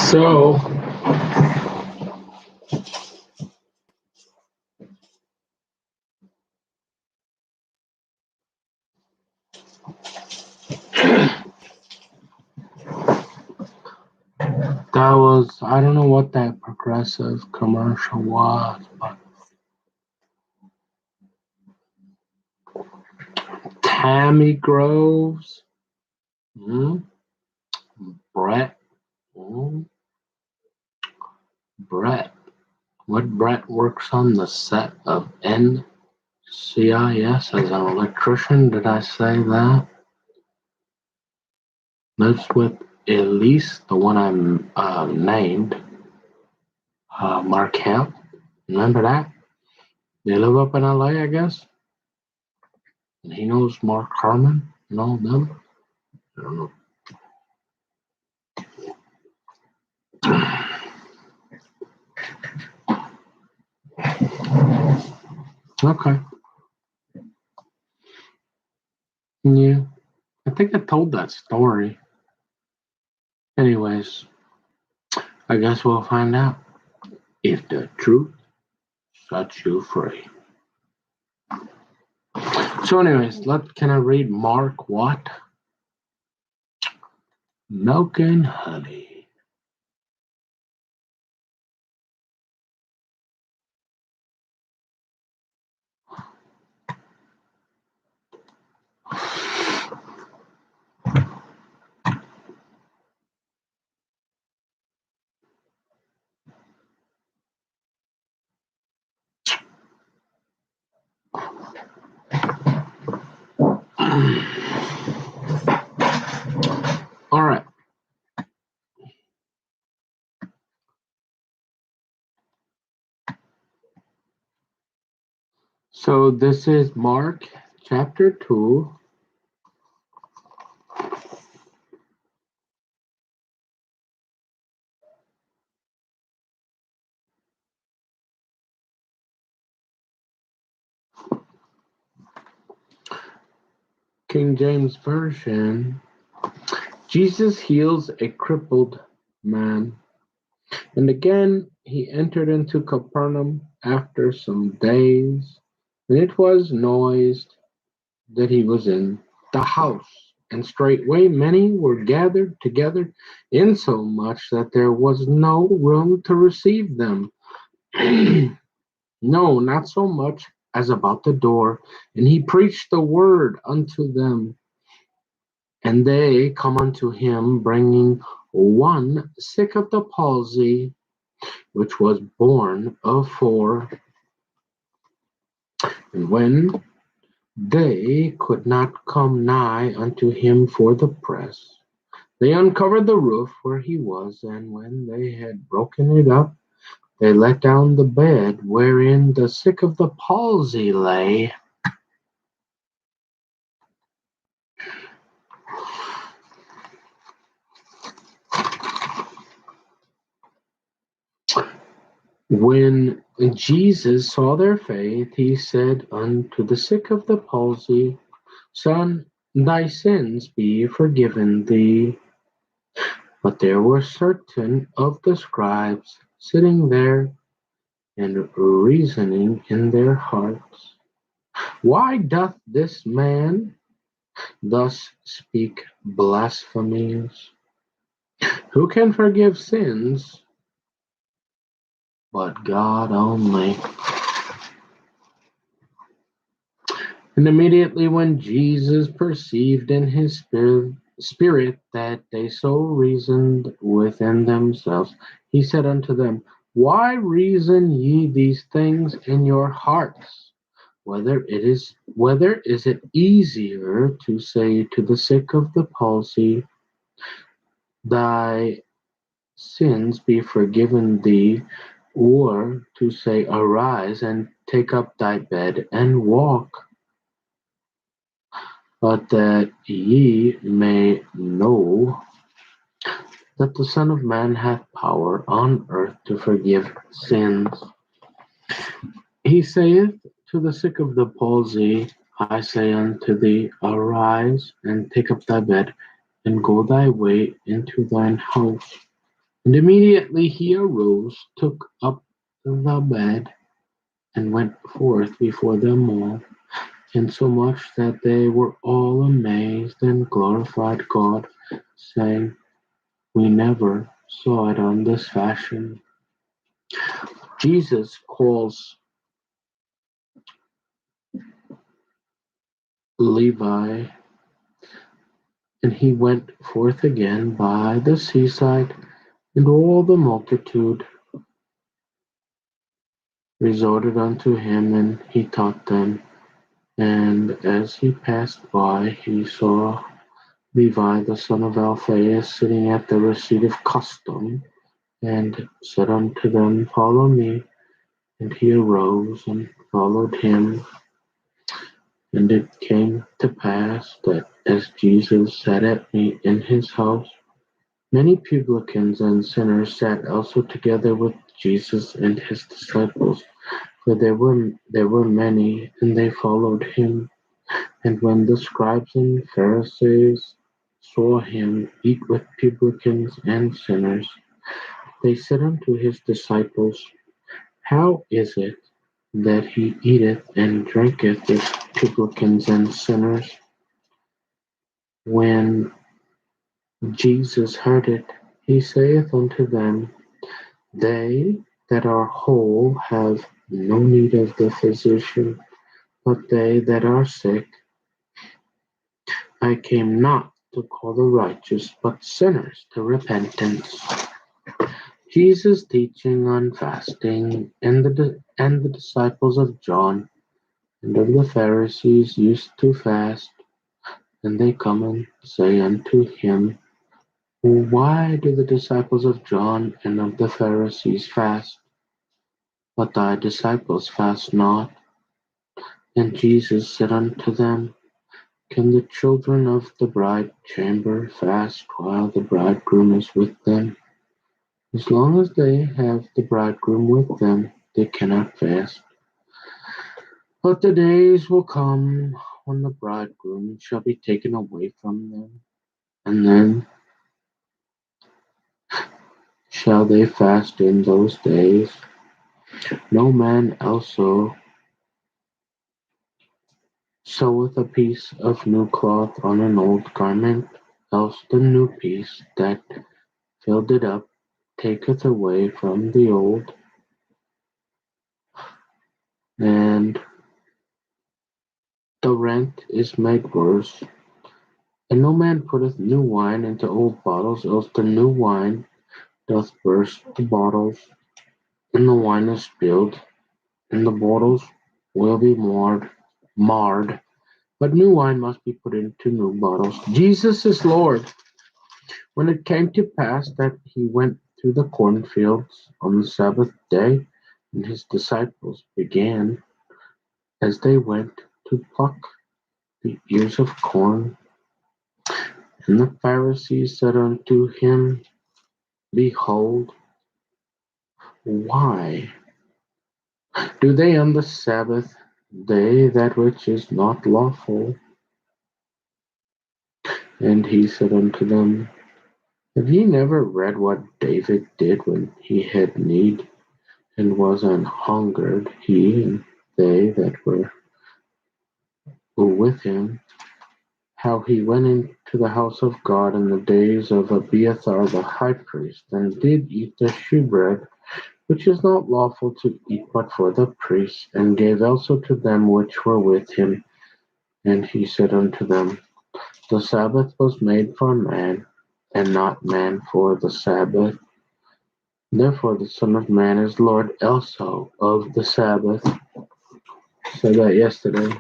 So, that was, I don't know what that progressive commercial was, but Tammy Groves, mm, Brett, mm, Brett. What Brett works on the set of NCIS as an electrician? Did I say that? Lives with Elise, the one I named, Markel. Remember that? They live up in LA, I guess. And he knows Mark Harmon and all them. I don't know. Okay. Yeah. I think I told that story. Anyways, I guess we'll find out if the truth sets you free. So anyways, can I read Mark what? Milk and honey. All right. So this is Mark chapter 2. King James Version. Jesus heals a crippled man. And again he entered into Capernaum after some days, and it was noised that he was in the house. And straightway many were gathered together, insomuch that there was no room to receive them. No, not so much as about the door. And he preached the word unto them. And they come unto him, bringing one sick of the palsy, which was born of 4. And when they could not come nigh unto him for the press, they uncovered the roof where he was, and when they had broken it up, they let down the bed wherein the sick of the palsy lay. When Jesus saw their faith, he said unto the sick of the palsy, Son, thy sins be forgiven thee. But there were certain of the scribes sitting there, and reasoning in their hearts, Why doth this man thus speak blasphemies? Who can forgive sins but God only? And immediately when Jesus perceived in his spirit that they so reasoned within themselves, he said unto them, Why reason ye these things in your hearts? Whether is it easier to say to the sick of the palsy, Thy sins be forgiven thee, or to say, Arise and take up thy bed and walk? But that ye may know that the Son of Man hath power on earth to forgive sins. He saith to the sick of the palsy, I say unto thee, Arise and take up thy bed, and go thy way into thine house. And immediately he arose, took up the bed, and went forth before them all, insomuch that they were all amazed and glorified God, saying, We never saw it on this fashion. Jesus calls Levi, and he went forth again by the seaside, and all the multitude resorted unto him, and he taught them. And as he passed by, he saw Levi the son of Alphaeus sitting at the receipt of custom, and said unto them, Follow me. And he arose and followed him. And it came to pass that as Jesus sat at meat in his house, many publicans and sinners sat also together with Jesus and his disciples, for there were many, and they followed him. And when the scribes and Pharisees saw him eat with publicans and sinners, they said unto his disciples, How is it that he eateth and drinketh with publicans and sinners? When Jesus heard it, he saith unto them, They that are whole have no need of the physician, but they that are sick. I came not to call the righteous, but sinners to repentance. Jesus teaching on fasting, and the disciples of John and of the Pharisees used to fast. And they come and say unto him, Why do the disciples of John and of the Pharisees fast, but thy disciples fast not? And Jesus said unto them, Can the children of the bride chamber fast while the bridegroom is with them? As long as they have the bridegroom with them, they cannot fast. But the days will come when the bridegroom shall be taken away from them, and then shall they fast in those days. No man also seweth a piece of new cloth on an old garment, else the new piece that filled it up taketh away from the old, and the rent is made worse. And no man putteth new wine into old bottles, else the new wine doth burst the bottles, and the wine is spilled, and the bottles will be marred. But new wine must be put into new bottles. Jesus is Lord. When it came to pass that he went through the cornfields on the Sabbath day, and his disciples began, as they went, to pluck the ears of corn. And the Pharisees said unto him, Behold, why do they on the Sabbath day that which is not lawful? And he said unto them, Have ye never read what David did when he had need, and was an hungered, he and they that were with him, how he went into the house of God in the days of Abiathar the high priest, and did eat the shewbread, which is not lawful to eat but for the priests, and gave also to them which were with him. And he said unto them, The Sabbath was made for man, and not man for the Sabbath. Therefore the Son of Man is Lord also of the Sabbath. Said that yesterday.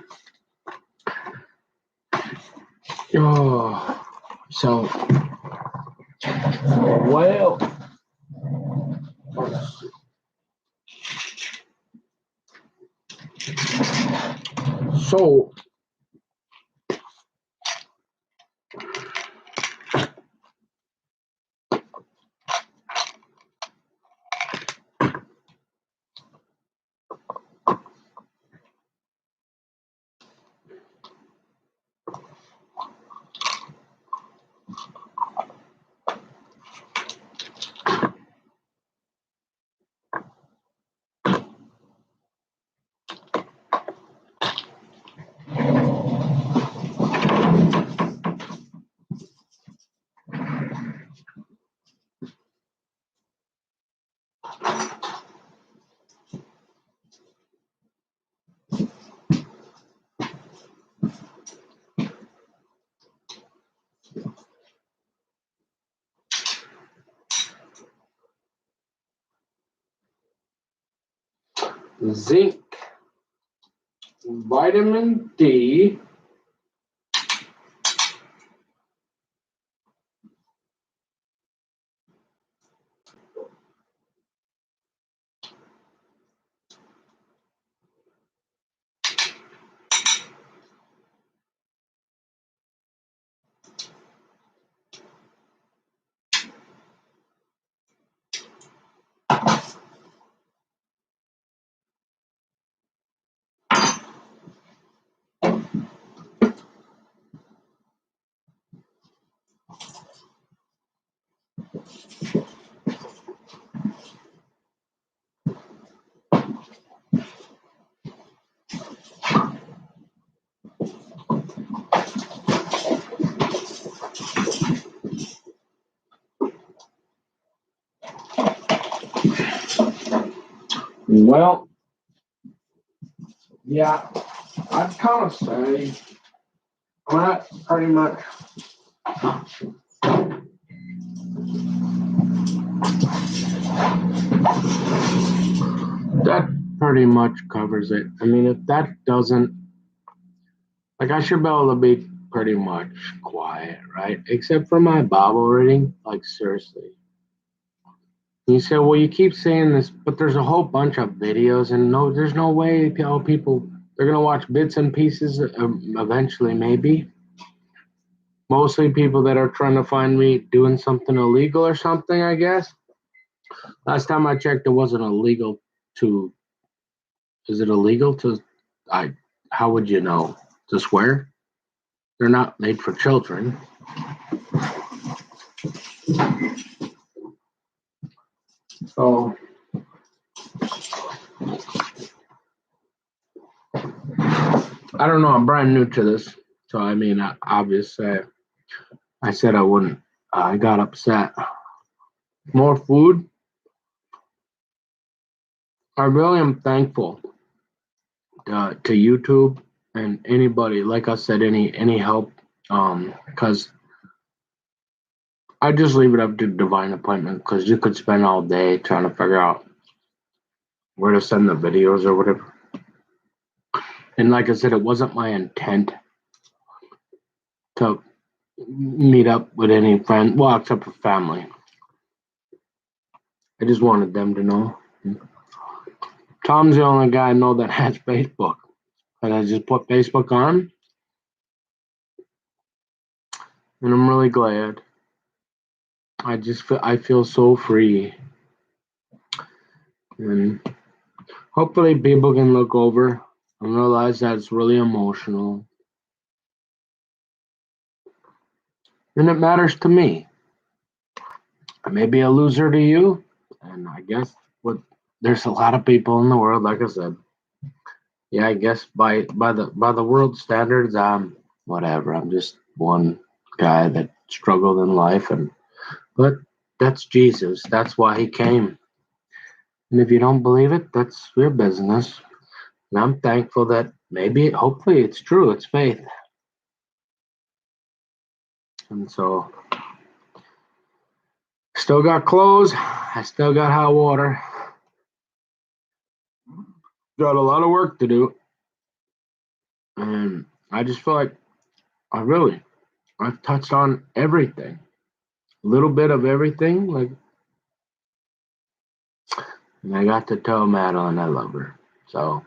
Oh, so well. So zinc, vitamin D, well, yeah, I'd kind of say that pretty much. That pretty much covers it. I mean, if that doesn't, like, I should be able to be pretty much quiet, right? Except for my Bible reading. Like, seriously. You say, well, you keep saying this, but there's a whole bunch of videos, and no, there's no way people they're gonna watch bits and pieces eventually, maybe. Mostly people that are trying to find me doing something illegal or something, I guess. Last time I checked, it wasn't illegal to. Is it illegal to? I. How would you know? To swear? They're not made for children. So I don't know. I'm brand new to this, so I mean, obviously, I said I wouldn't. I got upset. More food. I really am thankful to YouTube and anybody. Like I said, any help. Because I just leave it up to divine appointment. Because you could spend all day trying to figure out where to send the videos or whatever. And like I said, it wasn't my intent to meet up with any friend, well, except for family. I just wanted them to know. Tom's the only guy I know that has Facebook. And I just put Facebook on, and I'm really glad. I feel so free, and hopefully people can look over and realize that it's really emotional, and it matters to me. I may be a loser to you, and I guess what there's a lot of people in the world, like I said. Yeah, I guess by the world standards, I'm whatever. I'm just one guy that struggled in life, and but that's Jesus. That's why he came. And if you don't believe it, that's your business. And I'm thankful that maybe, hopefully, it's true. It's faith. And so, still got clothes. I still got hot water. Got a lot of work to do. And I just feel like I've touched on everything. A little bit of everything. Like, and I got to tell Madeline I love her. So,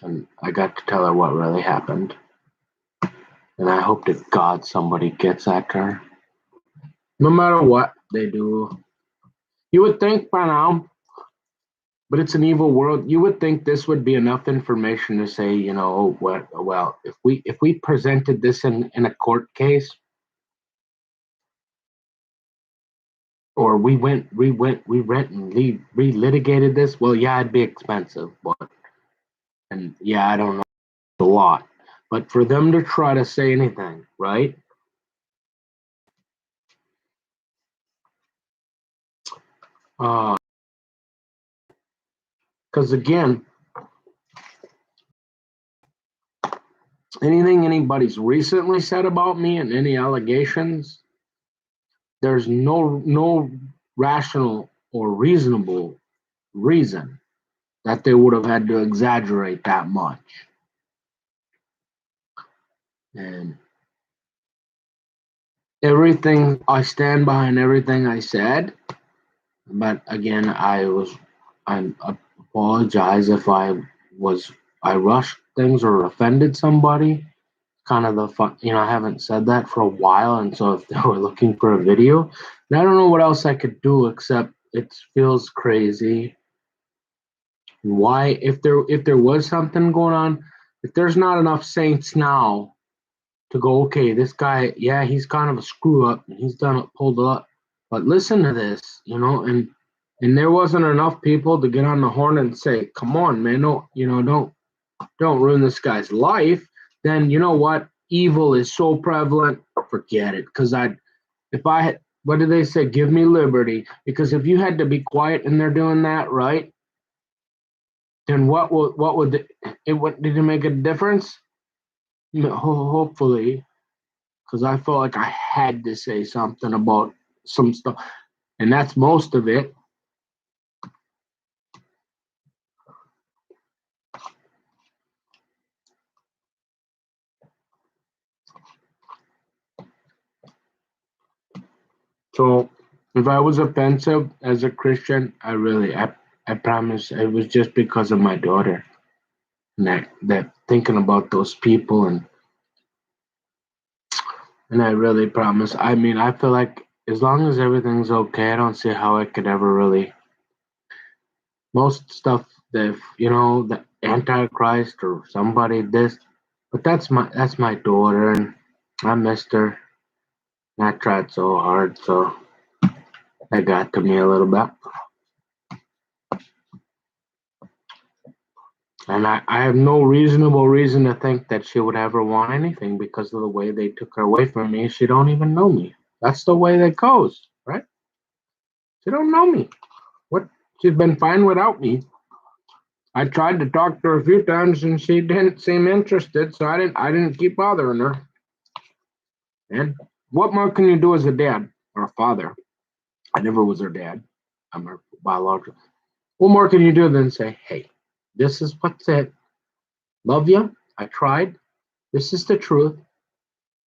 and I got to tell her what really happened. And I hope to God somebody gets at her. No matter what they do. You would think by now, but it's an evil world. You would think this would be enough information to say, well, if we presented this in a court case, or we went and relitigated this. Well, yeah, it'd be expensive, and yeah, I don't know a lot, but for them to try to say anything, right? Because again, anything anybody's recently said about me and any allegations, there's no rational or reasonable reason that they would have had to exaggerate that much. And everything, I stand behind everything I said. But again, I apologize if I rushed things or offended somebody. Kind of the fun, I haven't said that for a while, and so if they were looking for a video, and I don't know what else I could do except it feels crazy. Why, if there was something going on, if there's not enough saints now to go, okay, this guy, yeah, he's kind of a screw up, and he's done it, pulled it up, but listen to this, and there wasn't enough people to get on the horn and say, come on, man, no, don't ruin this guy's life. Then you know what? Evil is so prevalent. Forget it. Because if I had, what did they say? Give me liberty. Because if you had to be quiet and they're doing that, right? Then did it make a difference? Hopefully, because I felt like I had to say something about some stuff, and that's most of it. So if I was offensive as a Christian, I promise it was just because of my daughter. And that thinking about those people, and I really promise. I mean, I feel like as long as everything's okay, I don't see how I could ever really most stuff that the Antichrist or somebody this, but that's my daughter, and I missed her. And I tried so hard, so that got to me a little bit. And I have no reasonable reason to think that she would ever want anything because of the way they took her away from me. She don't even know me. That's the way that goes, right? She don't know me. What? She's been fine without me. I tried to talk to her a few times and she didn't seem interested, so I didn't keep bothering her. And what more can you do as a dad or a father? I never was her dad. I'm her biological. What more can you do than say, hey, this is what's it. Love you. I tried. This is the truth.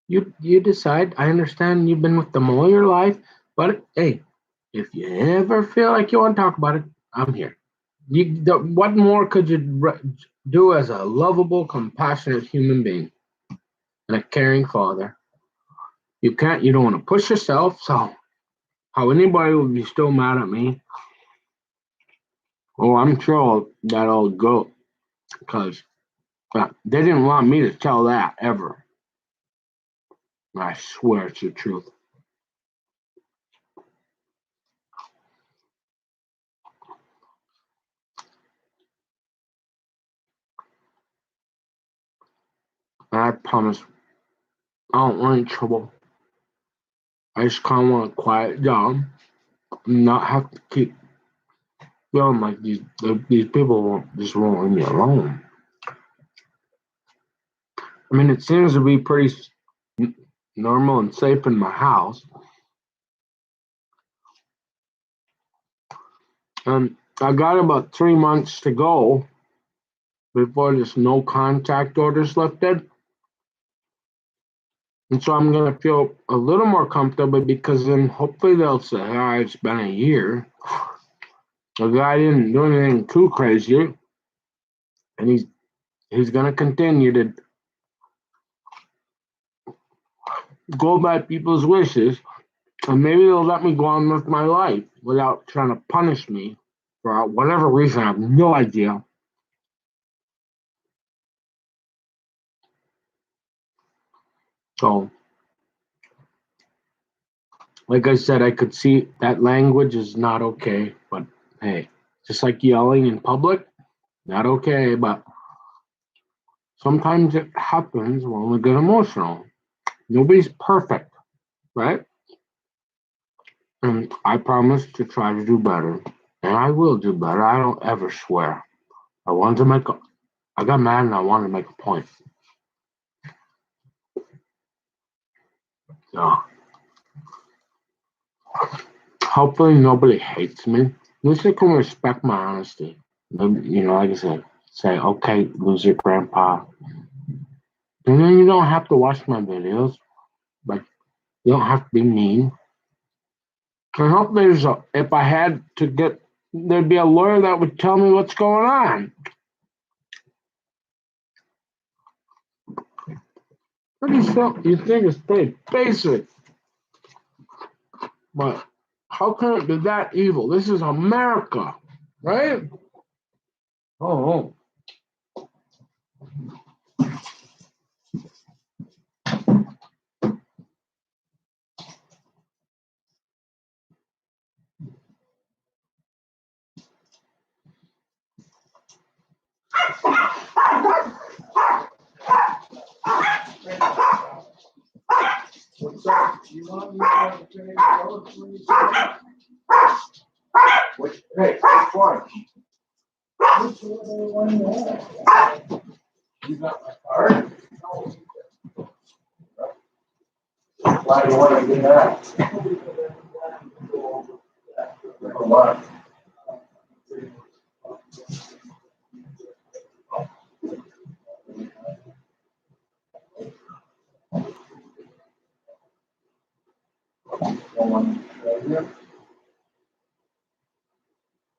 You decide. I understand you've been with them all your life, but hey, if you ever feel like you want to talk about it, I'm here. What more could you do as a lovable, compassionate human being and a caring father? You can't. You don't want to push yourself. So how anybody would be still mad at me? Oh, I'm sure that'll go because they didn't want me to tell that ever. I swear it's the truth. I promise I don't want any trouble. I just kind of want to quiet down and not have to keep feeling like these people won't leave me alone. I mean, it seems to be pretty normal and safe in my house. And I got about 3 months to go before this no contact order's lifted. And so I'm going to feel a little more comfortable because then hopefully they'll say, it's been a year. The guy didn't do anything too crazy. And he's going to continue to go by people's wishes. And maybe they'll let me go on with my life without trying to punish me for whatever reason. I have no idea. So, like I said, I could see that language is not okay. But hey, just like yelling in public, not okay. But sometimes it happens when we get emotional. Nobody's perfect, right? And I promise to try to do better. And I will do better. I don't ever swear. I wanted to make a, I got mad and I wanted to make a point. So hopefully nobody hates me. At least they can respect my honesty. Like I said, say, okay, lose it, Grandpa. And then you don't have to watch my videos. Like, you don't have to be mean. I hope if I had to there'd be a lawyer that would tell me what's going on. Pretty simple. You think it's pretty basic, but how can it be that evil? This is America, right? Oh, what's up? You want me to finish those when you say? Which, hey, which one? Which one do you want? You got my card? Why do you want to do that? For what?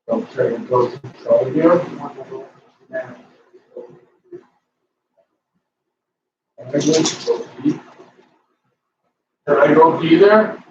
Don't trade and go to control here. Can I go be there?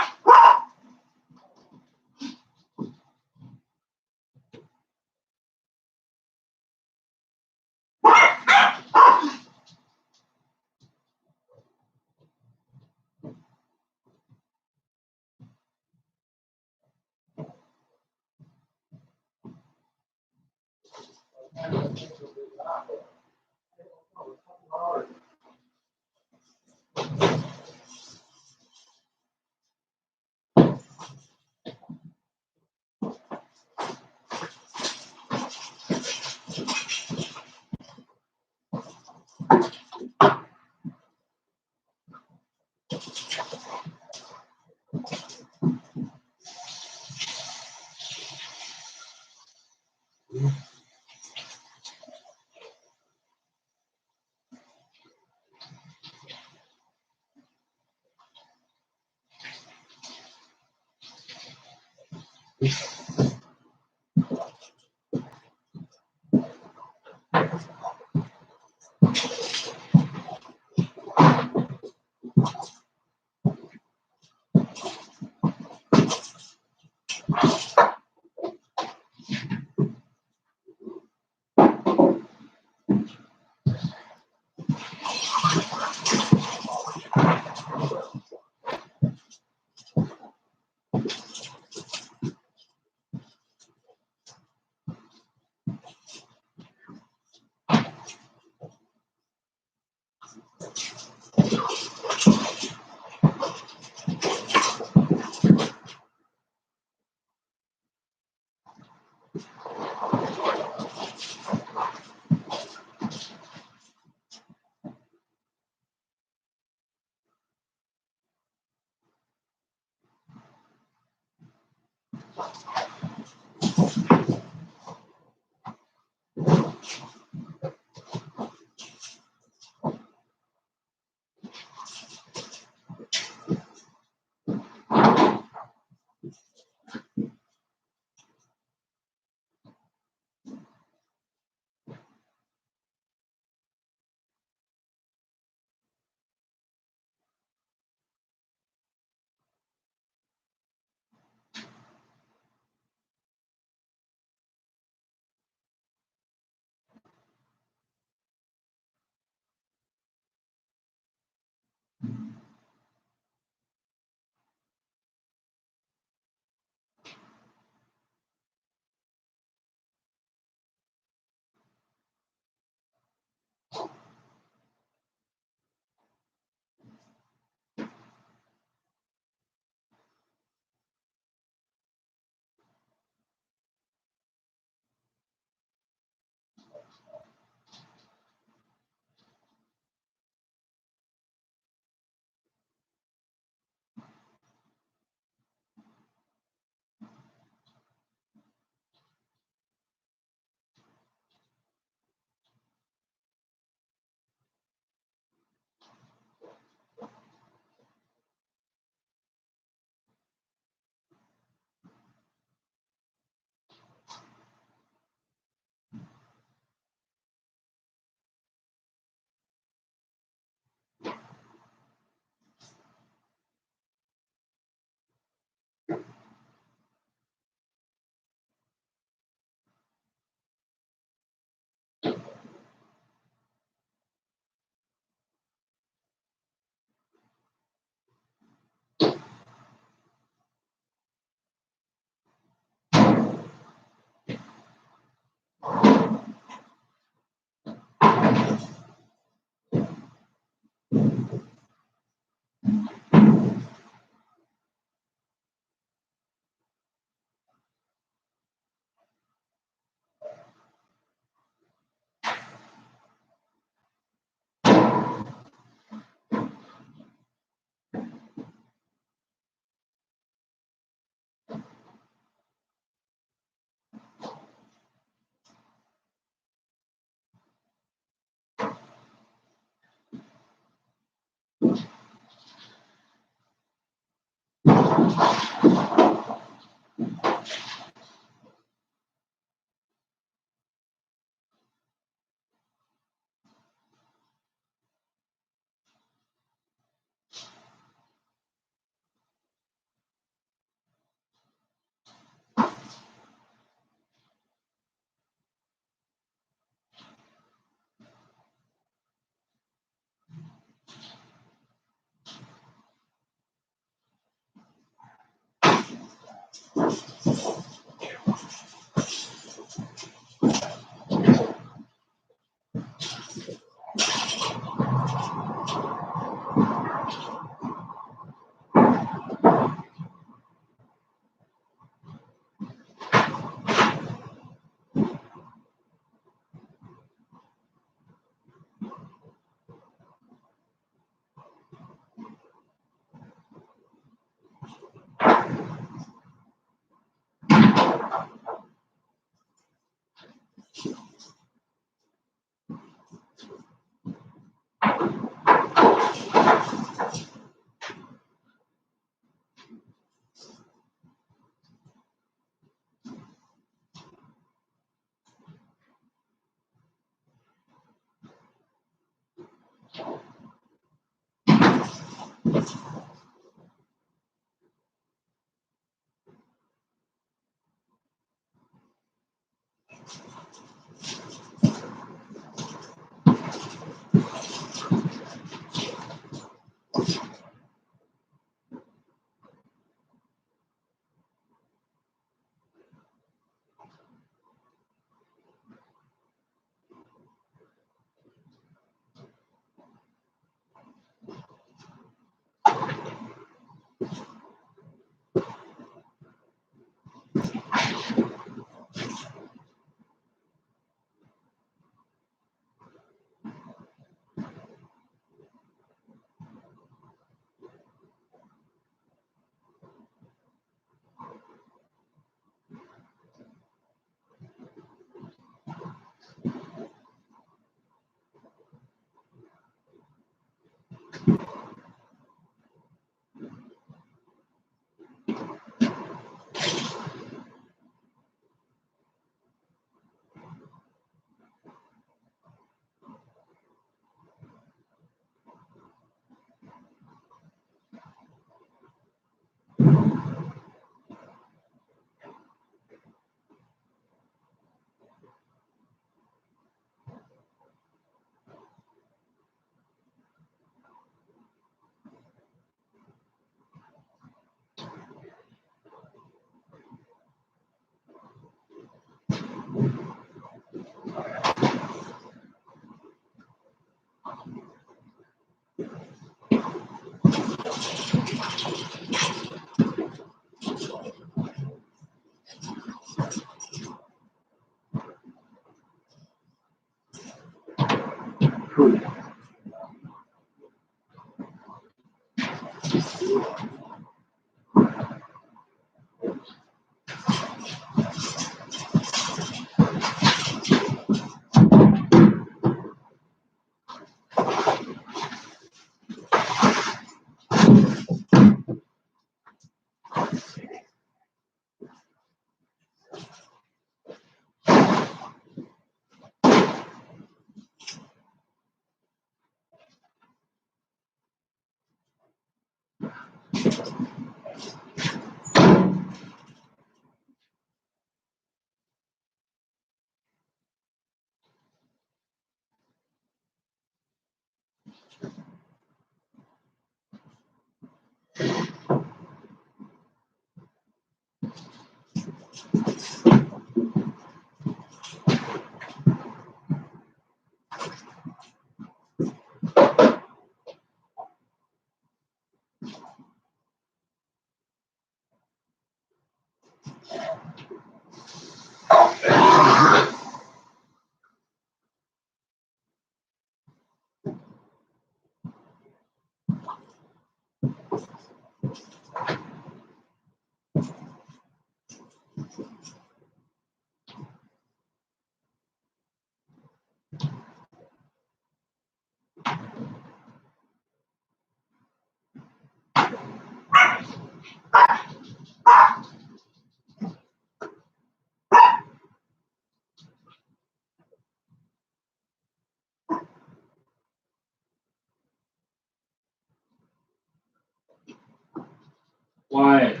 Why?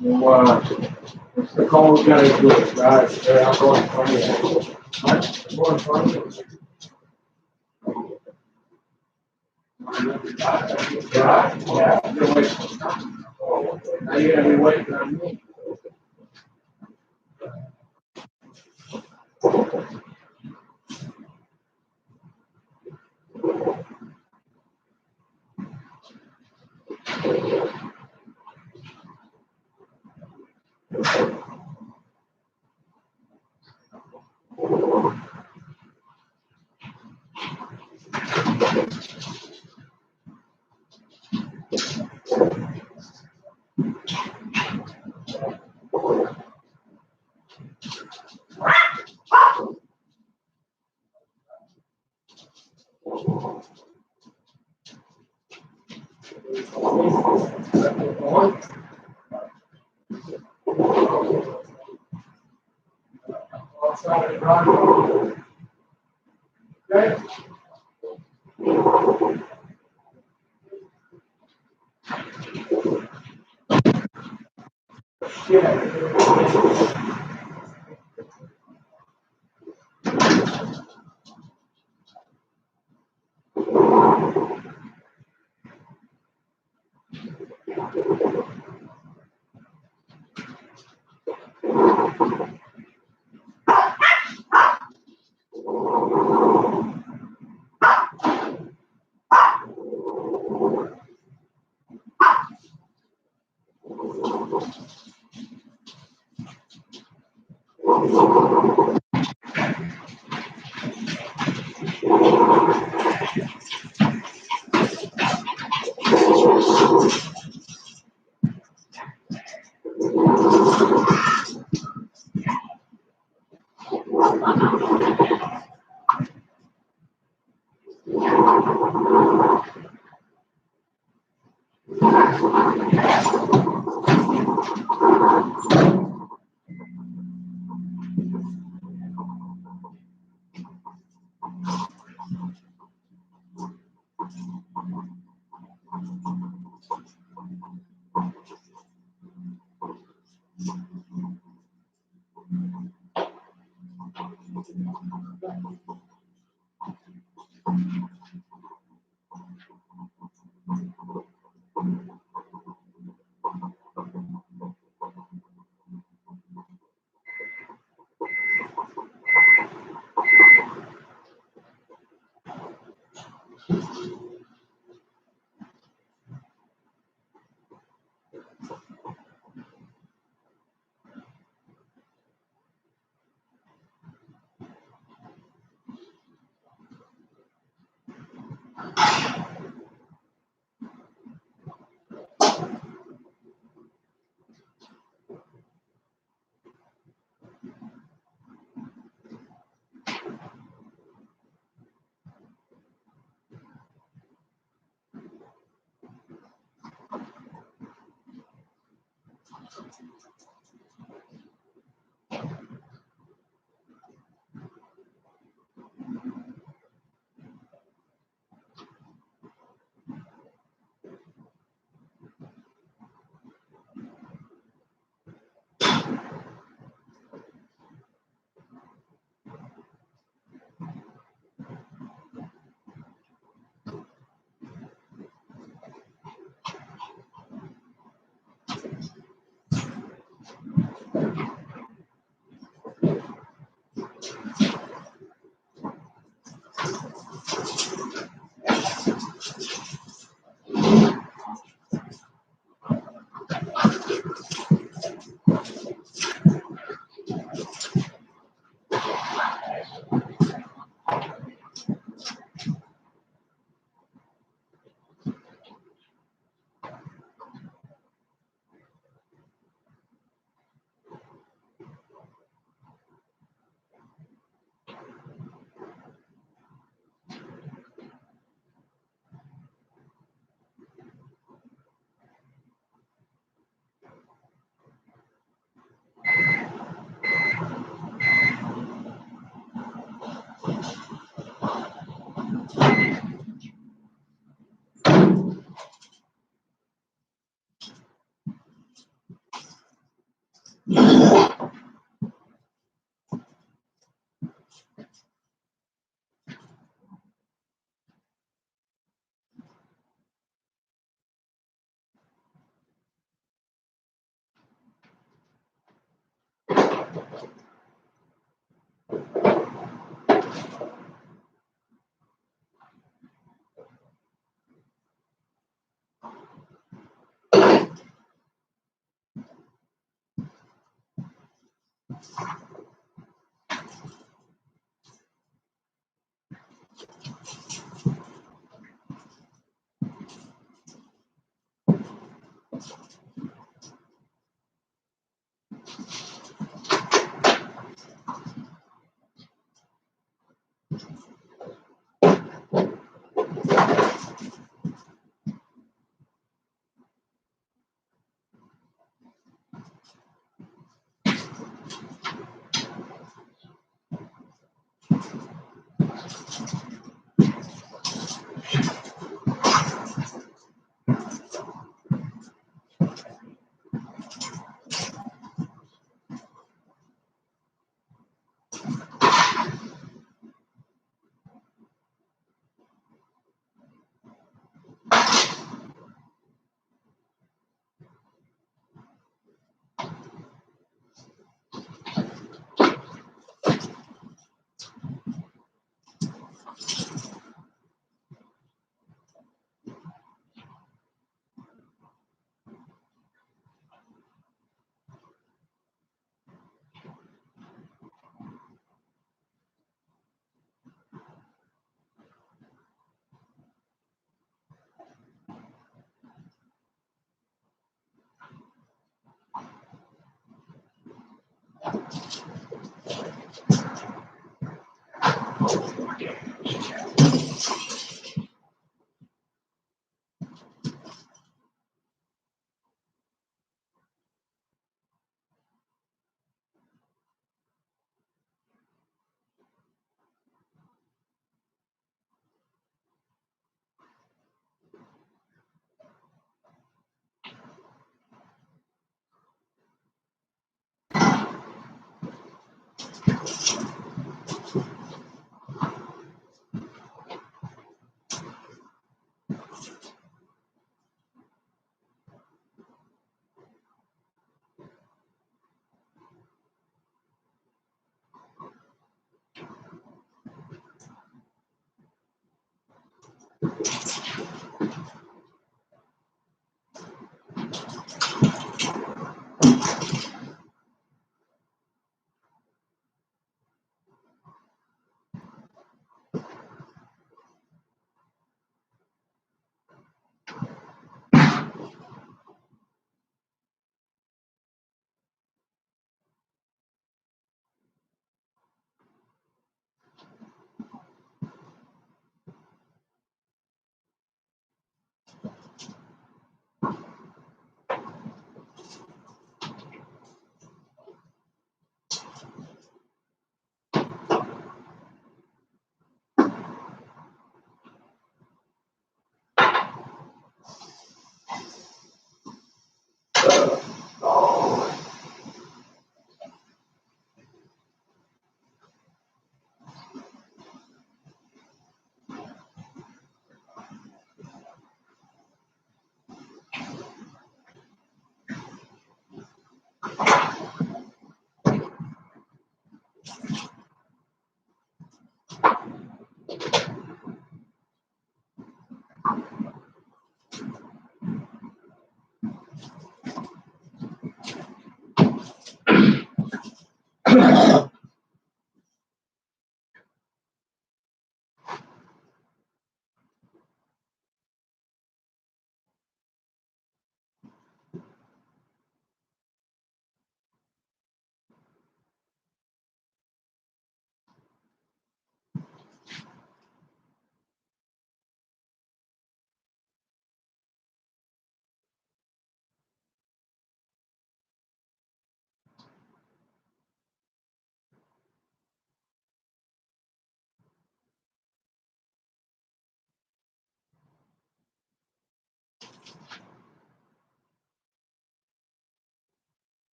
Well, the call guy is good, right? I'm going funny. What? Going funny? Yeah, yeah. You're waiting. Now you're gonna be waiting on me. Okay?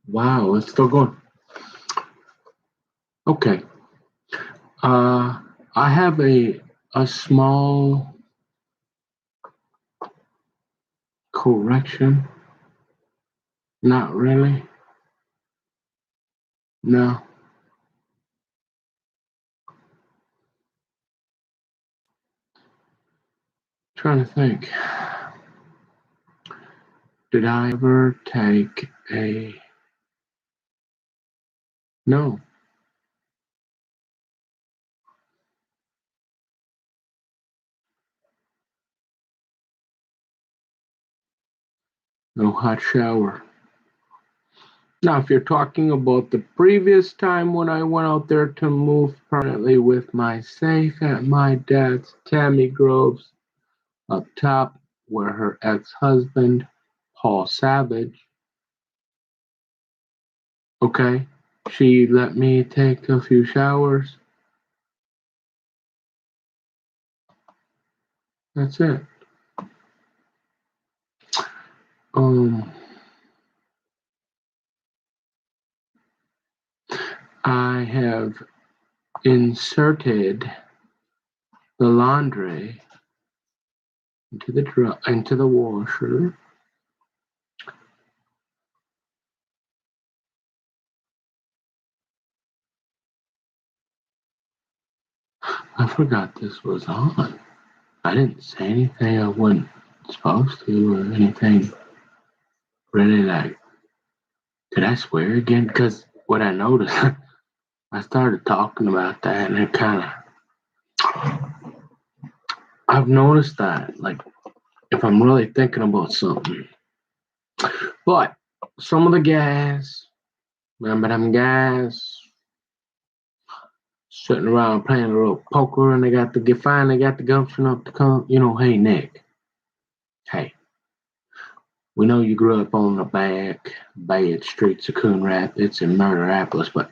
Wow, it's still going. Okay. I have a small correction. Not really. No. Trying to think. Did I ever take a no? No hot shower. Now, if you're talking about the previous time when I went out there to move permanently with my safe at my dad's, Tammy Groves up top, where her ex-husband, Paul Savage, okay, she let me take a few showers. That's it. Um, I have inserted the laundry into the washer. I forgot this was on. I didn't say anything I wasn't supposed to or anything really like. Did I swear again? Because what I noticed, I started talking about that and it kind of. I've noticed that, like, if I'm really thinking about something. But some of the guys, remember them guys sitting around playing a little poker and they got the gumption up to come, hey, Nick, hey, we know you grew up on the bad streets of Coon Rapids and Murderapolis, but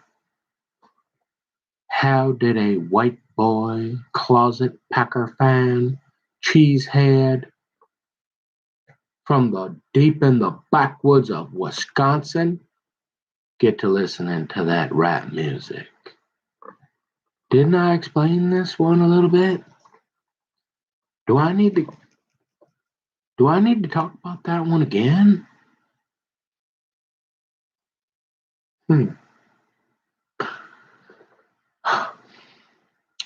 how did a white boy, closet Packer fan, cheesehead from the deep in the backwoods of Wisconsin get to listening to that rap music? Didn't I explain this one a little bit? Do I need to do I need to talk about that one again? Hmm.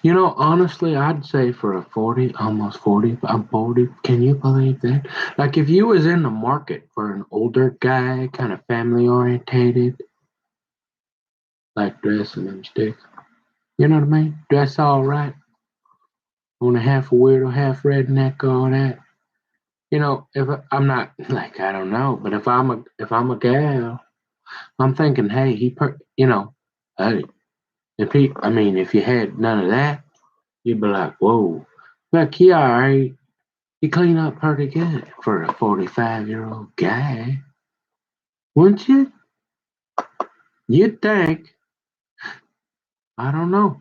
Honestly, I'd say for a 40, almost 40, I'm 40. Can you believe that? Like, if you was in the market for an older guy, kind of family orientated, like dressing and sticks, you know what I mean? Dress all right, on a half a weirdo, half redneck, all that. If I'm not like I don't know, but if I'm a gal, I'm thinking, hey, hey, if you had none of that, you'd be like, whoa, look, he all right. He clean up pretty good for a 45-year-old guy, wouldn't you? You'd think. I don't know.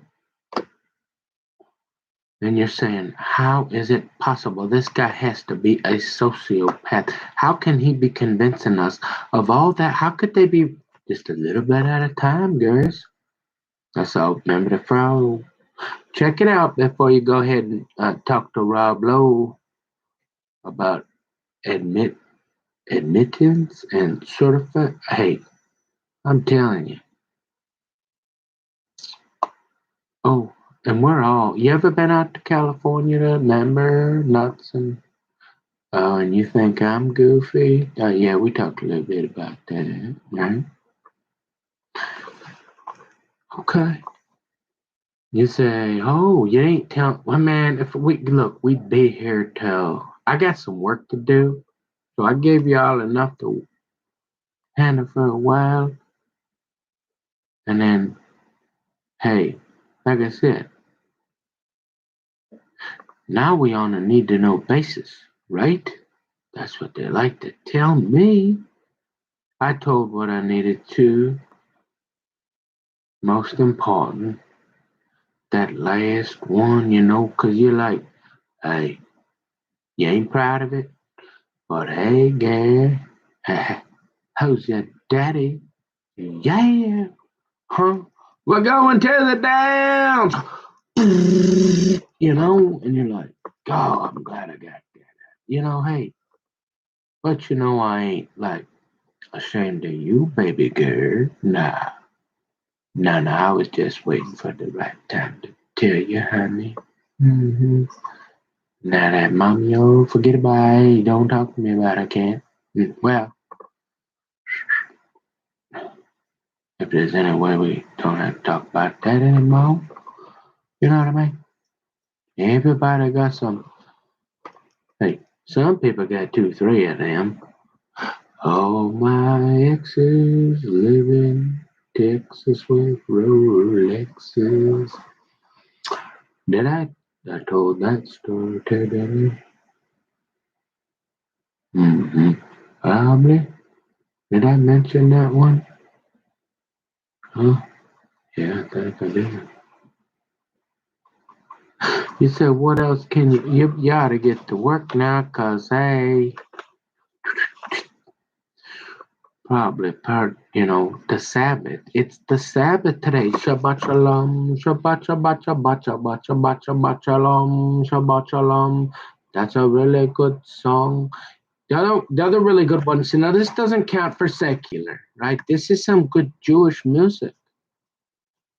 And you're saying, how is it possible? This guy has to be a sociopath. How can he be convincing us of all that? How could they be just a little bit at a time, girls? That's all. Remember the frog. Check it out before you go ahead and talk to Rob Lowe about admit admittance and certify. Hey, I'm telling you. Oh, and we're all. You ever been out to California to remember nuts and oh, and you think I'm goofy? Yeah, we talked a little bit about that, right? Okay. You say, oh, you ain't tell. Well, man, if we look, we'd be here till I got some work to do. So I gave y'all enough to handle for a while, and then, hey, like I said, now we on a need to know basis, right? That's what they like to tell me. I told what I needed to. Most important, that last one, 'cause you're like, hey, you ain't proud of it, but hey, Gary, how's your daddy? Yeah, huh? We're going to the downs. And you're like, God, I'm glad I got that. Hey, but I ain't like ashamed of you, baby girl. Nah, nah, nah. I was just waiting for the right time to tell you, honey. Mm-hmm. Now that mommy, forget about it. Don't talk to me about it, can't. Well, if there's any way we don't have to talk about that anymore, you know what I mean? Everybody got some. Hey, some people got two, three of them. All my exes live in Texas with Rolexes. Did I told that story today. Mm-hmm. Probably. Did I mention that one? Huh? Yeah, I think I did. You said, what else can you ought to get to work now, 'cause hey, probably the Sabbath. It's the Sabbath today. Shabbat shalom, Shabbat Shabbat Shabbat Shabbat Shabbat Shabbat shalom, Shabbat shalom. That's a really good song. The other really good one. See, now this doesn't count for secular, right? This is some good Jewish music.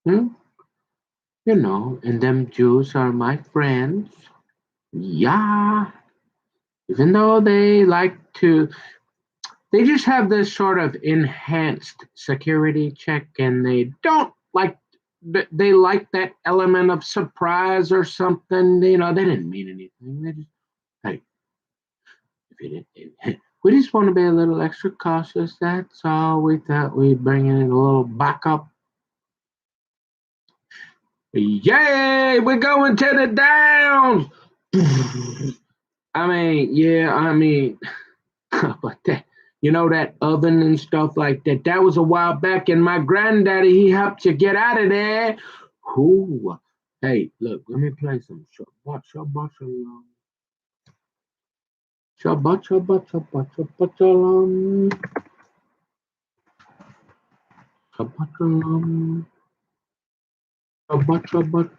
Hmm? And them Jews are my friends. Yeah. Even though they just have this sort of enhanced security check, and they don't like they like that element of surprise or something. They didn't mean anything. They just, hey, if you didn't, we just want to be a little extra cautious. That's all. We thought we'd bring in a little backup. Yay, we're going to the downs. I mean, but that oven and stuff like that. That was a while back, and my granddaddy, he helped you get out of there. Ooh. Hey, look, let me play some Shabbat, Shabbat, Shalom. Shabbat, Shabbat, Shabbat, Shabbat, Shalom. Shabbat, Shalom. Shabbat, Shabbat.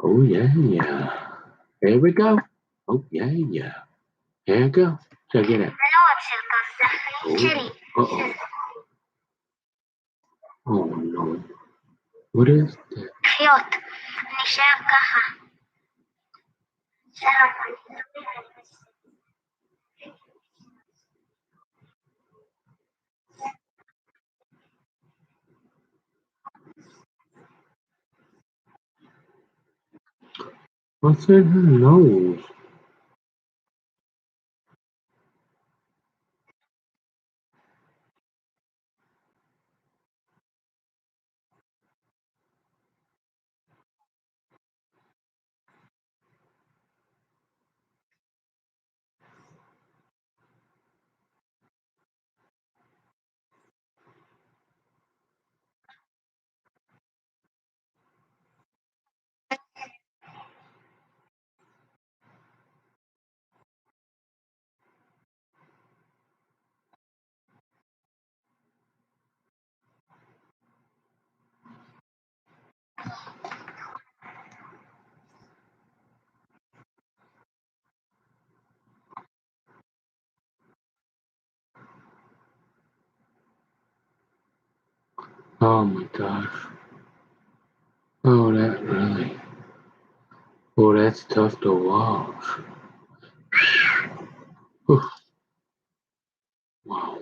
Oh, yeah, yeah. Here we go. Oh, yeah, yeah. Here we go. Check it out. Oh, uh-oh. Oh, no. What is that? What's in her nose? Oh my gosh. Oh, that really. Oh, that's tough to watch. Oof, wow.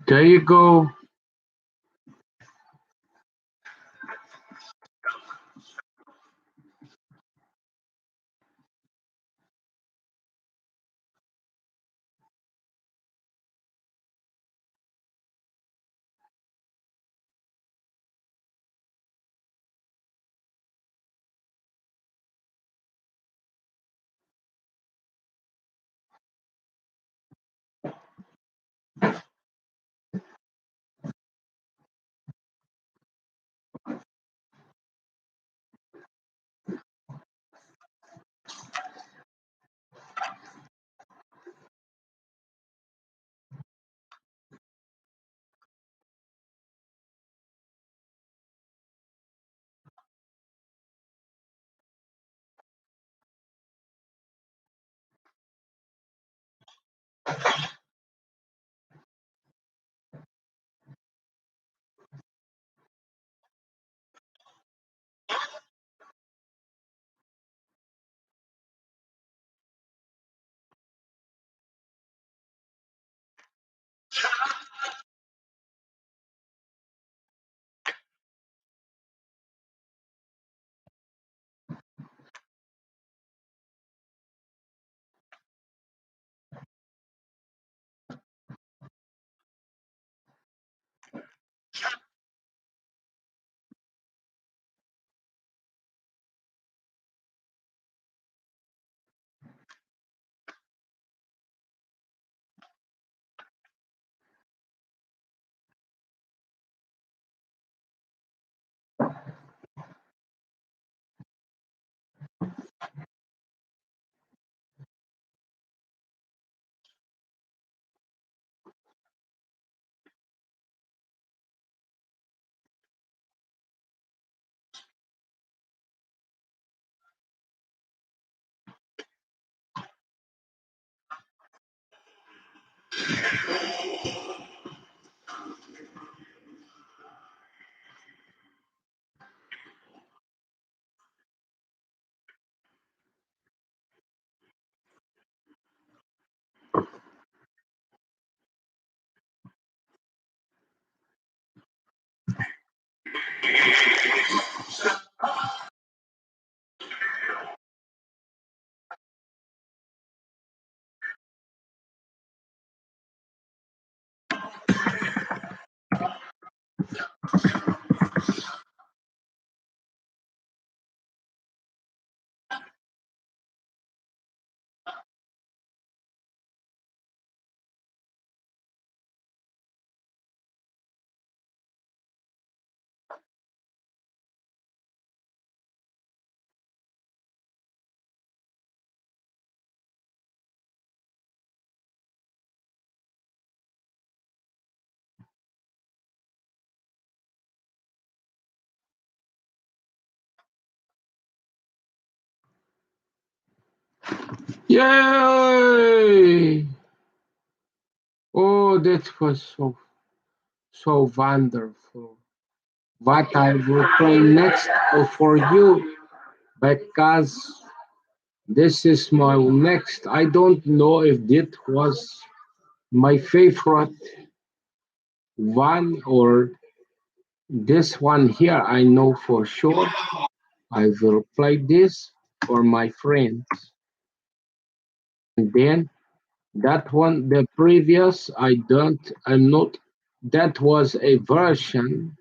There you go. Yay! Oh, that was so wonderful. What I will play next for you because this is my next. I don't know if that was my favorite one or this one here. I know for sure. I will play this for my friends. And then that one, the previous, I'm not, that was a version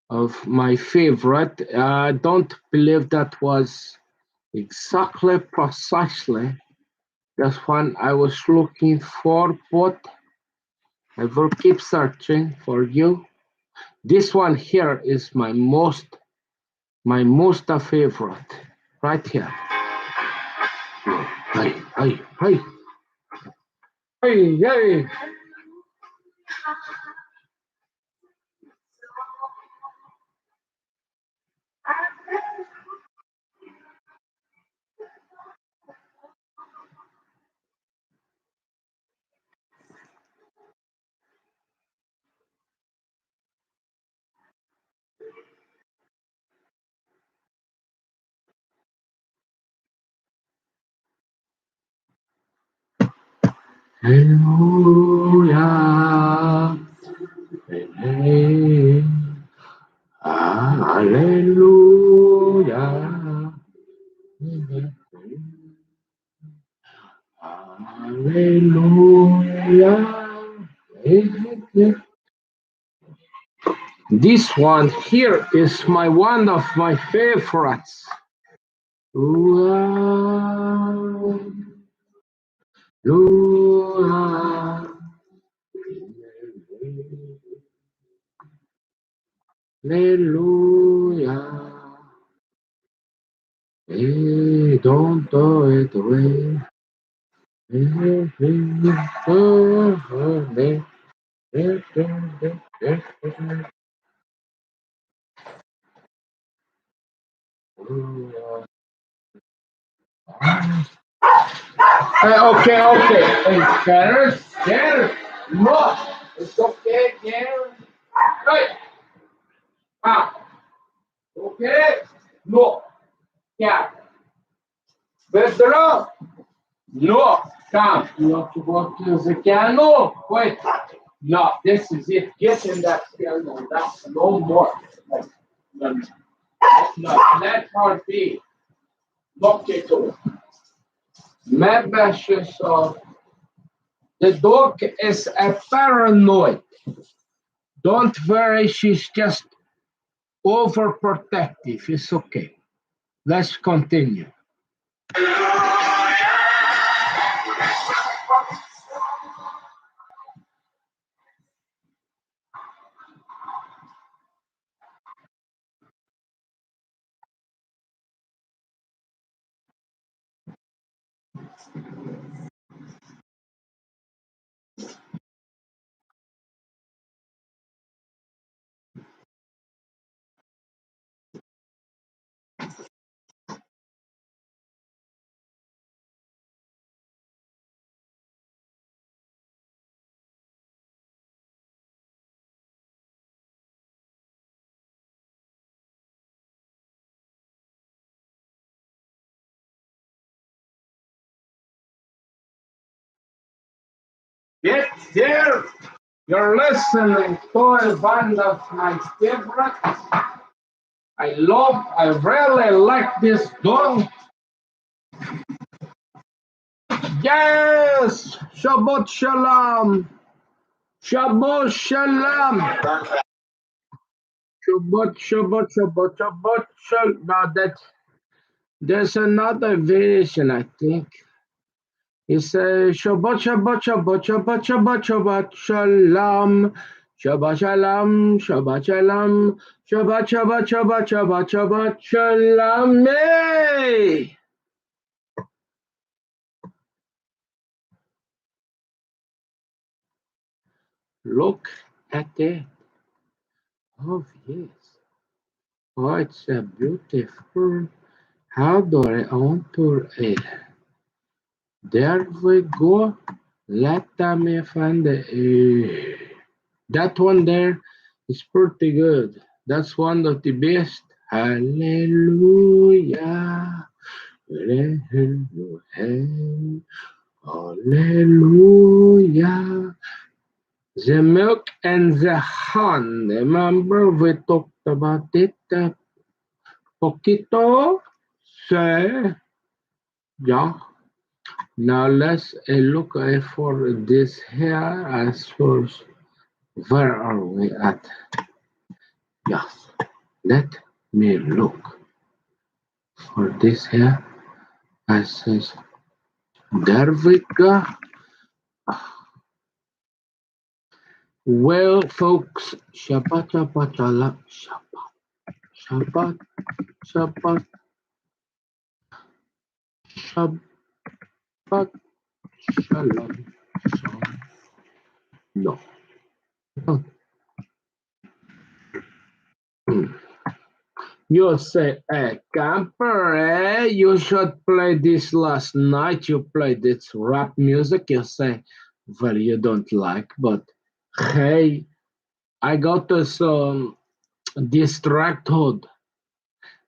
of my favorite. I don't believe that was exactly, precisely this one I was looking for, but I will keep searching for you. This one here is my most favorite, right here. Hey, hey, hey, hey, hey. Hallelujah. Hallelujah. Hallelujah. Hallelujah. This one here is one of my favorites. Hallelujah. Hey, don't throw it away. Okay. Hey, Karen. No, it's okay, Karen. Hey, ah, okay. No, yeah. Pedro, no, come. You have to go to the piano. Wait. No, this is it. Get in that piano. That's no more. Like, no, let her be. Look it over. Maybe the dog is a paranoid. Don't worry, she's just overprotective. It's okay. Let's continue. Get there. You're listening to one of my favorites. I really like this dog. Yes! Shabbat Shalom! Shabbat Shalom! Shabbat Shalom. Now there's another variation, I think. It says Shabbat Shalom. Shabbat Shalom, Shabbat Shalom, Shabbat Shalom. Hey! Look at it. Oh, yes. Oh, it's a beautiful. How do I enter it? There we go. Let me find that one there is pretty good. That's one of the best. Hallelujah. Hallelujah. The milk and the honey. Remember we talked about it poquito. So, yeah. Now let's look for this here as first. Where are we at? Yes. Let me look for this here. I says, there we go. Well, folks, Shabbat, Shabbat, Shabbat, Shabbat, Shalom, Shalom. No. You say, hey, camper, you should play this last night. You played this rap music. You say, well, you don't like, but hey, I got some distracted.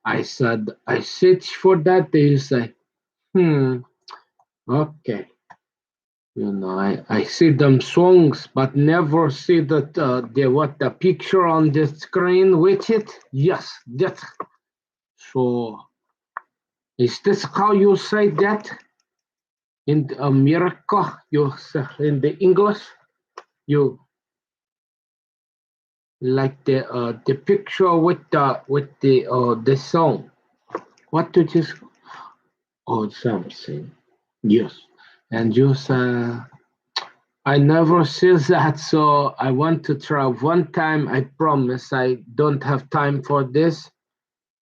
I said, I search for that. You say, okay. I see them songs, but never see the picture on the screen with it. Yes, that's so. Is this how you say that in America? You say in the English, you like the picture with the song. What did you or something? Yes, and you say. I never see that, so I want to try one time. I promise I don't have time for this.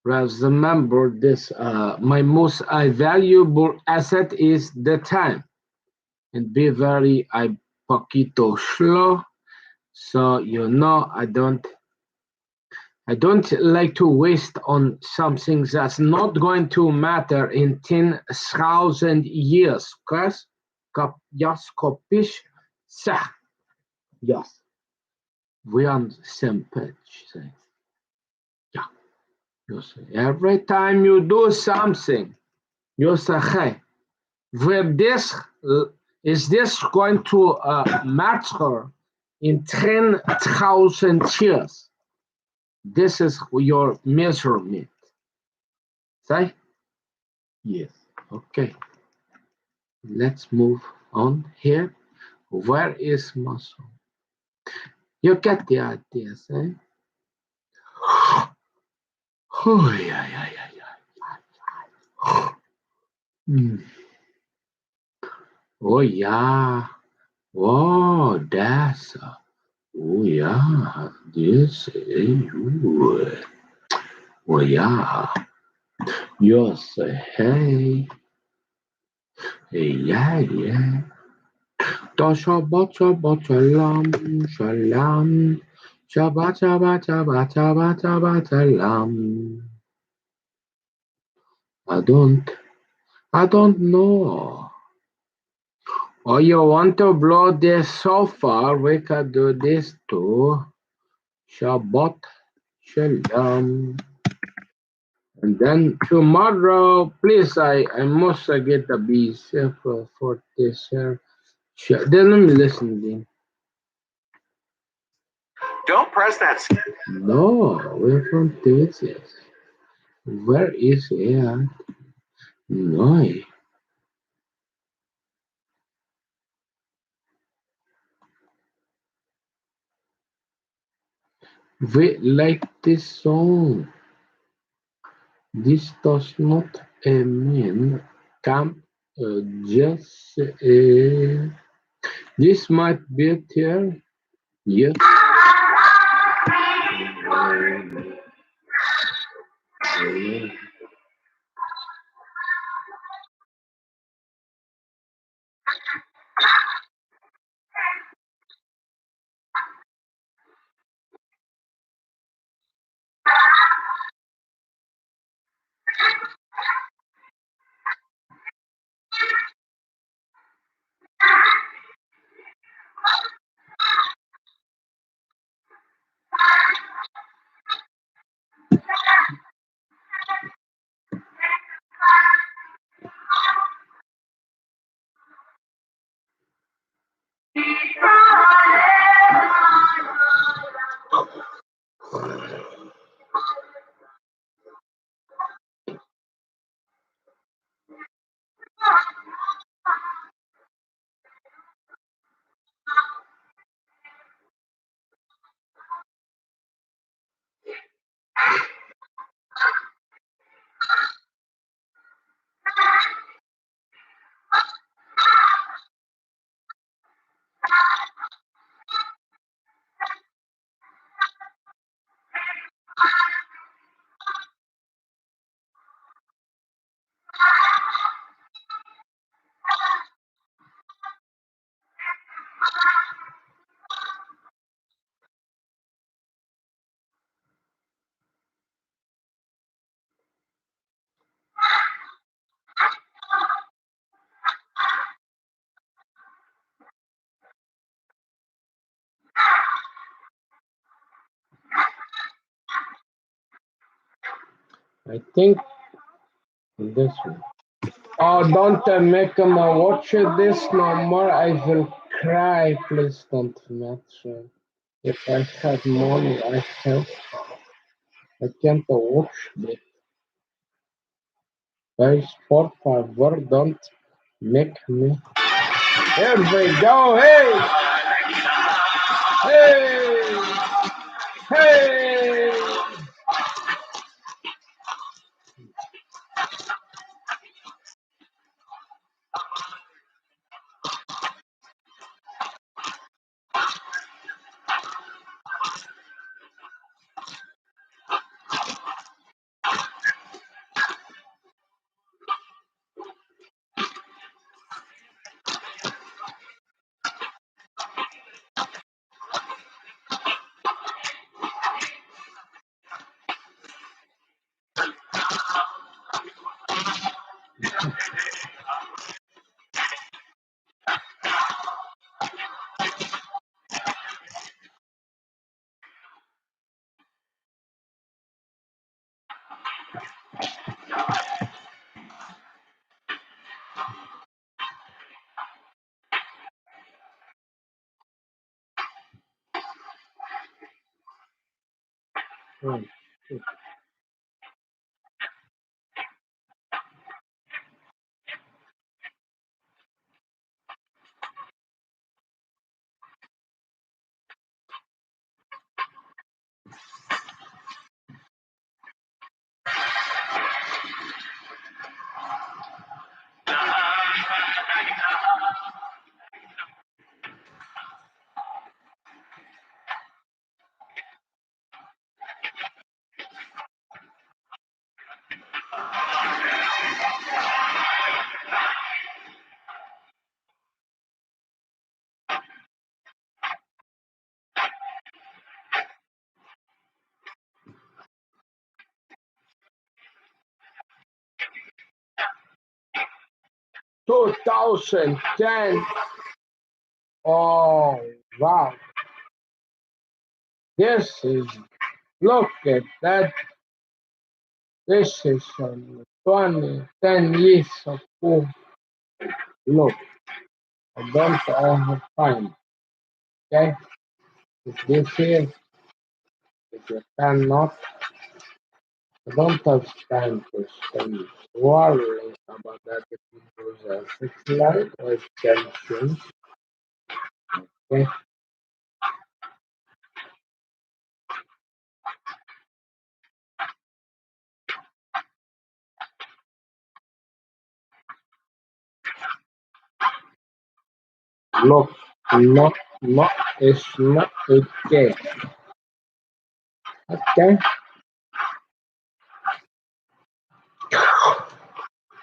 Remember this, my most valuable asset is the time. And be very poquito slow. So I don't like to waste on something that's not going to matter in 10,000 years. Cause yes, kopish, sa, yes. We are on the same page. Yeah, you say every time you do something, you say, "Hey, will this is this going to matter in 10,000 years?" This is your measurement. Say yes. Okay, let's move on here. Where is muscle? You get the idea, say? Oh yeah, yeah, yeah, yeah. Hmm. Oh yeah. Oh, that's oh yeah, this is good. Oh yeah, yes, yeah, yeah. Shabbat shalom, shalom, Shabbat Shabbat Shabbat Shabbat Shabbat shalom. I don't, I don't know. Oh, you want to blow this so far? We can do this too. Shabbat shalom. And then tomorrow, please, I must get the bees for this. Then let me listen again. Don't press that. No, we're from Texas. Where is it? No, we like this song. This does not mean come just. This might be a tear. Yes. I think this one. Oh, don't make me watch this no more. I will cry. Please don't mention. If I had money, I can't watch it. Guys, por favor, don't make me. Here we go. Hey, hey, hey. 2010. Oh, wow. This is, look at that. This is 10 years ago. Look, I don't have time. Okay? If this here, if you cannot, I don't have time to spend worrying about that if it was a fixed light or extension. Okay? Look, no, it's not okay. Okay?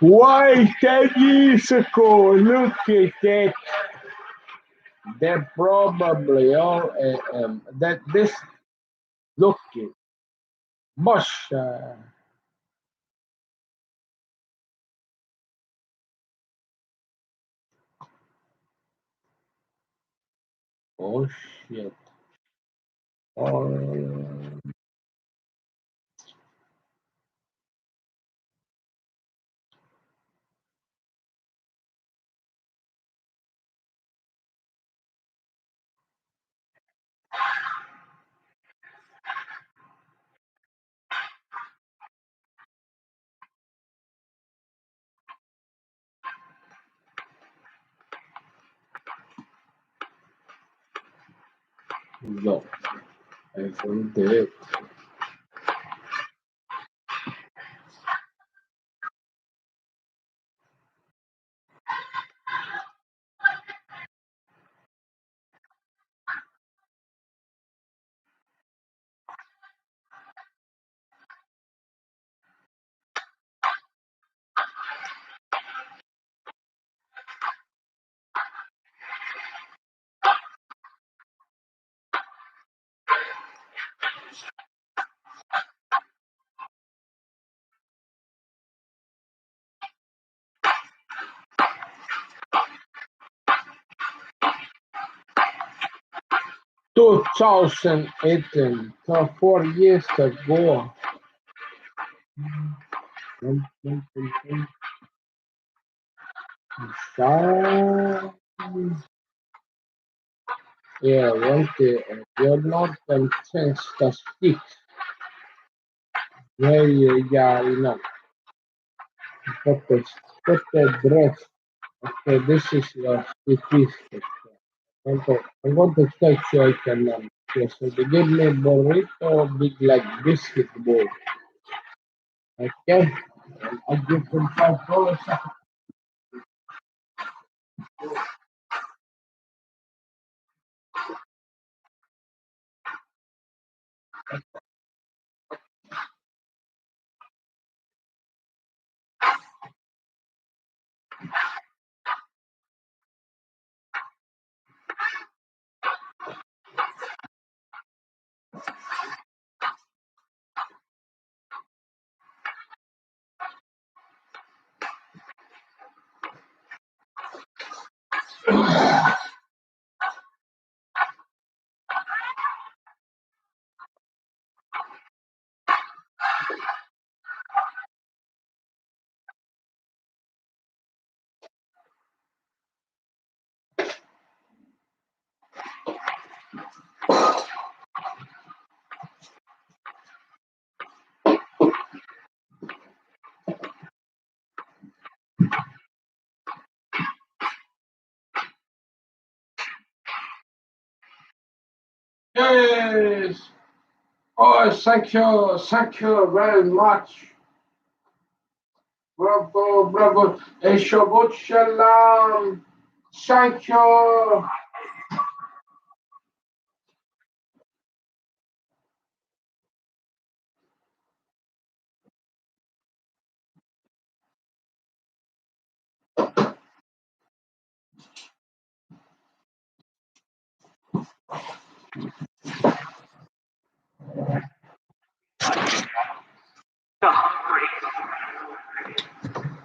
Why 10 years ago? Look at that. They're probably all that this look it. Bosh. Oh shit. Oh, no. I will do it. Two thousand eighteen, so 4 years ago. So, yeah, want the your not can change the stick. Yeah, yeah, yeah, enough. Put the dress. Okay, this is your stick. I'm going to check so I can yes, so they give me burrito big like biscuit bowl. Okay? And I give them $5. Yes. Oh, thank you very much. Bravo, bravo. Shabbat shalom. Thank you.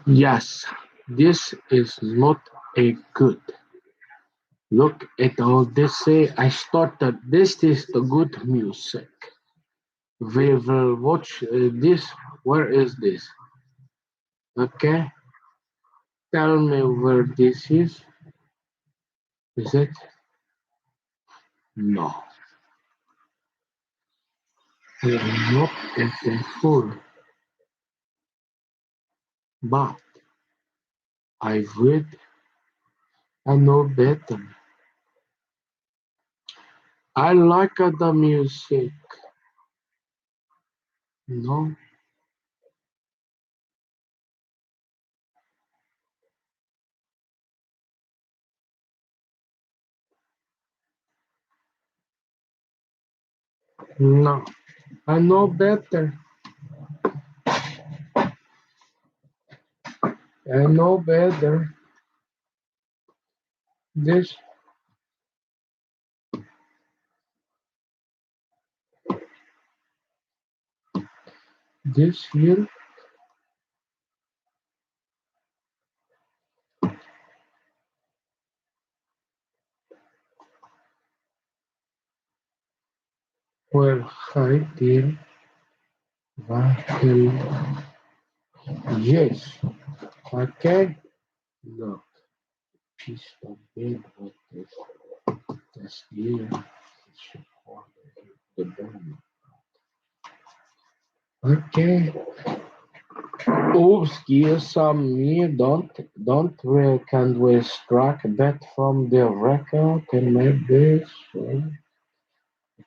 Yes, this is not a good. Look at all this. I started. This is the good music. We will watch this. Where is this? Okay, tell me where this is. Is it? No, it's not a full. But I read. I know better. I like the music. No, no. I know better. I know better. This this here were hiding. Well, yes. Okay. Look, piece of bed with this here. Support the bone. Okay. Oops, me. Can we strike that from the record and make this?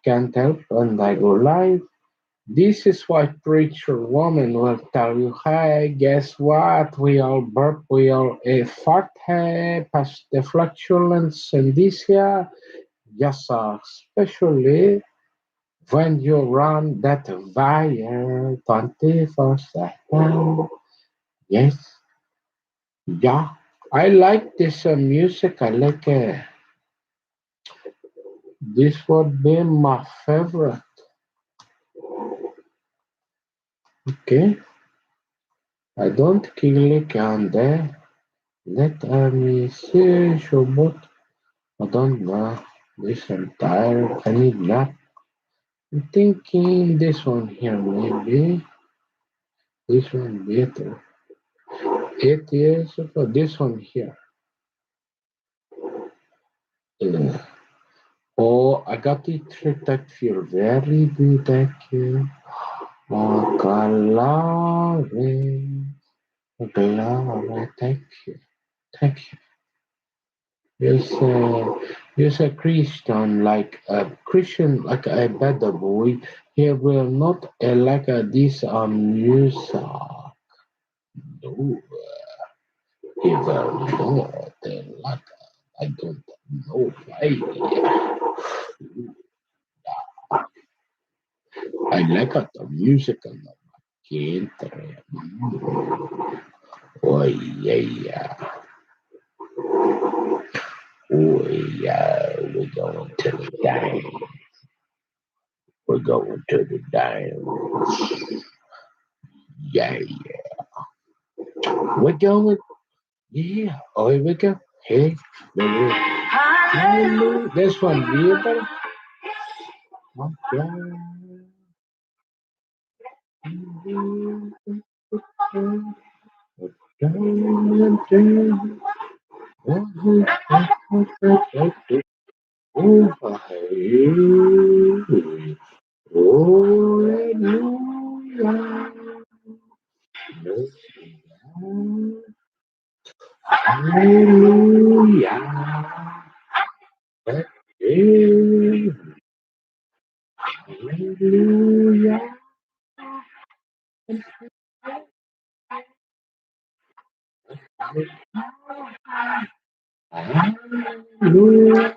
Can't help and I go live. This is what preacher woman will tell you. Hey, guess what? We all burp, we all fart, hey, past the flatulence and this here. Yes, especially when you run that wire 24/7. Yes, yeah. I like this music. I like this would be my favorite. Okay, I don't click on there. Let me see, Shobot. I don't know. This entire. I need that. I'm thinking this one here maybe. This one better. It is for this one here. Uh, Oh, I got it that feel very good, thank you. Oh, glory, thank you, thank you. Yes, a Christian, like a Christian, like a better boy. He will not like this music. No, he will not like. I don't know why. I like the music and the country. Oh yeah, oh yeah, we're going to the dance. We're going to the dance. Yeah, we're going. Yeah, oh here we go. Hey, baby. Hello. This one, river. Oh, hallelujah. Hallelujah. Hallelujah. Hallelujah. Hallelujah.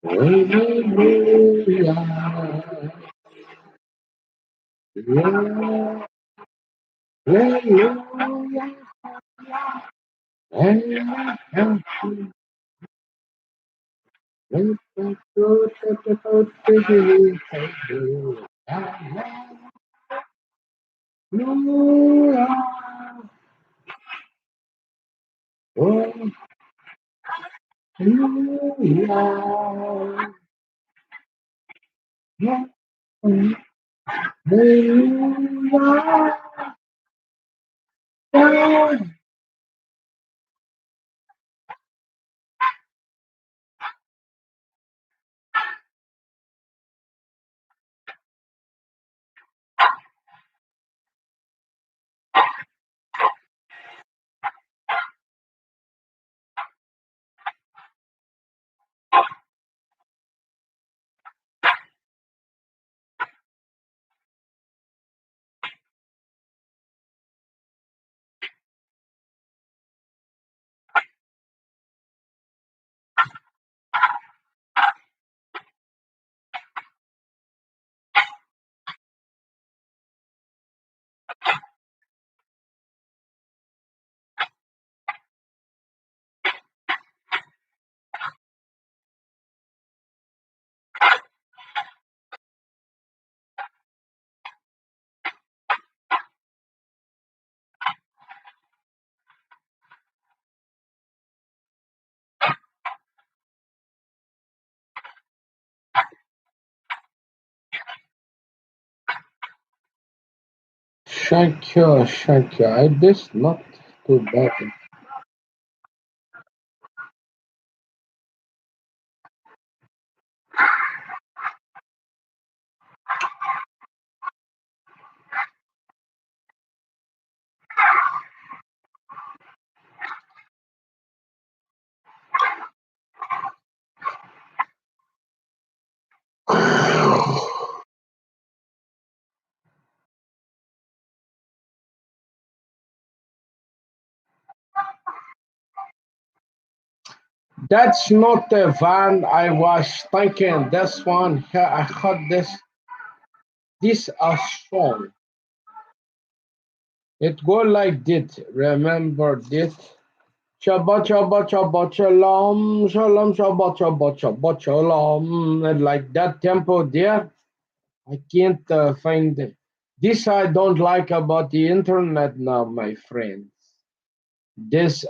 Hallelujah. Hallelujah. Thank you. I this not too bad. That's not the van I was thinking. This one here, I heard this a song. It go like this. Remember this? Shabbat shabbat shabbat shalom shalom shabbat shabbat shabbat shalom. And like that tempo there, I can't find it. This I don't like about the internet now, my friends. This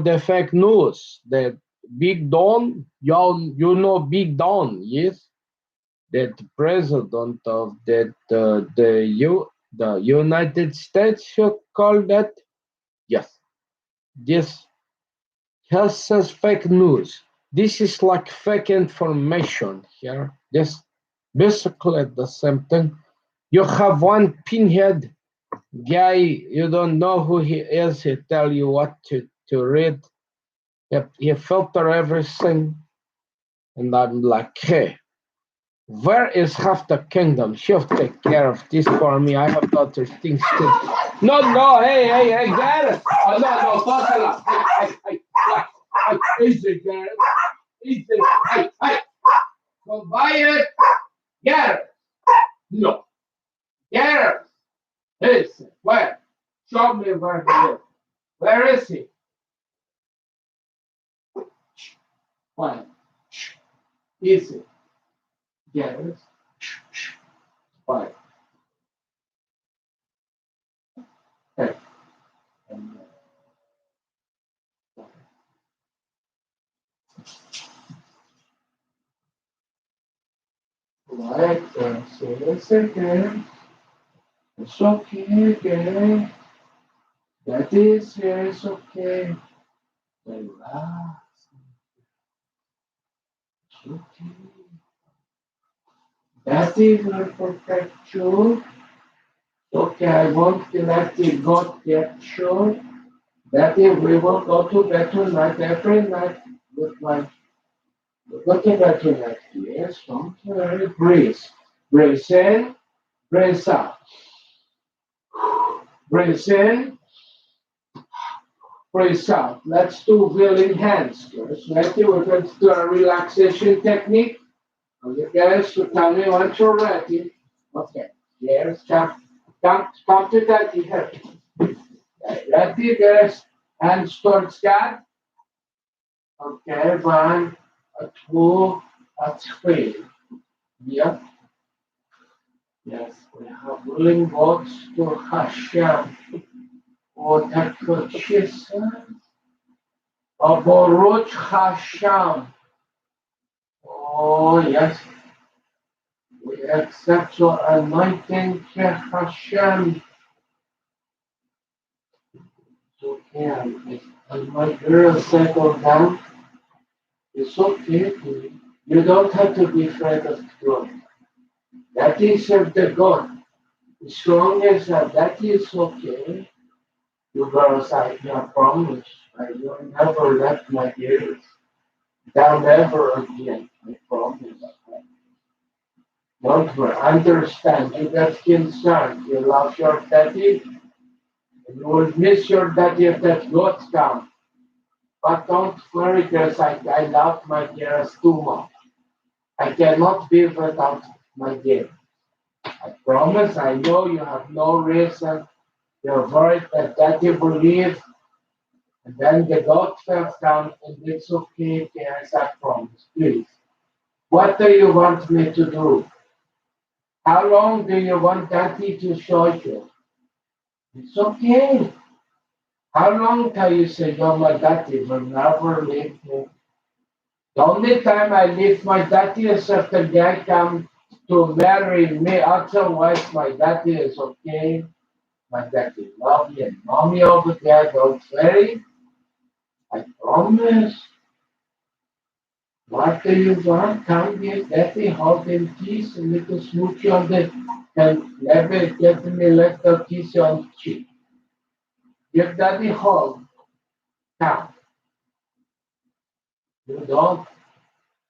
the fake news that Big Don, you know Big Don, yes? That president of the United States, you call that? Yes. This has says fake news. This is like fake information here. This basically the same thing. You have one pinhead guy, you don't know who he is, he tell you what to read. He filter everything, and I'm like, hey, where is half the kingdom? She'll take care of this for me. I have other things to do. No, no, hey, get it. Oh, no, Fatala. Hey, easy, Garrett. Easy. Hey, go buy it. Get it. No, get it. Listen, where? Show me where he is. Where is he? Fine. Easy. Get it. Fine. Hey. Right, so it's okay. It's okay, okay. That is, yeah, it's okay. Relax. It's okay. That is will protect you. Okay, I won't let you God get you. That is, we will go to bed tonight, every night with my, we go to bed tonight. Yes, don't worry. Breathe. Breathe in, breathe out. Breathe in, breathe out. Let's do willing hands first. Ready? We're going to do a relaxation technique. Okay, guys, so tell me once you're ready. Okay, yes, come to that here. Ready, guys? Hands towards God. Okay, one, a two, a three. Yep. Yes, we have willing votes to Hashem. Or that could Jesus. Baruch Hashem. Oh, yes. We accept your anointing, Hashem. So, yeah, and my girl settled down. It's okay. You don't have to be afraid of God. That is serve the God. As long as that is okay, you girls, I promise, I will never let my ears down ever again. I promise. Don't worry. Understand. You get concerned. You love your daddy. You will miss your daddy if that God comes. But don't worry, because I love my dearest too much. I cannot be without my dear. I promise, I know you have no reason. You're worried that daddy will leave, and then the God will come, and it's okay, dearest, I promise. Please. What do you want me to do? How long do you want daddy to show you? It's okay. How long can you say, you're my daddy will never leave me? The only time I leave my daddy is if the guy comes to marry me. Otherwise, my daddy is okay. My daddy love me and mommy over there. Don't worry. I promise. What do you want? Come give daddy hug and kiss, a little smooch on the and never get me a little kiss on the cheek. Give daddy hug. Come. You don't.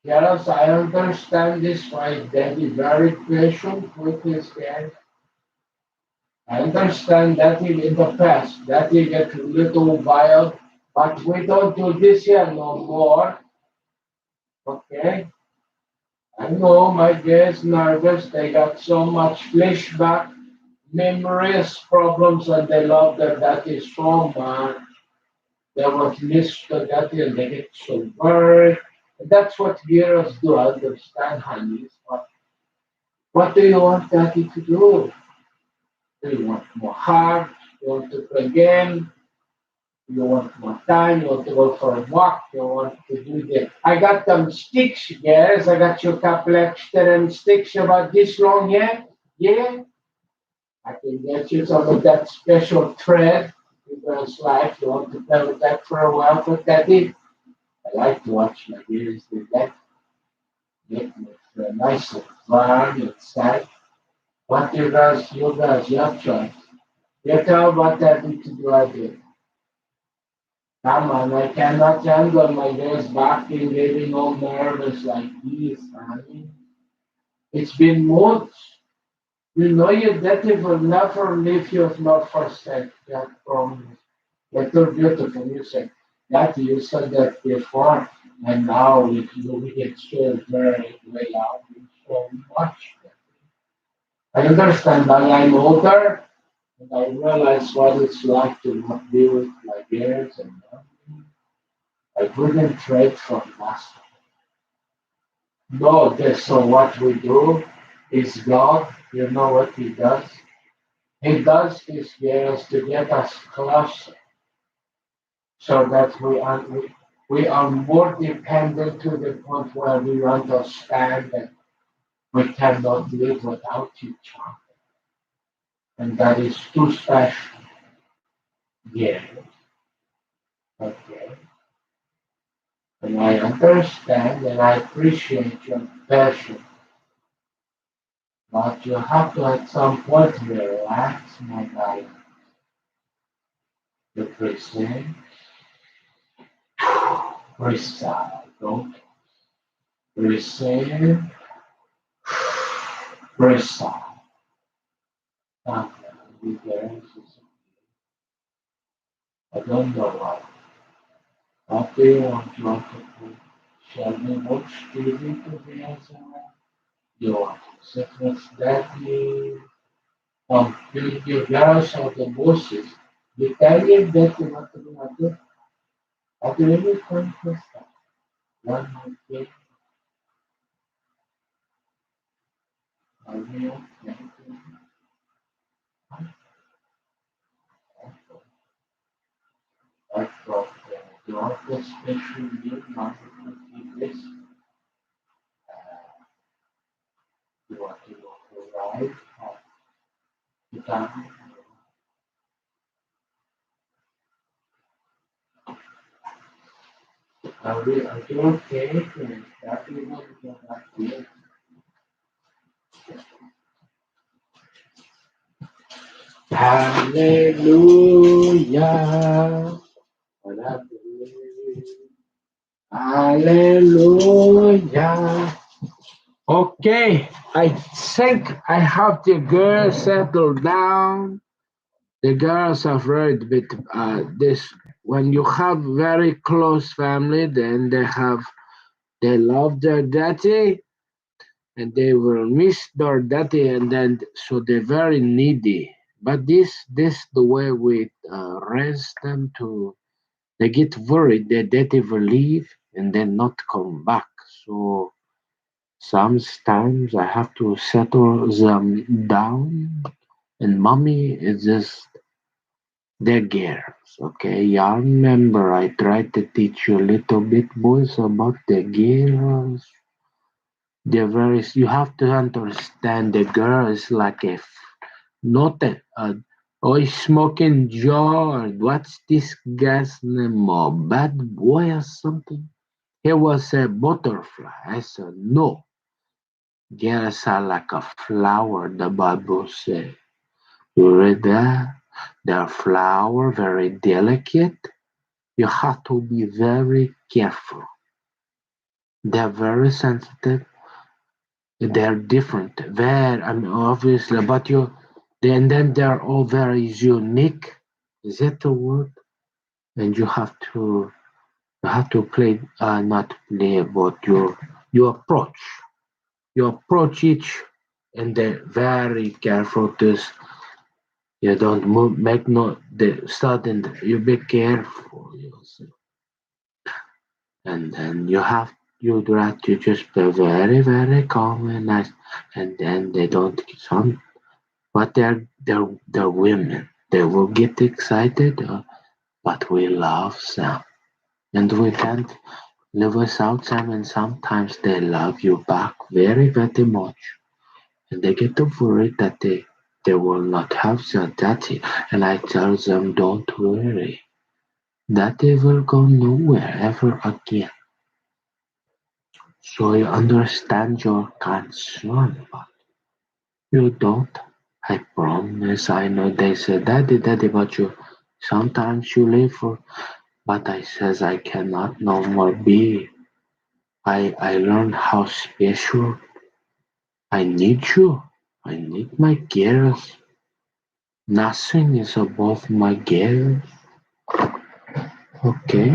Yes, I understand this why daddy very patient with his guys. I understand that in the past, that he get a little wild, but we don't do this here no more. Okay? I know my guys nervous, they got so much flashback, memories, problems, and they love their daddy so much. They want to miss the daddy and they get so worried. And that's what heroes do, I understand, honey. But what do you want daddy to do? Do you want more hard? You want to play game? You want more time, you want to go for a walk, you want to do this. I got them sticks, yes. I got you a couple extra sticks about this long here. Yeah, I can get you some of that special thread. You guys like, you want to play with that for a while, put that in. I like to watch my videos do that. Make it nice and warm inside. What you have choice. You tell what I need to do, I do. Come on, I cannot handle my days barking, getting all nervous like this, honey. It's been months. You know your daddy will never leave you nor forsake that promise. But you're beautiful, you said. Daddy, you said that before, and now we get so very way out with so much. I understand that I'm older, and I realize what it's like to not be with my parents and I wouldn't trade for nothing. No, that's so what we do is God, you know what He does? He does His best to get us closer so that we are more dependent to the point where we understand that we cannot live without each other. And that is too special. Yeah, okay. And I understand and I appreciate your passion, but you have to at some point relax, my guy. The present, recycle, receive, recycle. Okay, you guys, I don't know what. What do you want to do? Shall we watch TV together? You want to sit with daddy? You guys are the bosses. You tell him that you want to do what? I really can't understand. One more thing, I will thank you. I thought you are the special new market this. You want to go for a ride? You can. Are you okay? That you want to go back here? Hallelujah. Hallelujah. Okay, I think I have the girls settled down. The girls have heard, but this when you have very close family, then they love their daddy and they will miss their daddy, and then so they're very needy. But this the way we raise them to. They get worried that daddy will leave and then not come back. So sometimes I have to settle them down, and mommy is just the girls. Okay, y'all remember I tried to teach you a little bit, boys, about the girls. They're very. You have to understand the girl is like not oh, he's smoking George. What's this guy's name? Bad boy or something? He was a butterfly. I said, no. Girls are like a flower, the Bible says. You read that? They're flower, very delicate. You have to be very careful. They're very sensitive. They're different. Very, I mean, obviously, but then they're all very unique. Is that the word? And you have to play, not play, but you approach. You approach each, and then very careful to you don't move, make no the sudden. You be careful, and then you have to just be very very calm and nice, and then they don't some, but they're women. They will get excited, but we love them. And we can't live without them, and sometimes they love you back very, very much. And they get worried that they will not have their daddy. And I tell them, don't worry. Daddy will go nowhere ever again. So I understand your concern, but you don't. I promise. I know they say, Daddy, Daddy, but you sometimes you leave for. But I says I cannot no more be. I learned how special I need you. I need my girls. Nothing is above my girls. Okay?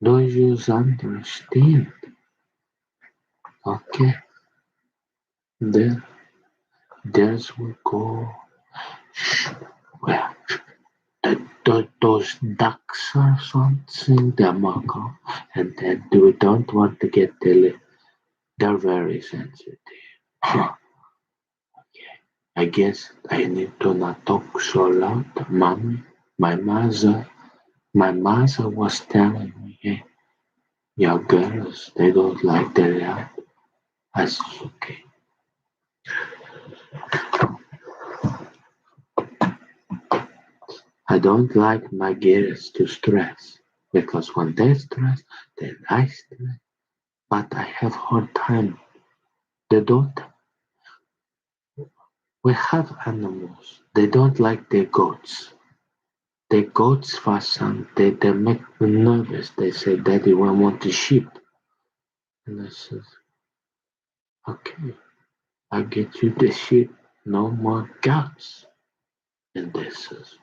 Do you understand? Okay. There, there's we go. Shh. Well, those ducks or something, they're Marco, and then we don't want to get they're very sensitive. I guess I need to not talk so loud. Mommy, my mother, my mother was telling me, hey, your girls, they don't like the loud. I said, okay. I don't like my girls to stress because when they stress, then I stress. But I have hard time. They don't. We have animals. They don't like the goats. The goats for some, they make me nervous. They say, Daddy, we want the sheep. And I said, okay, I'll get you the sheep. No more goats. And they says,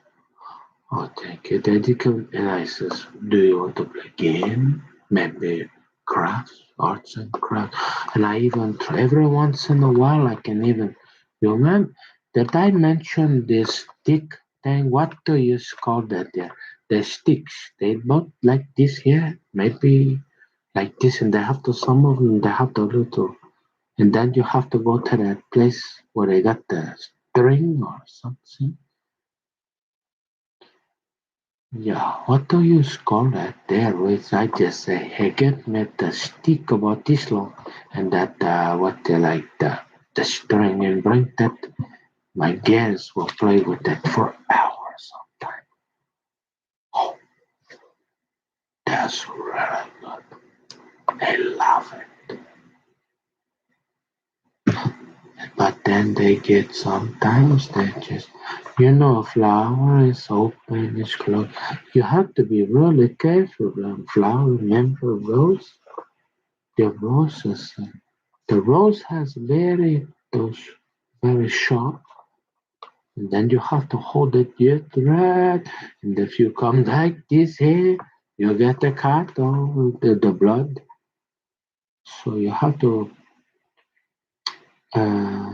oh, thank you, Daddy. And I says, do you want to play game? Maybe crafts, arts and crafts. And I even try every once in a while. I can even you remember that I mentioned this stick thing. What do you call that? There, the sticks. They both like this here, maybe like this, and they have to some of them they have the little, and then you have to go to that place where they got the string or something. Yeah, what do you call that there? Which I just say, hey, get me the stick about this long, and that what they like the string, and bring that. My girls will play with that for hours sometimes. Oh, that's really good. They love it. But then they get sometimes they just, a flower is open, is closed. You have to be really careful. Flower, remember rose? The roses. The rose has those very sharp, and then you have to hold it your thread. And if you come like this here, you get the cut or the blood. So you have to, uh,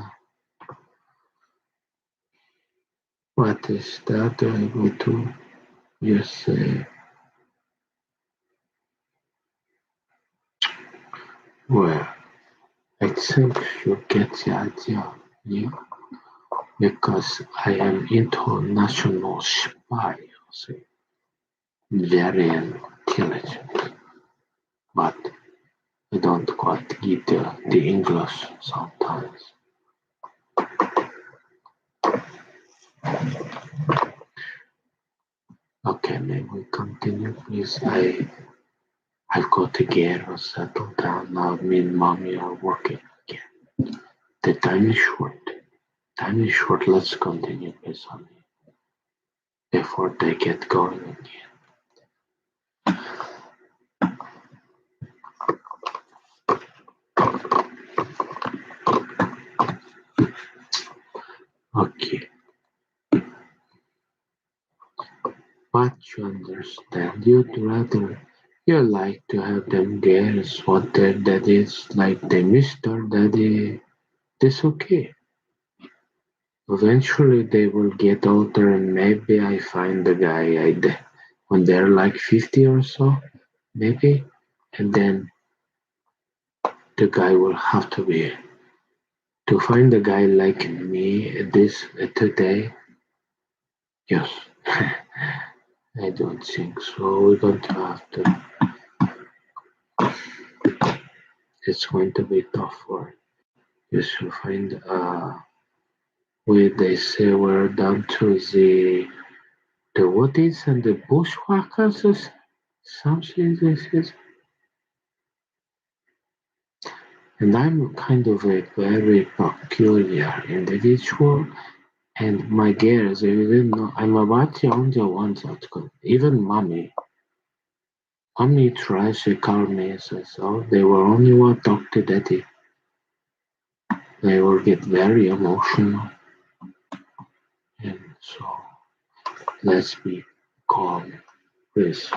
what is that? I go to just say, well, I think you get the idea. Yeah, because I am international spy, so very intelligent, but I don't quite get the English sometimes. Okay, may we continue, please? I've got to get or settle down now. Me and mommy are working again. The time is short. Time is short. Let's continue, please, honey, before they get going again. Okay, but you understand. You like to have them guess what their daddy is like. The Mister Daddy. That's okay. Eventually they will get older and maybe I find the guy when they're like 50 or so, maybe, and then the guy will have to find a guy like me this today. Yes, I don't think so. We're going to have to. It's going to be tough for you to find where they say we're down to the woodies and the bushwhackers or something this is. And I'm kind of a very peculiar individual. And my girls, if you didn't know, I'm about the only one that could. Even mommy tries to call me, says, "Oh, they were only want to talk to daddy." They will get very emotional, and so let's be calm, please.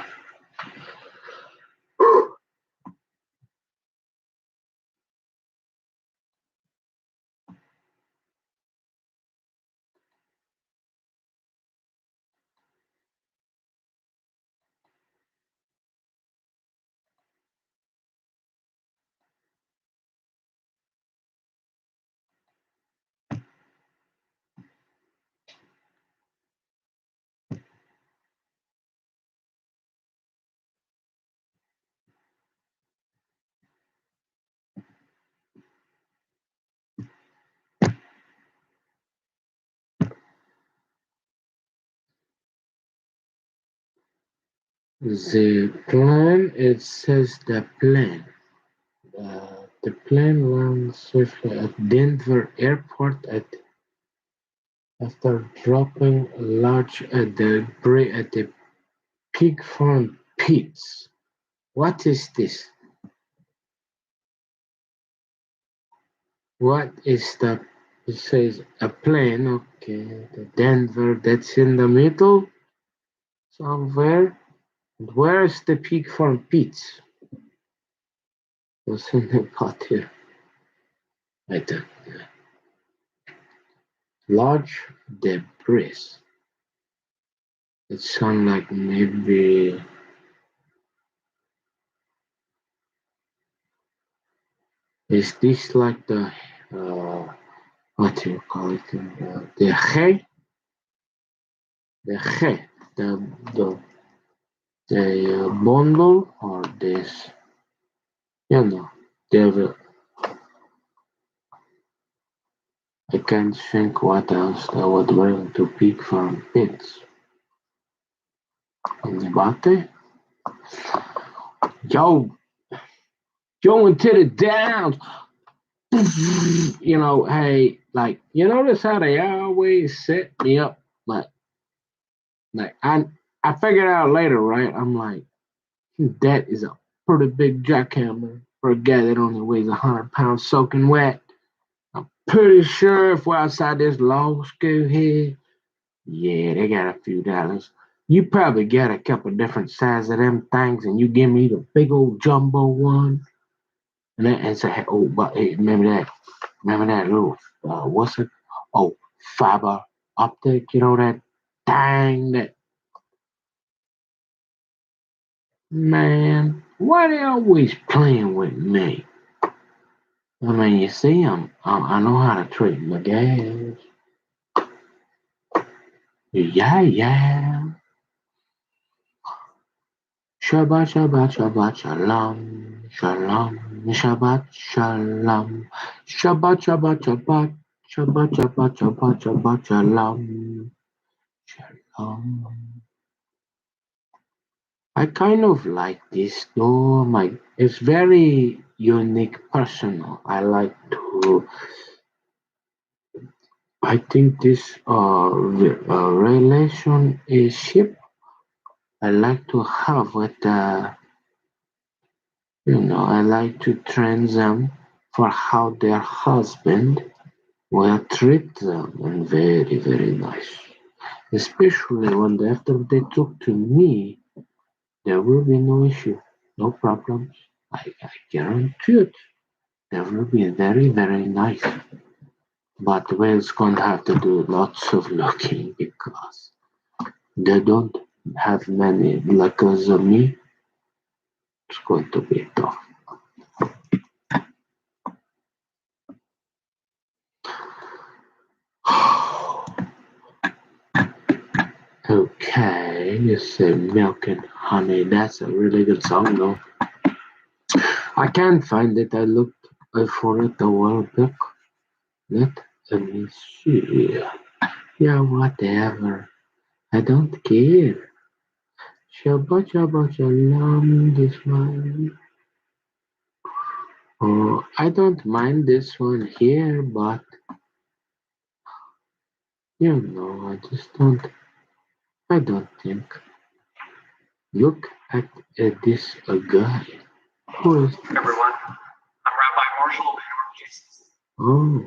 The plan, it says the plane lands safely at Denver Airport after dropping large debris at the pig farm pits. What is this? What is the? It says a plane. Okay, the Denver. That's in the middle somewhere. Where is the pig farm pits? What's in the pot here? I don't know. Large debris. It sounds like maybe. Is this like the what do you call it? The hay? The hay? The bundle or this? You know, the I can't think what else that would bring to pig farm pits. Anybody? Yo, going to the downs. Hey, like you notice how they always set me up like I figured out later, right? I'm like, that is a pretty big jackhammer for a guy that only weighs 100 pounds soaking wet. I'm pretty sure if we're outside this law school here, yeah, they got a few dollars. You probably got a couple different sizes of them things, and you give me the big old jumbo one, and say, oh, but hey, remember that little, what's it? Oh, fiber optic, that thing that, man, why they always playing with me? I mean, you see, I know how to treat my gas. Yeah, yeah. Shabbat, Shabbat, Shabbat, Shalom, Shalom, Shabbat, Shalom, Shabbat, Shabbat, Shabbat, Shabbat, Shabbat, Shabbat, Shabbat, Shalom, Shalom. I kind of like this though. It's very unique, personal. I think this relationship I like to have with I like to train them for how their husband will treat them and very, very nice. Especially when after they talk to me, there will be no issue, no problems. I guarantee it. There will be very, very nice. But whales gonna have to do lots of looking because they don't have many like us or me. It's going to be tough. Okay, you say Milk and Honey. That's a really good song, though. I can't find it. I looked for it a while back. Let me see. Yeah, whatever. I don't care. Shabba shabba shalom, this one. Oh, I don't mind this one here, but I just don't. I don't think. Look at this guy. Who is? Everyone, I'm Rabbi Marshall. Oh,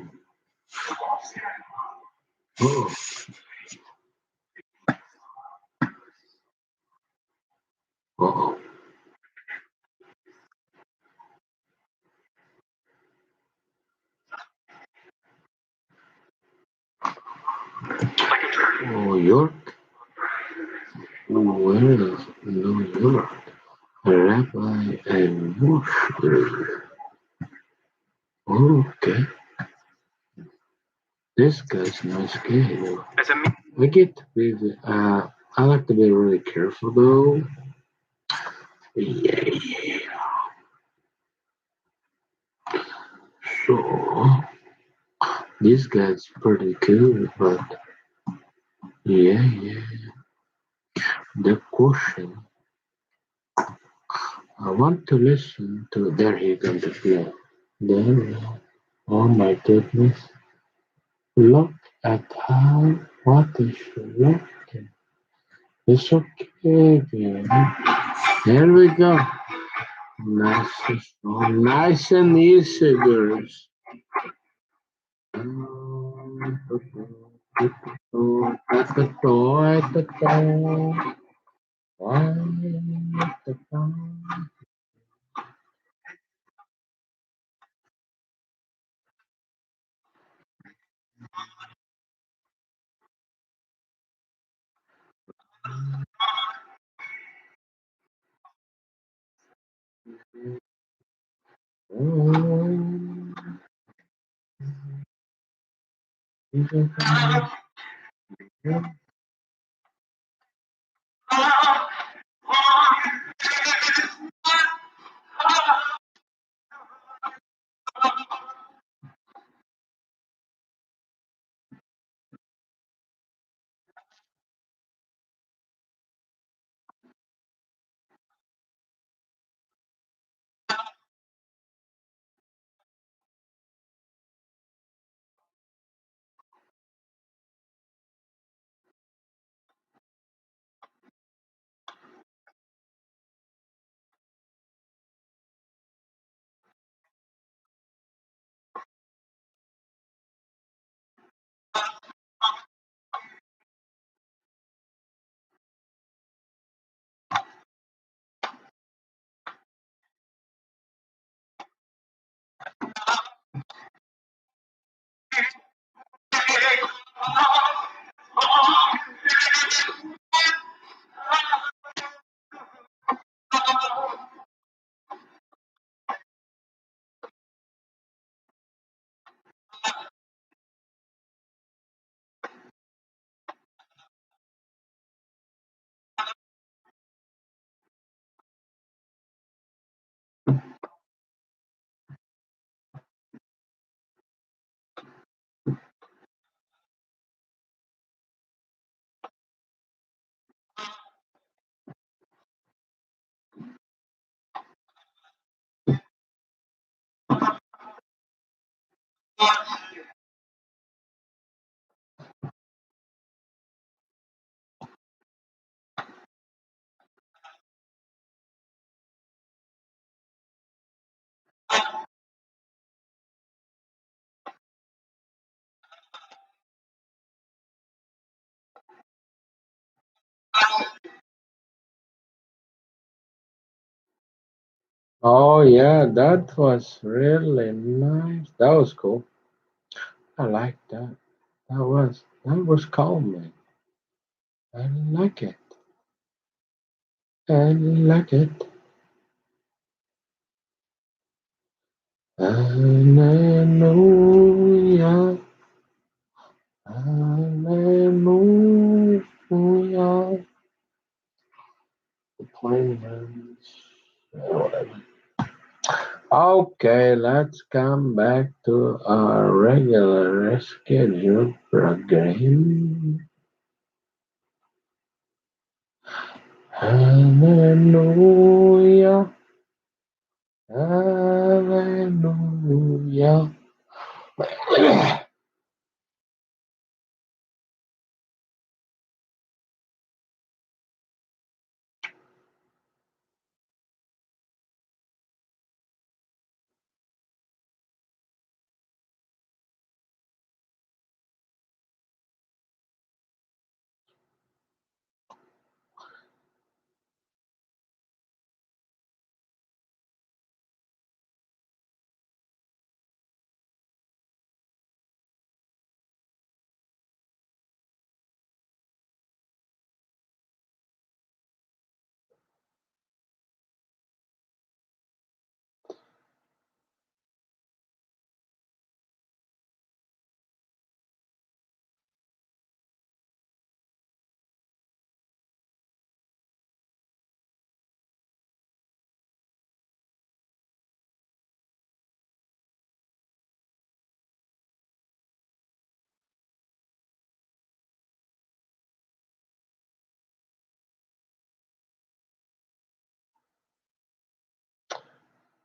oh, oh. Oh, York? Where is New York? Rabbi and Moshe. Okay, this guy's nice guy. I get with. I like to be really careful though. Yeah. So this guy's pretty cool, but yeah. The question I want to listen to. There he comes to play. There. Oh my goodness! Look at how what is she looking? It's okay, baby. There we go. Nice and easy, girls. Oh yeah, that was really nice. That was cool. I like that. That was calming. I like it. I like it. Hallelujah. Hallelujah. appointments. Whatever. Okay, let's come back to our regular scheduled program. Hallelujah, hallelujah.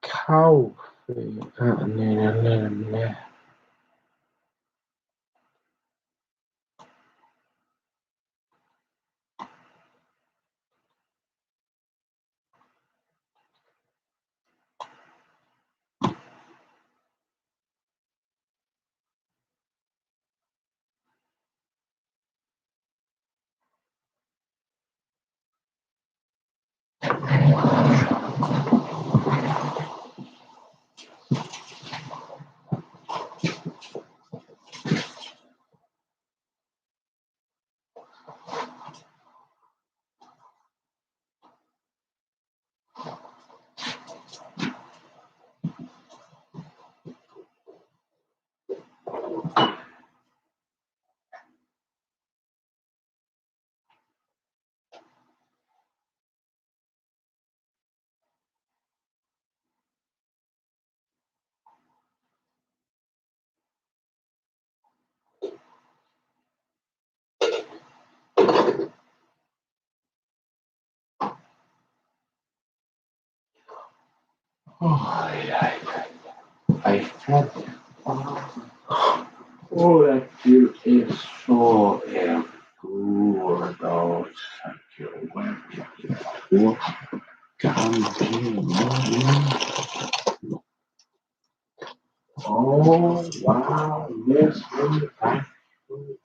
Coffee. Oh, yeah, I had. Oh, that view is so good. Oh, thank you. What can be? Oh, wow. Yes, we have to.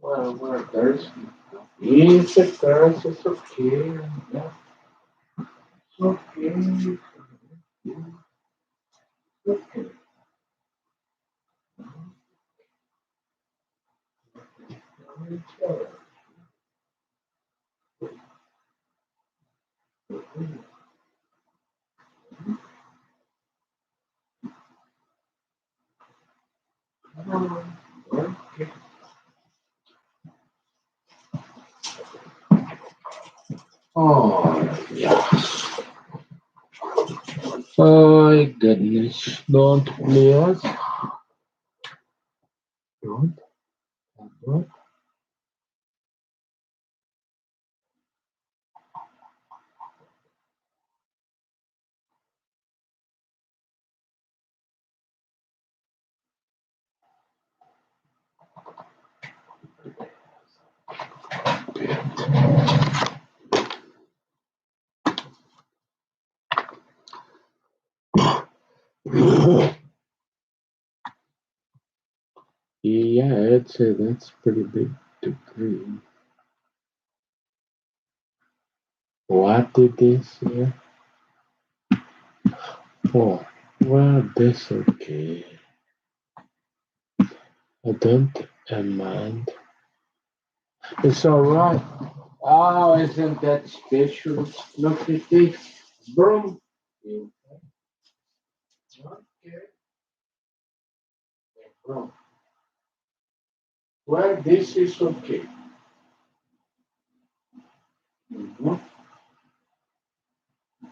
Well, there's it's a curse, it's okay. Yeah, it's okay. Okay. Oh, yeah. My goodness. Don't please. Don't. Don't. Yeah, I'd say that's pretty big degree. What did they say? Oh, well, this okay. I don't mind. It's alright. Oh, isn't that special? Look at this broom. Okay, broom. Well, this is okay. Mhm.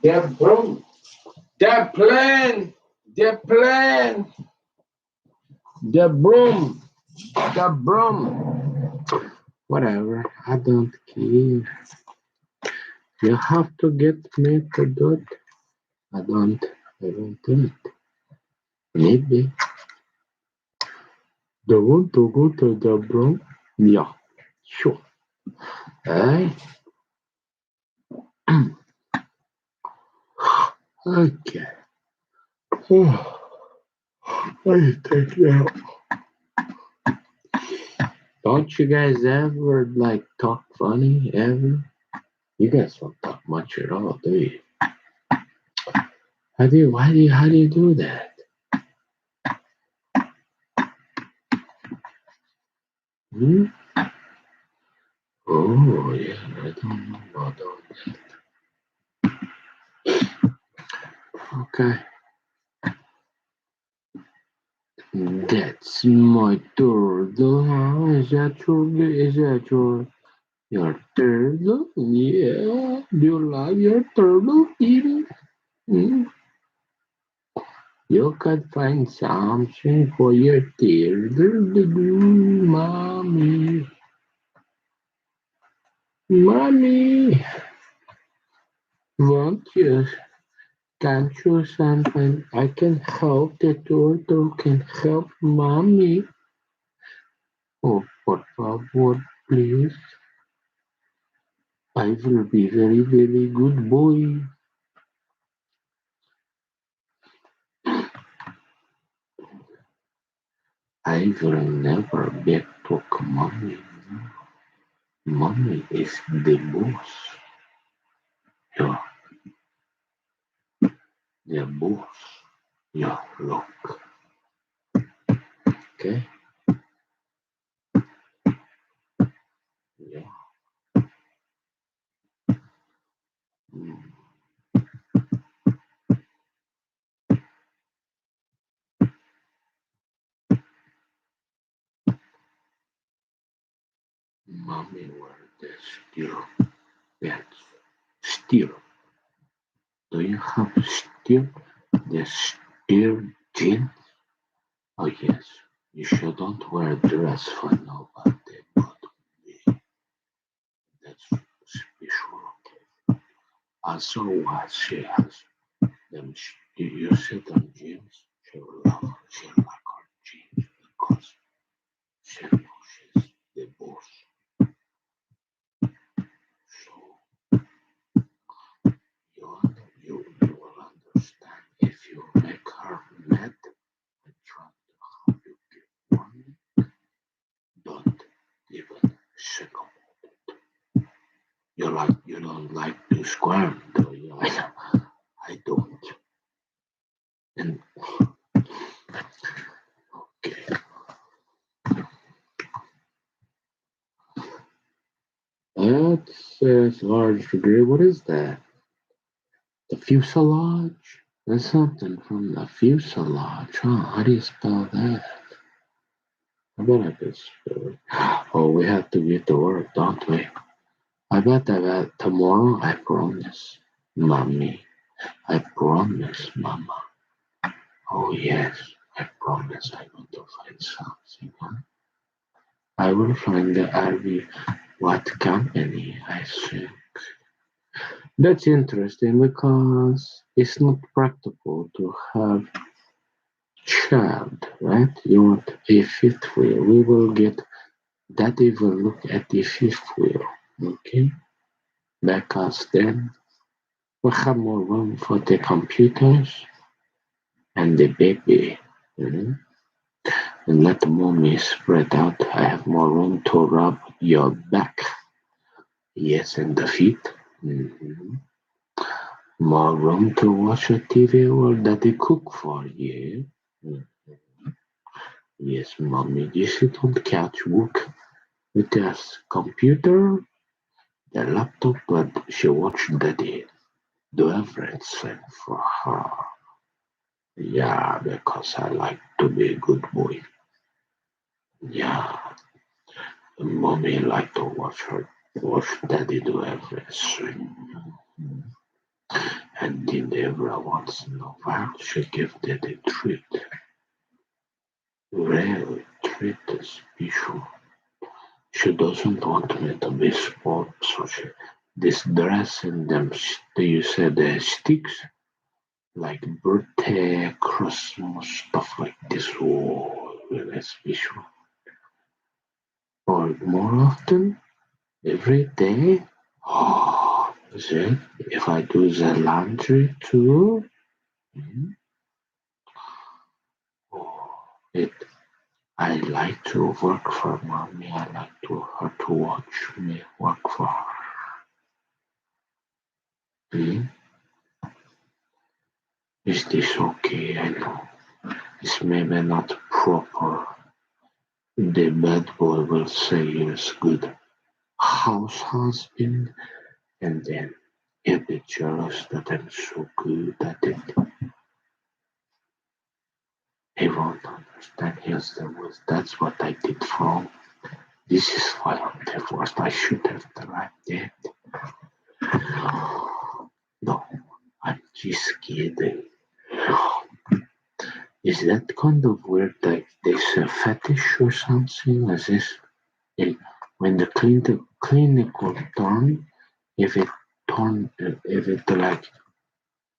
The broom. The plane. The plane. The broom. The broom. Whatever. I don't care. You have to get me to do it. I don't. I don't do it. Maybe. The want to go to the broom? Yeah. Sure. Hey. Okay. I take that. Don't you guys ever like talk funny ever? You guys don't talk much at all, do you? How do you do that? Hmm? Oh yeah, I don't know about all that. Okay. That's my turtle, huh? Is that your turtle? Yeah. Do you like your turtle, Peter? Hmm? You could find something for your turtle to do, mommy. Mommy, won't you? Can't you something? I can help the turtle can help mommy. Oh, por favor, please. I will be very, very good boy. I will never backtalk mommy. Mommy is the boss. Yeah, the boss. Yeah, look. Okay? Yeah. Mm, mommy were the still. That's still. Do you have still the still jeans? Oh yes. You shouldn't wear a dress for nobody but me. That's special. Also, what she has them. You sit on jeans. She'll like her jeans because she knows she's the boss. So you will understand if you make her mad and try to help you get money. Don't even think about it. You don't like to squirm, do you? I don't. And okay, that's a large degree. What is that? The fuselage? That's something from the fuselage, huh? How do you spell that? I bet I could spell it. Oh, we have to get to work, don't we? I bet that tomorrow, I promise, mommy. I promise, mama. Oh, yes, I promise I want to find something. Huh? I will find the RV. What company? I think. That's interesting because it's not practical to have child, right? You want a fifth wheel. We will get that even look at the fifth wheel, okay? Because then we have more room for the computers and the baby. Mhm. And let the mommy spread out. I have more room to rub your back. Yes, and the feet. Mhm. More room to watch a TV or daddy cook for you. Mhm. Yes, mommy, you sit on the couch, work with the computer, the laptop, but she watch daddy do everything for her. Yeah, because I like to be a good boy. Yeah, mommy like to watch daddy do everything. And then every once in a while she give daddy treat. Really treat special. She doesn't want me to be spoiled, so she this dress and them you said the sticks like birthday, Christmas, stuff like this. Oh, really special. Or more often, every day. Oh, is it? If I do the laundry too, mm, oh, it. I like to work for mommy. I like to her to watch me work for her. Mm, is this okay? I know it's maybe not proper. The bad boy will say yes, good house husband, and then he'll be jealous that I'm so good at it. He won't understand. Here's the worst. That's what I did wrong. This is why I'm divorced. I should have tried that. No, I'm just kidding. Is that kind of weird? Like there's a fetish or something? Is this eh, when the clinical turn? If it if it like,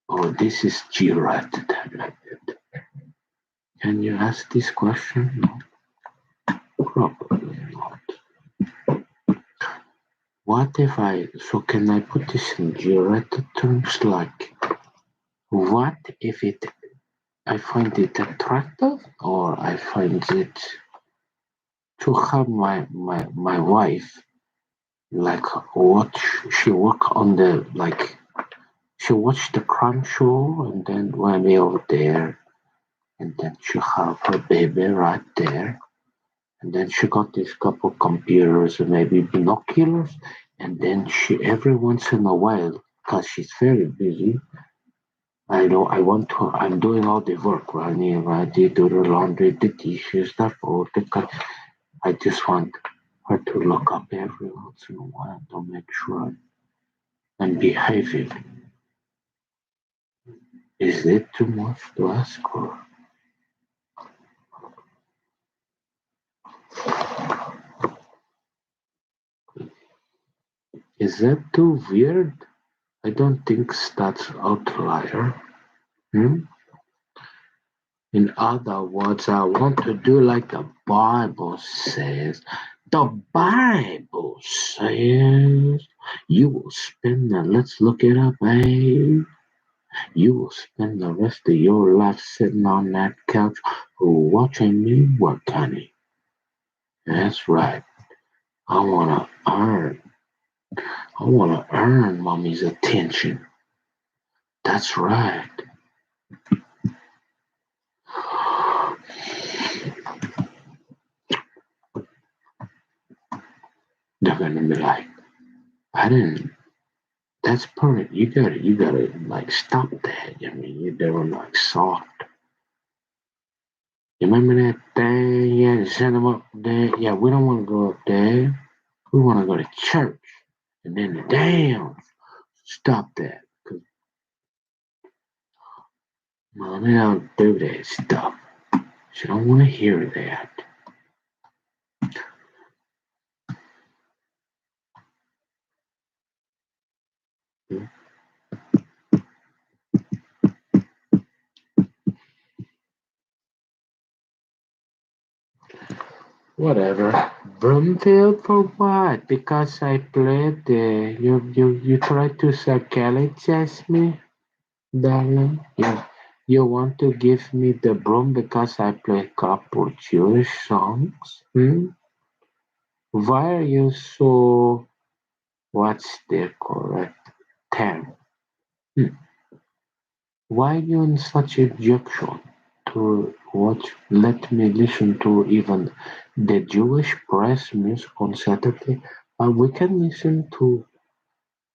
oh, this is G-rated. Can you ask this question? No, probably not. What if so can I put this in G-rated terms? Like, what if I find it attractive or I find it to have my wife like watch she work on the like she watch the crime show and then when we over there and then she have her baby right there and then she got these couple computers and maybe binoculars and then she every once in a while because she's very busy. I know I want to I'm doing all the work right right you do the laundry the dishes the food I just want her to look up every once in a while to make sure I'm behaving. Is it too much to ask or is that too weird? I don't think that's outlier. Hmm? In other words, I want to do like the Bible says. The Bible says you will spend the, let's look it up, eh? You will spend the rest of your life sitting on that couch watching me work, honey. That's right. I wanna earn. I wanna earn mommy's attention. That's right. They're gonna be like, I didn't. That's perfect. You gotta like stop that. I mean, you're doing like soft. You remember that thing? Yeah, send them up there. Yeah, we don't want to go up there. We want to go to church. And then the damn, stop that. Cause mommy don't do that stuff. She don't want to hear that. Whatever. Broomfield for what? Because I played you tried to psychologize me, darling. You want to give me the broom because I play couple Jewish songs? Hmm? Why are you so, what's the correct term? Hmm. Why are you in such objection to what let me listen to even the Jewish press music on Saturday? We can listen to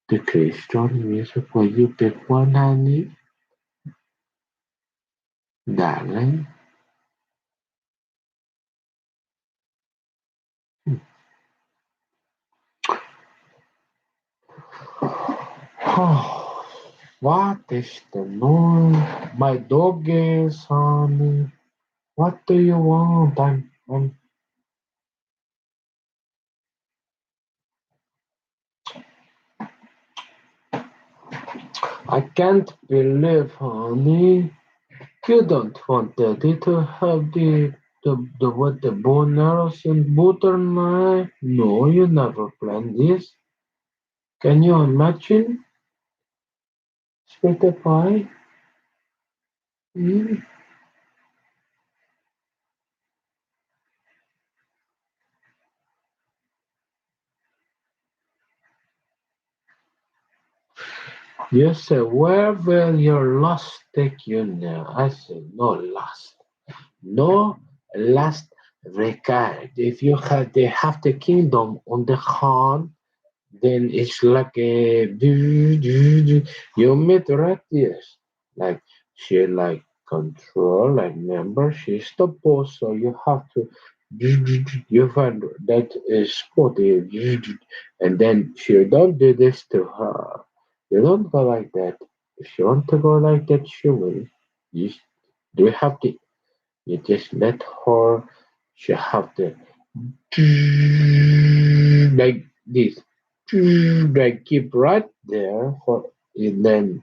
the Christian music where you pick one, honey, darling. Oh, what is the noise? My dog is, honey. What do you want? I can't believe, honey. You don't want daddy to have the what the bone arrows and butter knife? No, you never planned this. Can you imagine? Sweetie pie? Mm. You say, where will your lust take you now? I say, no lust. No last regard. If you have they have the kingdom on the heart, then it's like a you meet right yes. Like she like control, like member, she's the boss, so you have to you find that is spot and then she don't do this to her. You don't go like that. If you want to go like that, she will. You do have to you just let her, she have to like this, like keep right there for, and then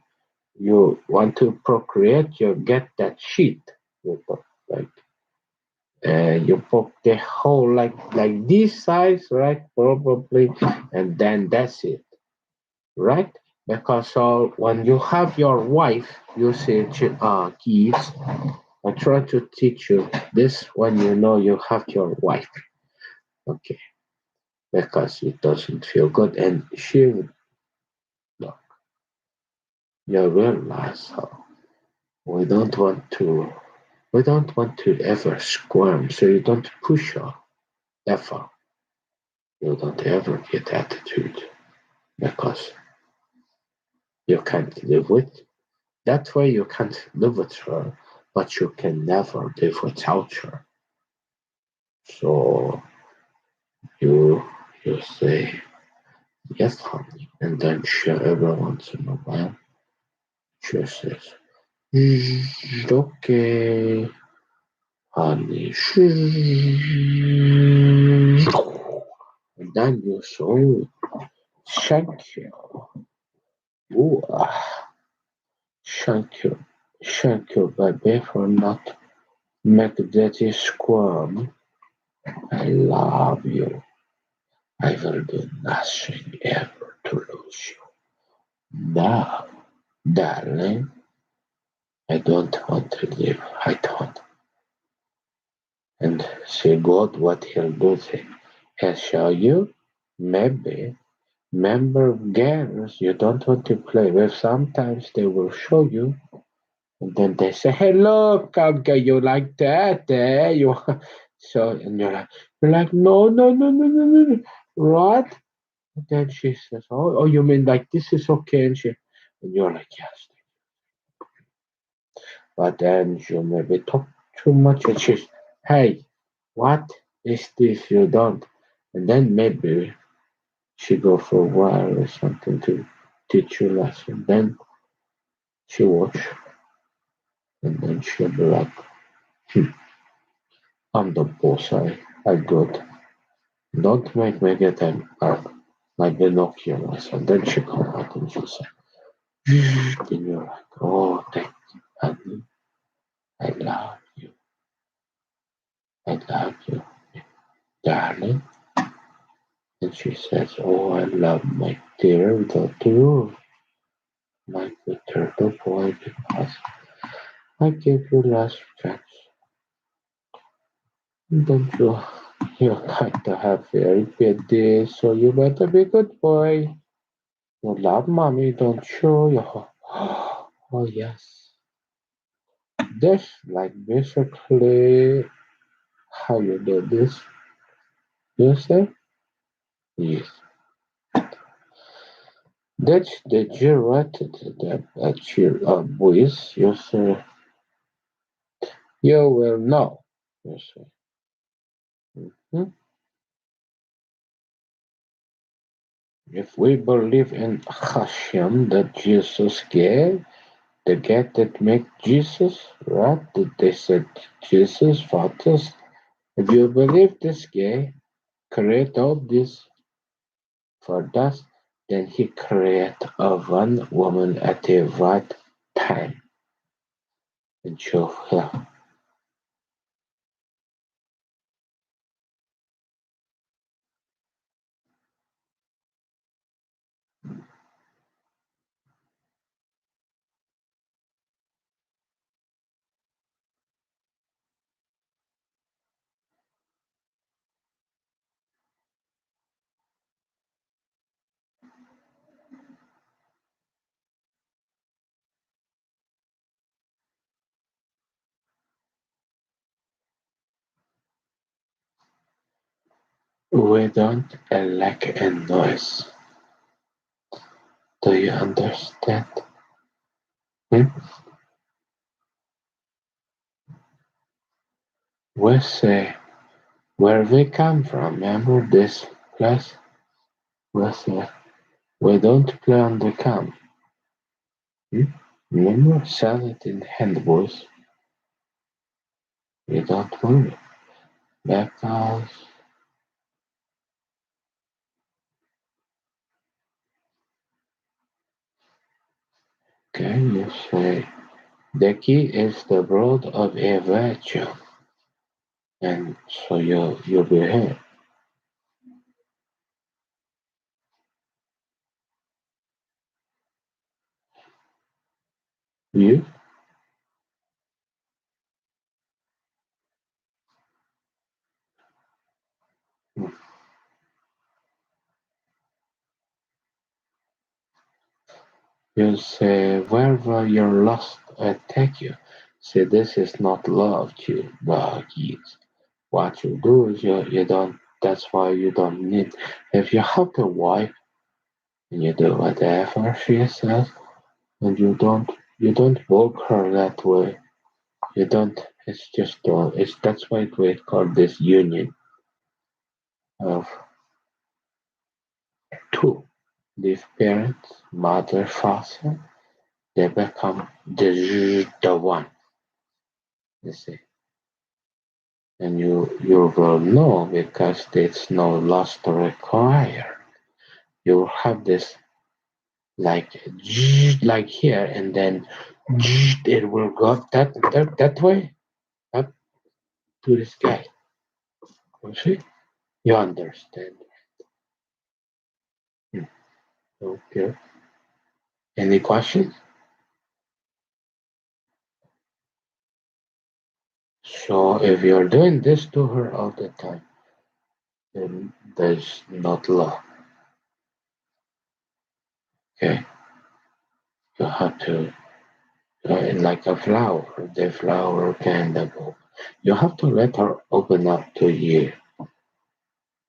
you want to procreate, you get that sheet. You put like, you put the whole like this size, right? Probably, and then that's it, right? Because when you have your wife, you say, kids, I try to teach you this when you know you have your wife, okay? Because it doesn't feel good, and she would look. You realize how we don't want to ever squirm, so you don't push her ever. You don't ever get attitude because you can't live with. That way you can't live with her, but you can never live without her. So you you say yes, honey, and then she every once in a while she says, okay, honey. And then you so thank you. Ooh, thank you, baby, for not make daddy squirm. I love you. I will do nothing ever to lose you. Now, darling, I don't want to live. I don't. And see God what he'll do. He'll show you, maybe. Remember games you don't want to play with. Sometimes they will show you, and then they say, "Hey, look, Uncle, you like that? Eh? You so?" And you're like, "No, no, no, no, no, no, no." What? And then she says, "Oh, you mean like this is okay?" And you're like, "Yes." But then you maybe talk too much, and she's, "Hey, what is this you don't?" And then maybe she go for a while or something to teach you a lesson. Then she watch, and then she'll be like, I'm the boss, I good. Don't make me get my binoculars. And then she come out and she say, and you're like, oh, thank you, honey. I love you. I love you, darling. And she says, oh, I love my dear little too, my good turtle boy, because I give you last chance. Don't you? You're kind to have very bad days, so you better be good boy. You love mommy, don't you? Oh yes. That's like basically how you do this. You say? Yes. That's the girated that at your voice. You say, you will know. You say, "Hmm? If we believe in Hashem that Jesus gave, the God that make Jesus, right? That they said Jesus fought us. If you believe this guy create all this for us, then he create a one woman at the right time and show her. We don't elect a noise. Do you understand? Hmm? We say where we come from. Remember this place? We say we don't play on the camp. Hmm? Remember, sell it in hand, boys. We don't move it. Because, can you say, the key is the broad of a virtue, and so you'll be here. You, you say, wherever you're lost, I take you. Say, this is not love, you doggies. What you do is you don't, that's why you don't need, if you have a wife and you do whatever she says, and you don't walk her that way. You don't. It's just it's that's why we call this union of two. These parents, mother, father, they become the one. You see, and you will know because it's no lust required. You have this like like here, and then it will go that way up to the sky. You see, you understand? Hmm. Okay. Any questions? So if you're doing this to her all the time, then there's not love. Okay, you have to, like a flower, the flower can double. You have to let her open up to you.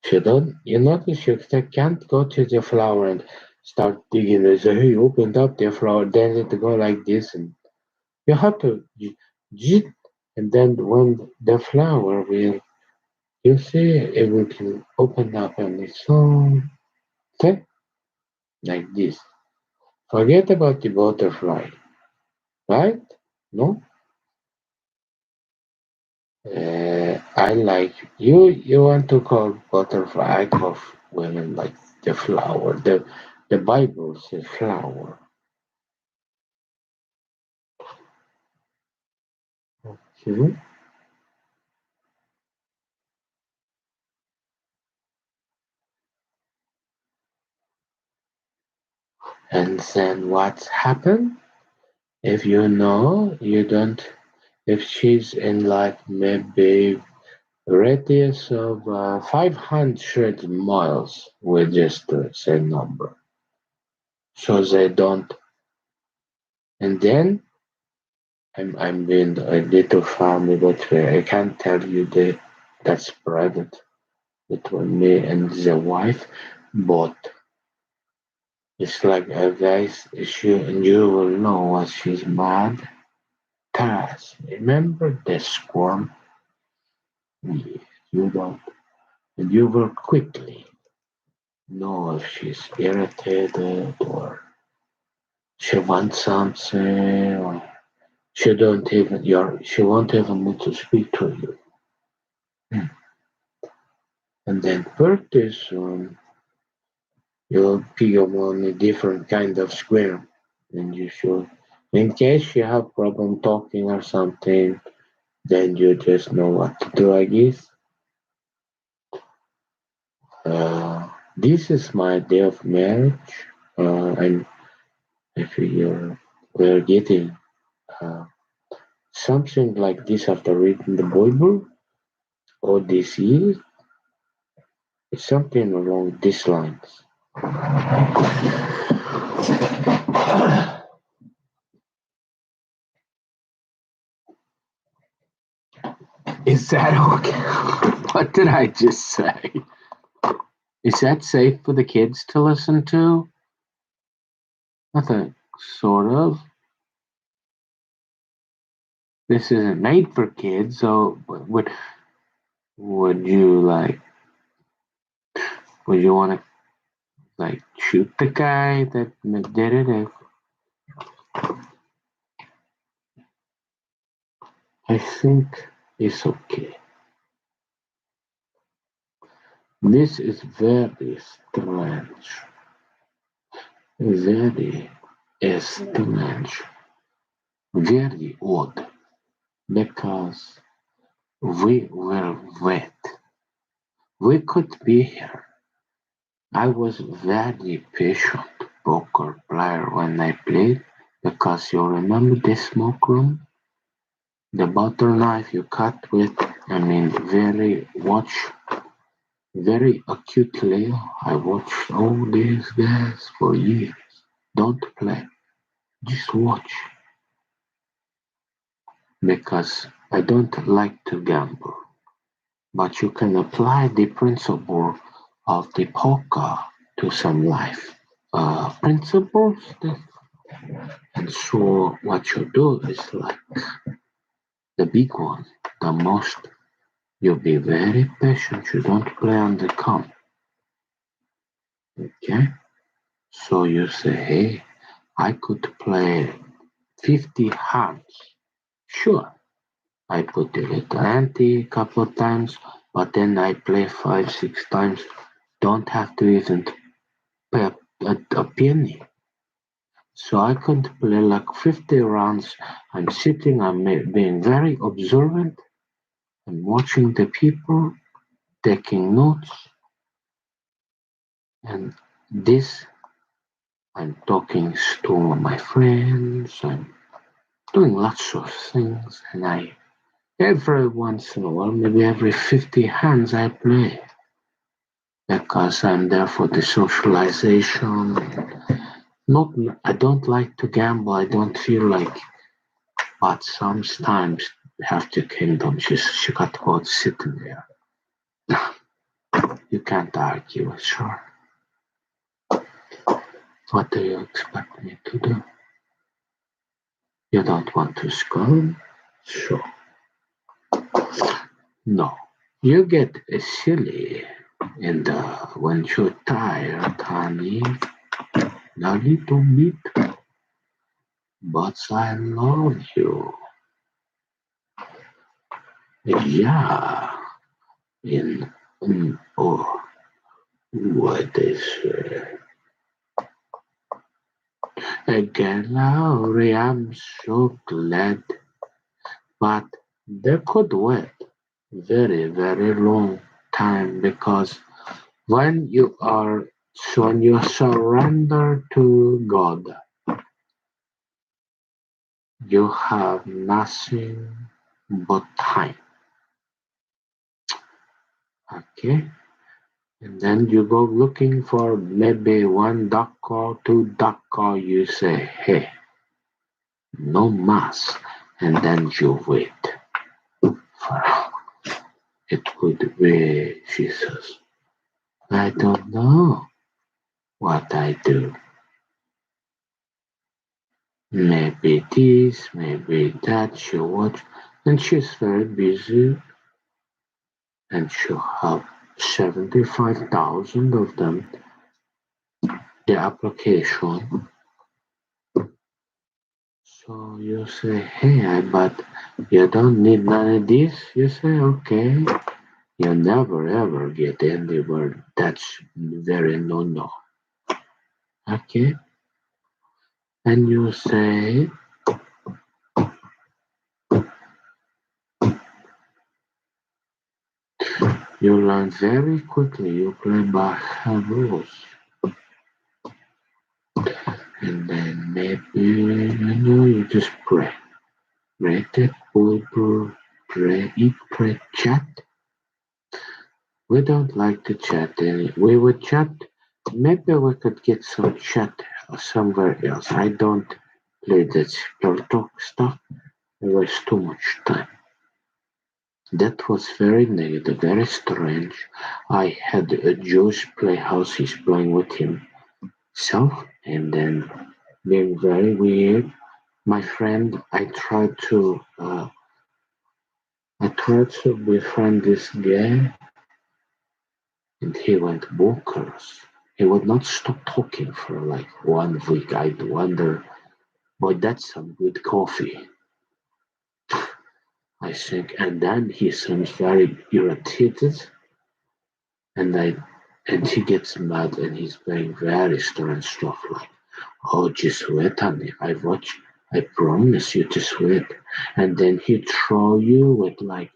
She don't. You notice she can't go to the flower and start digging and say, "Hey, opened up the flower." Then it go like this, and you have to, and then when the flower will, you see, it will open up on its own. Okay, like this. Forget about the butterfly, right? No? I like you. You want to call butterfly? I call women like the flower. The Bible says flower. Okay. And then what's happened? If you know, you don't. If she's in like maybe radius of 500 miles, we just say number. So they don't. And then I'm being a little family, but I can't tell you that that's private between me and the wife. But it's like a guys issue, and you will know what she's mad. Taras, remember the squirm? Yes, you don't. And you will quickly know if she's irritated or she wants something or she won't even need to speak to you. Hmm. And then pretty soon you'll be on a different kind of square than you should. In case you have problem talking or something, then you just know what to do, I guess. This is my day of marriage. And if we're getting uh, something like this after reading the Bible, or this is something along these lines. Is that okay? What did I just say? Is that safe for the kids to listen to? I think sort of. This isn't made for kids, so would you like? Would you want to like shoot the guy that did it? I think it's okay. This is very strange. Very strange. Very odd. Because we were wet. We could be here. I was very patient poker player when I played because you remember the smoke room? The butter knife you cut with, I mean, very acutely. I watched all these guys for years. Don't play, just watch. Because I don't like to gamble. But you can apply the principle of the poker to some life principles. And so what you do is like the big one, the most. You be very patient. You don't play on the count. Okay? So you say, hey, I could play 50 hands. Sure, I put a little ante a couple of times, but then I play 5, 6 times. Don't have to even pay a penny. So I could play like 50 rounds. I'm sitting, I'm being very observant. I'm watching the people, taking notes, and this I'm talking to my friends. I'm doing lots of things, and I every once in a while, maybe every 50 hands, I play because I'm there for the socialization. Not, I don't like to gamble. I don't feel like, but sometimes have the kingdom. She got caught sitting there. You can't argue with her. What do you expect me to do? You don't want to scold? Sure. No. You get silly and when you're tired, honey, a little bit, but I love you. Yeah, in oh, what is again, Lowry? I'm so glad, but they could wait very long time because when you are when you surrender to God, you have nothing. but time. Okay? And then you go looking for maybe one duck call, two duck call, you say, hey, no mas. And then you wait for it could be Jesus. I don't know what I do. Maybe this, maybe that, she watch, and she's very busy, and she'll have 75,000 of them, the application. So you say, hey, but you don't need none of this. You say, okay. You never ever get anywhere. That's very no. Okay. And you say, you learn very quickly. You play by her rules. And then maybe, you just pray. Pray that Bible, pray, chat. We don't like to chat. We would chat. Maybe we could get some chat somewhere else. I don't play this spell talk stuff. It wastes too much time. That was very negative, very strange. I had a Jewish playhouse. He's playing with himself, and then being very weird. My friend, I tried to befriend this guy, and he went bonkers. He would not stop talking for like 1 week. I'd wonder, boy, that's some good coffee, I think. And then he seems very irritated, and I, and he gets mad, and he's saying very strange stuff like, "Oh, just wait, honey. I promise you, just wait." And then he throw you with like,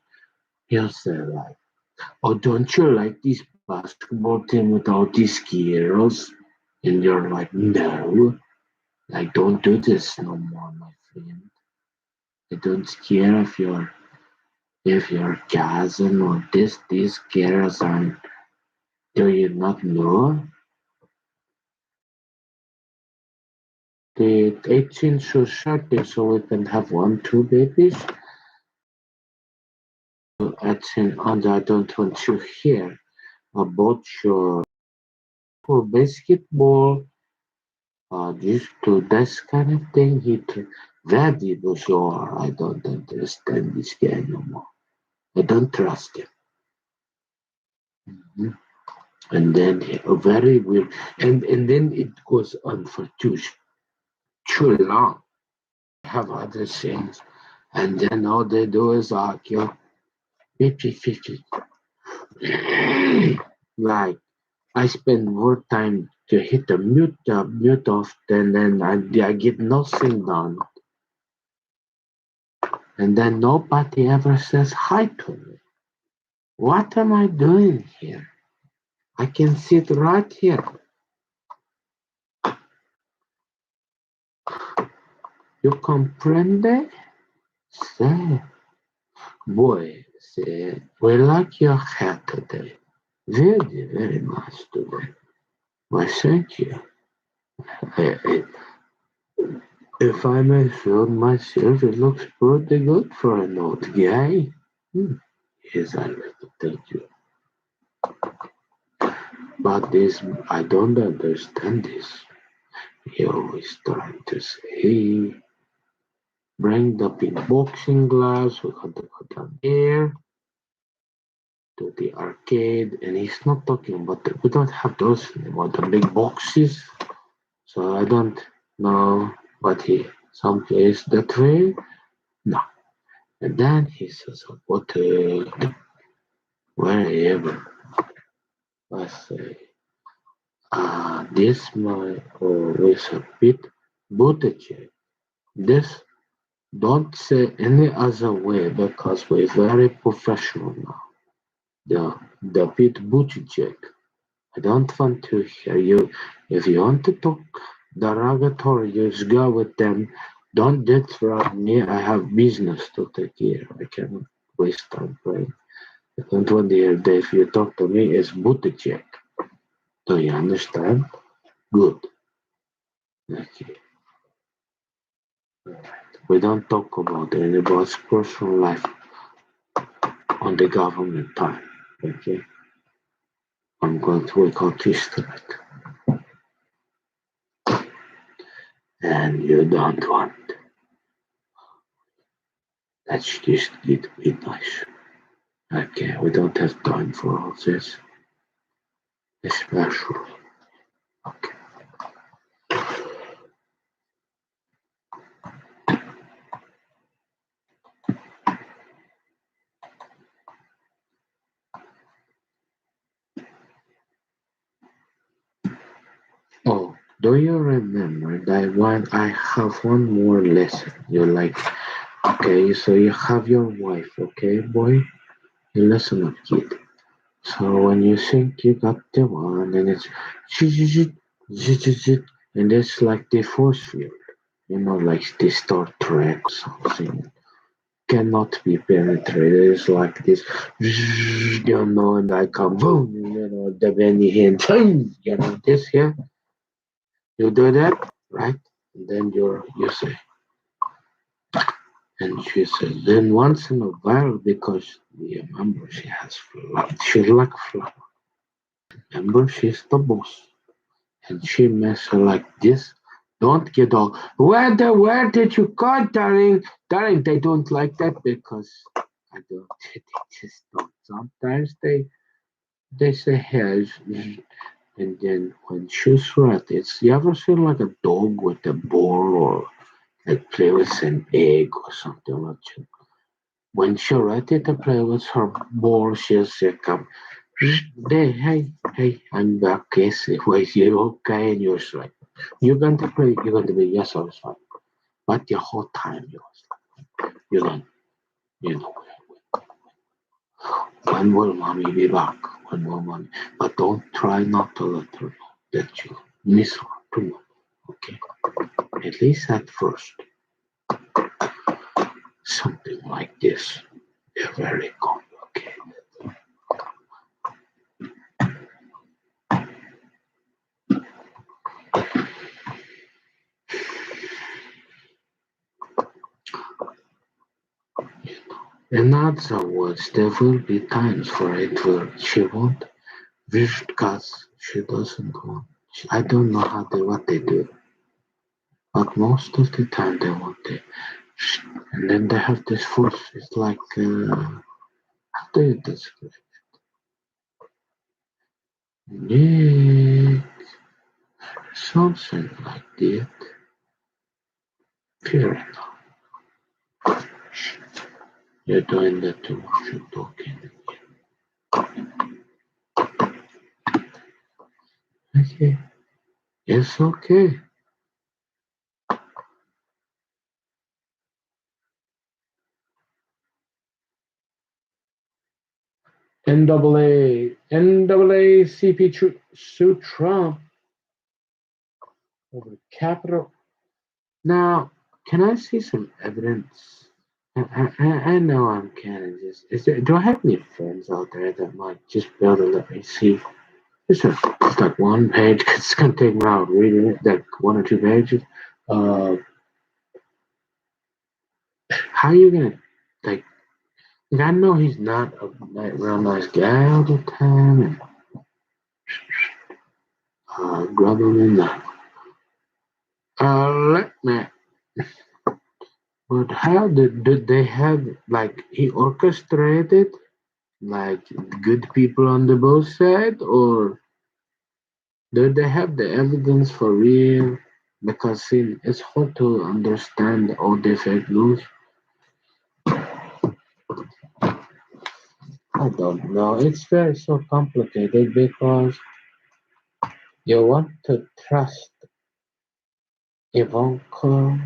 he'll say like, "Oh, don't you like this basketball team with all these girls?" And you're like, "No, like don't do this no more, my friend. I don't care if your cousin or these girls are. Do you not know the 18 so shortly so we can have 1, 2 babies?" 18, and I don't want to hear about your basketball, just to this kind of thing. Very bizarre. I don't understand this guy no more. I don't trust him. Mhm. And then very weird, and then it goes on for too long. Have other things, and then all they do is argue. 50-50. Like I spend more time to hit the mute off than then I get nothing done, and then nobody ever says hi to me. What am I doing here? I can sit right here. You comprende? Say, boy, say, we like your hair today. Very nice today. Why, thank you. I, If I may feel myself, it looks pretty good for an old guy. Hmm. Yes, I will thank you. But this, I don't understand this. He always trying to say, bring the big boxing gloves, we got to put them there to the arcade, and he's not talking about we don't have those anymore, the big boxes. So I don't know what he, someplace that way. No. And then he says, what, wherever. I say, this my with a bit Buttigieg. This don't say any other way because we're very professional now. The bit Buttigieg. I don't want to hear you. If you want to talk derogatory, you just go with them. Don't disrupt me. I have business to take care. I cannot waste time playing. I don't want to hear that if you talk to me, it's booty check. Do you understand? Good. Okay. We don't talk about anybody's personal life on the government time. Okay. I'm going to wake up this tonight. And you don't want. Let's just be nice. Okay, we don't have time for all this. Especially. Okay. Oh, do you remember that one? I have one more lesson. You like, okay, so you have your wife, okay, boy? You listen up, kid. So when you think you got the one, and it's zit, zit, zit, zit, and it's like the force field, like the Star Trek or something. Cannot be penetrated. It's like this, and I come boom, the Benny Hinn, this here. You do that, right? And then you say, and she says, then once in a while, because remember she's like flower. Remember, she's the boss, and she messes like this. Don't get all, where did you go, darling? Darling, they don't like that because I don't, they just don't. Sometimes they say, hey, and then when she's right, you ever seen like a dog with a ball or like play with an egg or something like that? When she ready to play with her ball, she's like, hey, I'm back, Casey. Wait, you okay? And you're like, you're going to play, you're going to be, yes, I was fine. But the whole time you was like, you don't, you know, when will mommy be back? When will mommy? But don't try not to let her know that you miss her too much, okay? At least at first. Something like this. They're very complicated. In other words, there will be times for it where she won't wish because she doesn't want. I don't know what they do, but most of the time they want it. And then they have this force. It's like how do you describe? Yeah, something like that. Fair enough. You're doing that too much. You're talking. Okay, it's okay. NAACP sued Trump over Capitol. Now, can I see some evidence? I know I'm kind of just. Do I have any friends out there that might just be able to let me see? It's like one page. It's gonna take me out reading it, like one or two pages. Uh, how you gonna like? I know he's not a real nice guy all the time, and grab him in the. Let me. But how did they have like he orchestrated like good people on the both side, or did they have the evidence for real? Because see, it's hard to understand all the fake news. I don't know. It's very so complicated because you want to trust Ivanka,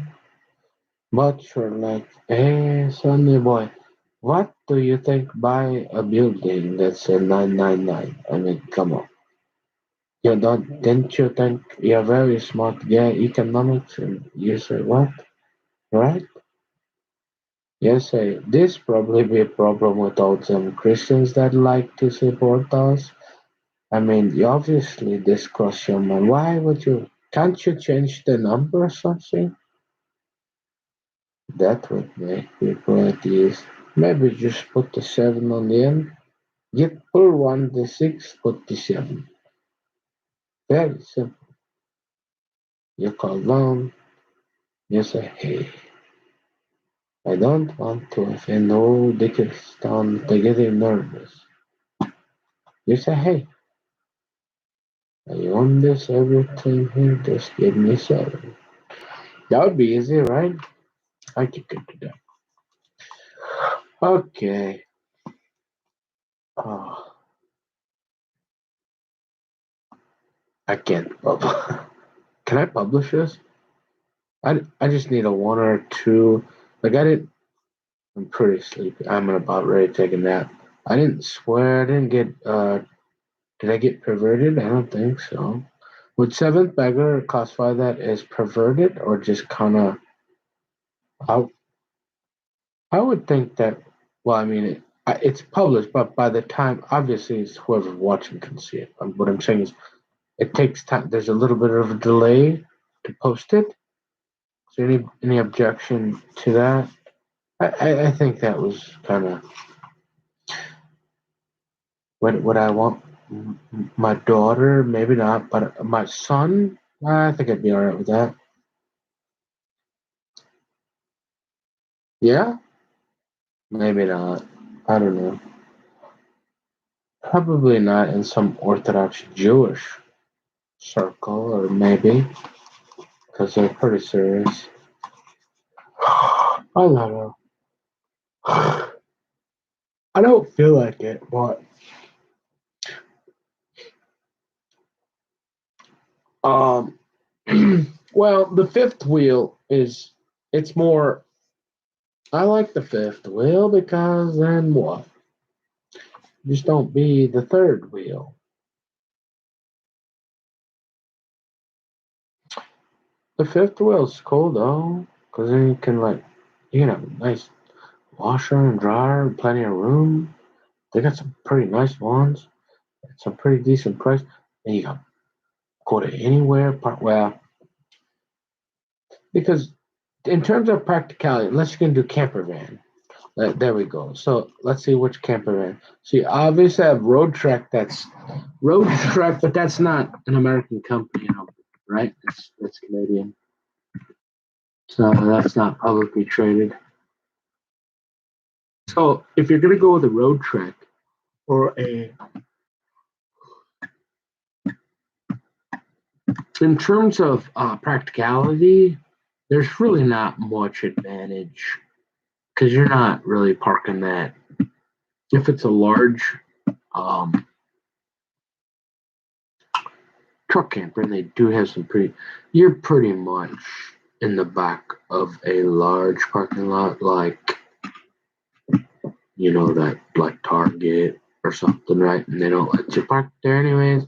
but you're like, hey, Sonny boy, what do you think buy a building that's a 999? I mean, come on. You don't, didn't you think you're very smart guy, economics, and you say what? right? Yes, this probably be a problem with all some Christians that like to support us. I mean, you obviously this cross your mind. Why would you? Can't you change the number or something? That would make people at ease. Maybe just put the 7 on the end. Get pull 1 the 6, put the 7. Very simple. You call down, you say, hey, I don't want to offend no the Christian, they get nervous. You say, hey, I own this everything here, just give me 7. That would be easy, right? I could do that. Okay. Oh, I can't publish. Can I publish this? I just need a 1 or 2. Like, I'm pretty sleepy. I'm about ready to take a nap. I didn't swear. I didn't get. Did I get perverted? I don't think so. Would Seventh Beggar classify that as perverted or just kind of? I I would think that. Well, I mean, it's published, but by the time, obviously, it's whoever's watching can see it. What I'm saying is, it takes time. There's a little bit of a delay to post it. Is there any objection to that? I think that was kind of what I want. My daughter, maybe not, but my son, I think I'd be all right with that. Yeah, maybe not. I don't know. Probably not in some Orthodox Jewish circle, or maybe because they're pretty serious. I don't know. I don't feel like it, but um, well, the fifth wheel is it's more. I like the fifth wheel because then what? Just don't be the third wheel. The fifth wheel's cool though, because then you can you can have a nice washer and dryer, and plenty of room. They got some pretty nice ones at some pretty decent price. And you can go to anywhere. Well, because in terms of practicality, unless you can do camper van, there we go. So let's see which camper van. So you obviously have Road Trek. That's Road Trek, but that's not an American company, right? It's Canadian. So that's not publicly traded. So if you're gonna go with a Road Trek or a, in terms of practicality, there's really not much advantage because you're not really parking that. If it's a large um, truck camper, and they do have some pretty, you're pretty much in the back of a large parking lot, like that like Target or something, right? And they don't let you park there anyways.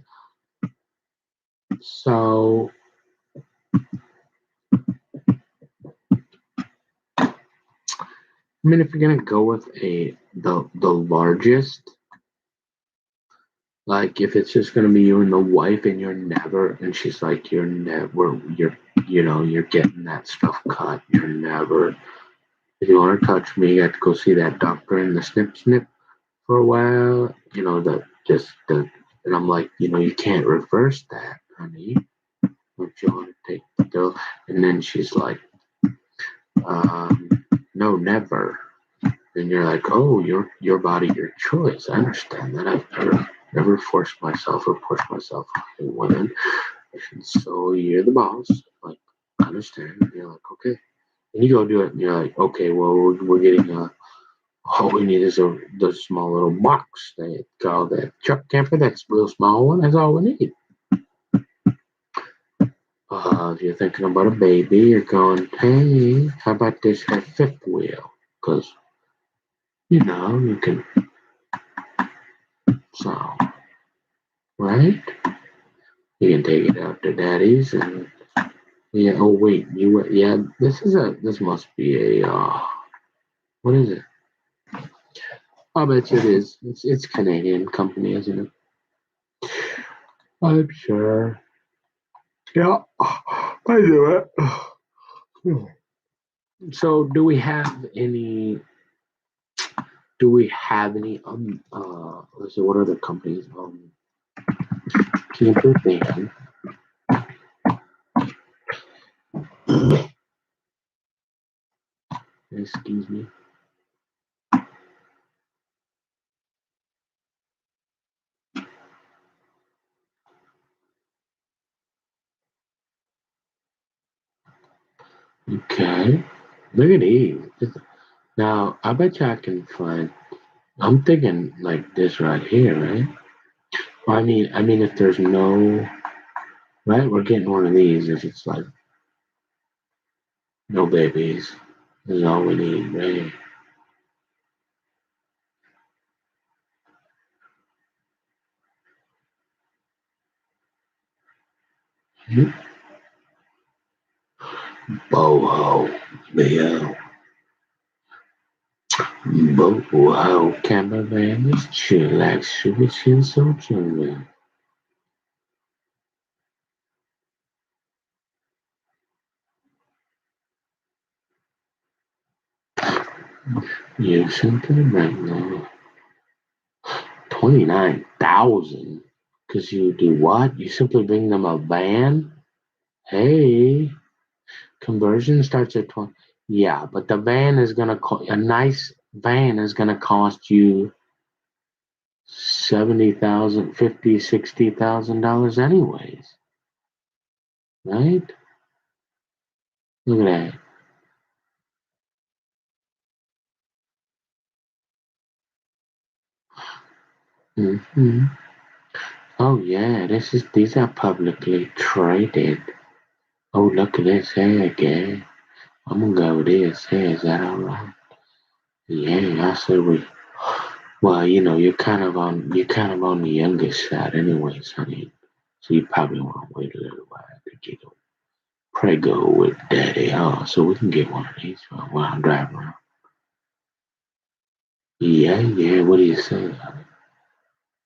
So I mean, if you're gonna go with the largest, like if it's just gonna be you and the wife, and and she's like, you're getting that stuff cut. You're never. If you want to touch me, you have to go see that doctor in the snip snip for a while. And I'm like, you can't reverse that, honey. Don't you want to take the pill? And then she's like, um, no, never. And you're like, oh, your body, your choice. I understand that. I've never forced myself or pushed myself on women. And so you're the boss. Like, I understand. And you're like, okay. And you go do it, and you're like, okay, well, we're getting all we need is the small little box. They call that truck camper. That's a real small one. That's all we need. If you're thinking about a baby, you're going, hey, how about this fifth wheel? Because, you can, so, right? You can take it out to daddy's and Yeah. Oh wait, you. Yeah. This is a. This must be a. What is it? I bet you it is. It's Canadian company, isn't it? I'm sure. Yeah, I do it. So, do we have any let's see, what other companies camper van? Excuse me. Okay. Look at these. Now, I bet you I can find. I'm thinking like this right here, right? I mean, if there's no right, we're getting one of these. If it's like no babies, this is all we need, right? Boho, Leo, Boho, cameraman, is chillax, sugar chin, so chillin'. You something right now. 29,000. Because you do what? You simply bring them a van? Hey, conversion starts at 20. Yeah, but the van is going to cost, a nice van is going to cost you 70,000, 50, $60,000 anyways, right? Look at that. Hmm. Oh yeah, these are publicly traded. Oh look at this. Hey again. I'm gonna go with this. Hey, is that alright? Yeah, I said we. Well, you're kind of on the youngest side, anyways, honey. So you probably want to wait a little while to get prego with daddy, huh? So we can get one of these while I'm driving around. Yeah, yeah. What do you say, honey?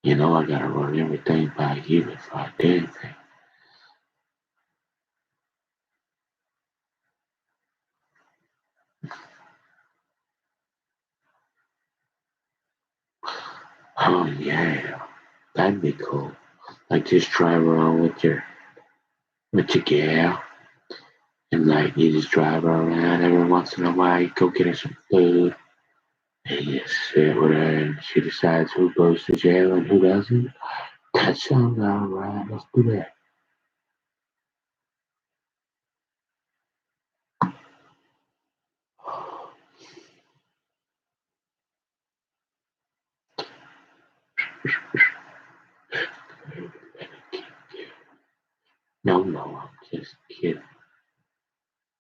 I gotta run everything by you before I do anything. Oh yeah, that'd be cool. Like just drive around with your gal, and like you just drive her around every once in a while. You go get her some food, and you sit with her, and she decides who goes to jail and who doesn't. That sounds alright. Let's do that. No, no, I'm just kidding.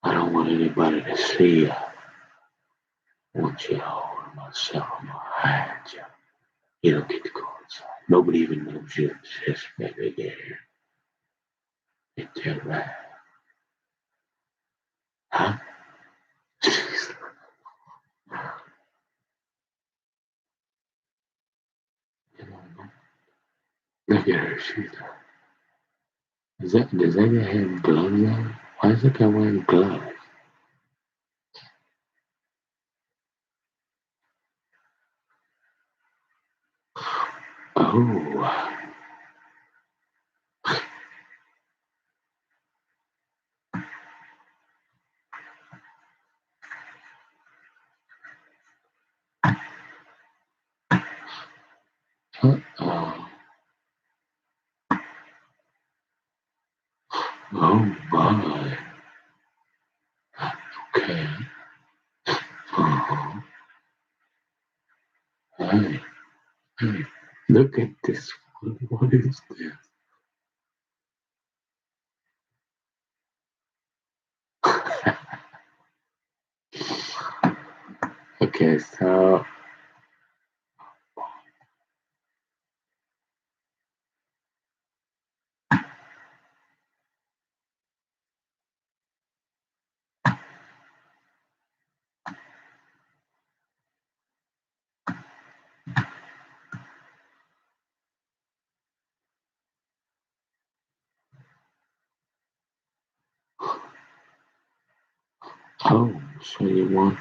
I don't want anybody to see you. I want you all myself. I'm gonna hide you. You don't get to go outside. Nobody even knows you exist, baby. There, it's your right, huh? You know, look at her. Does that guy have gloves on? Why is that guy wearing gloves? Oh, uh-oh. Oh, boy. Okay. Uh-huh. Hey, hey, look at this one. What is this? Okay, so, Oh, so you want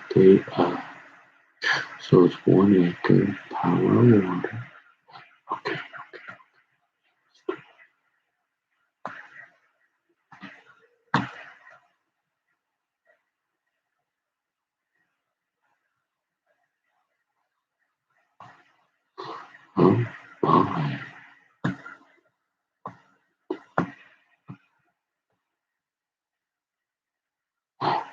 so it's 1 acre, power, water. Okay. Oh, boy. Oh.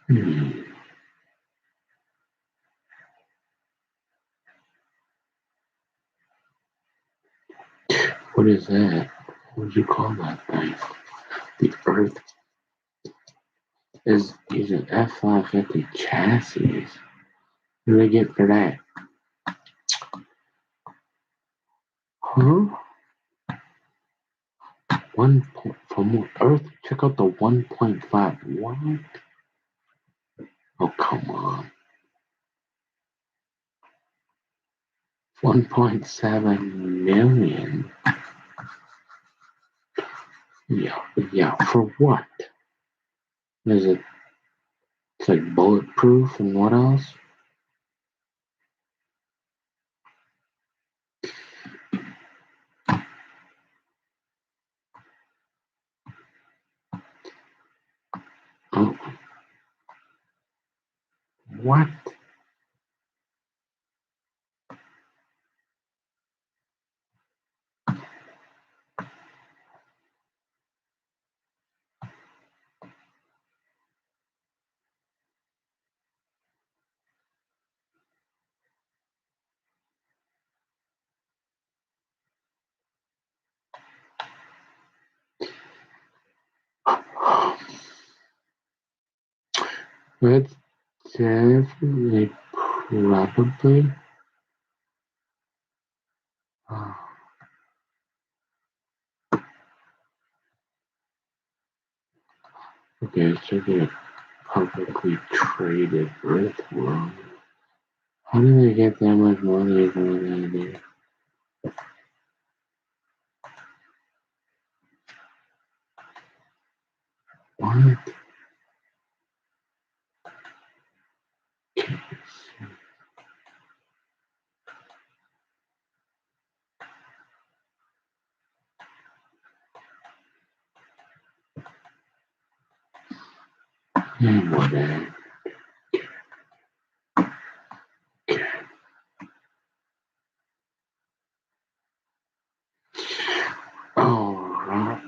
Hmm. What is that? What do you call that thing? The Earth is using F-550 chassis. What do they get for that? Huh? From Earth. Check out the 1.5. What? Oh, come on. 1.7 million. Yeah. For what? Is it? It's like bulletproof and what else? Oh, what? That's definitely probably. Oh, okay, so they're publicly traded earthworm. How do they get that much money for that idea? What? Whatever. Alright.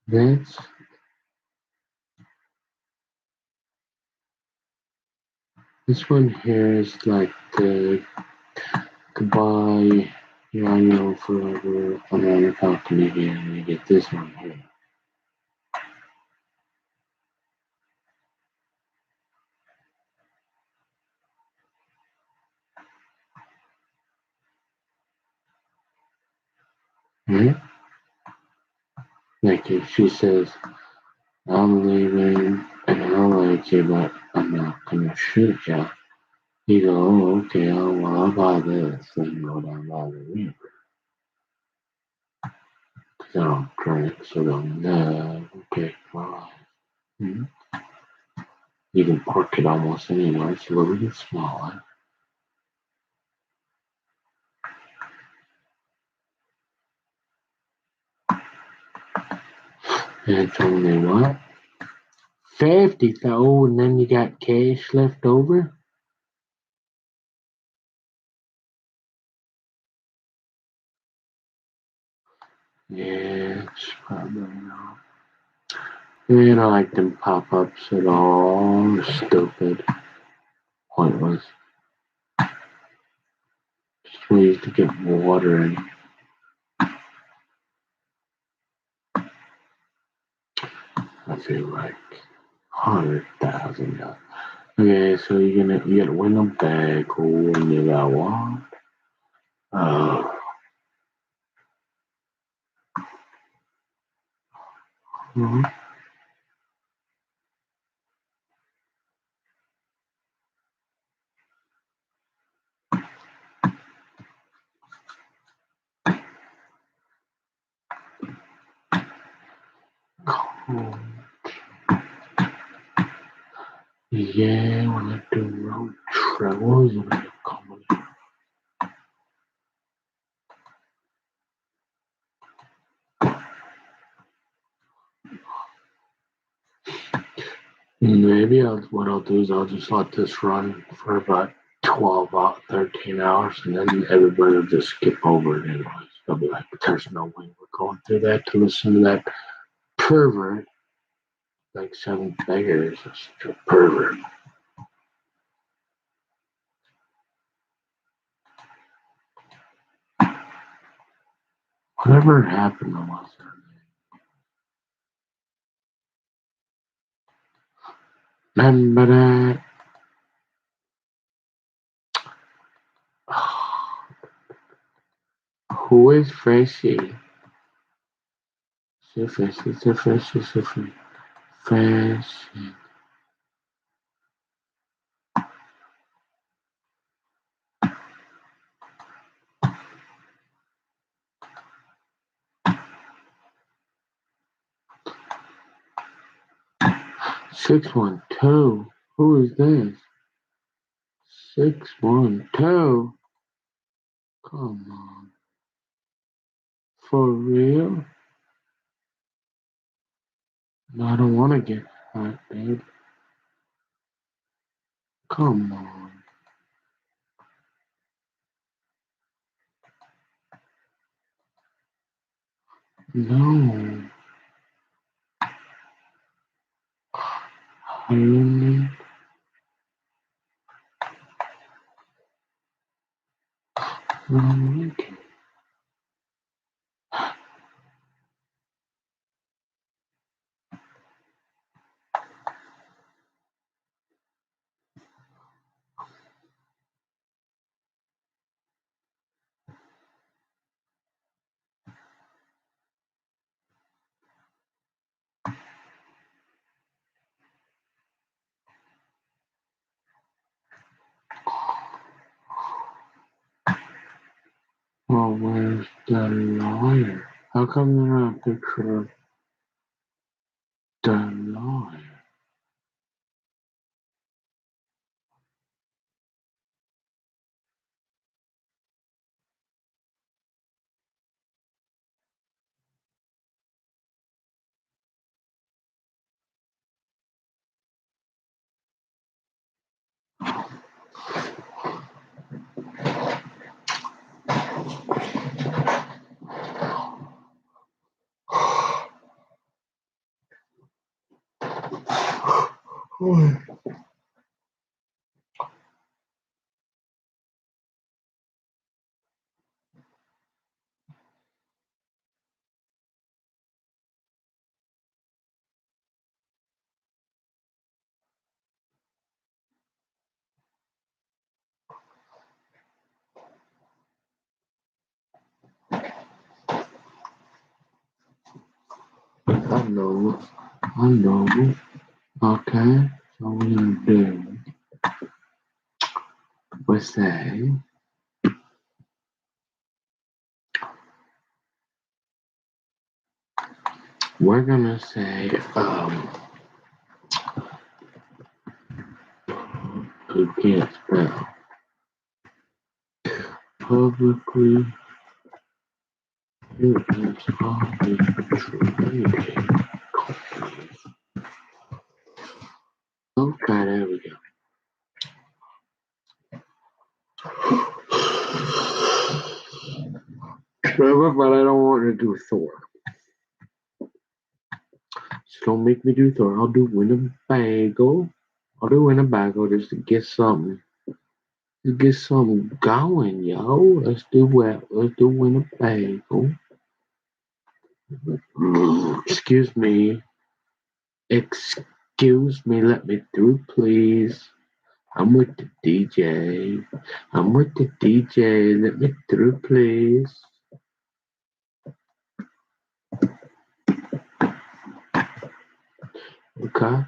That's this one here is like the goodbye, yeah, I know forever. I'm never talking again. And you get this one here. Right? Like if she says, I'm leaving and I like you, but I'm not gonna shoot you. You go, oh, okay, I'll buy this. Then go down by the river. Because I don't drink, so they'll know. Okay, fine. Hmm. You can park it almost anywhere. It's a little bit smaller. And it's only what? 50 though, and then you got cash left over? Yeah, it's probably not. And I like them pop ups at all. Stupid. Pointless. Just ways to get water in. I feel like $100,000. Okay, so you gotta win a bagel and you got what? Uh, mhm. Cool. Yeah, when I do road travels and I come. Maybe what I'll do is I'll just let this run for about 12 out 13 hours and then everybody will just skip over it anyways. They'll be like, there's no way we're going through that to listen to that pervert, like seven beggars, such a pervert. Whatever happened to us? Remember that? Who is Freshy? So Freshy, so Freshy, so Freshy. Freshy. 612. Who is this? 612. Come on. For real? No, I don't want to get hot, babe. Come on. No. Honey. Okay. Well, where's the lawyer? How come they're not a picture of the lawyer? I know. I know. Okay. So we're gonna do we say we're gonna say who can't spell publicly it is arbitrary. Okay, there we go. Trevor, but I don't want to do Thor. So don't make me do Thor. I'll do Winnebago. I'll do Winnebago just to get something. To get something going, yo. Let's do it. Let's do Winnebago. Excuse me. Excuse me. Let me through, please. I'm with the DJ. I'm with the DJ. Let me through, please. Okay.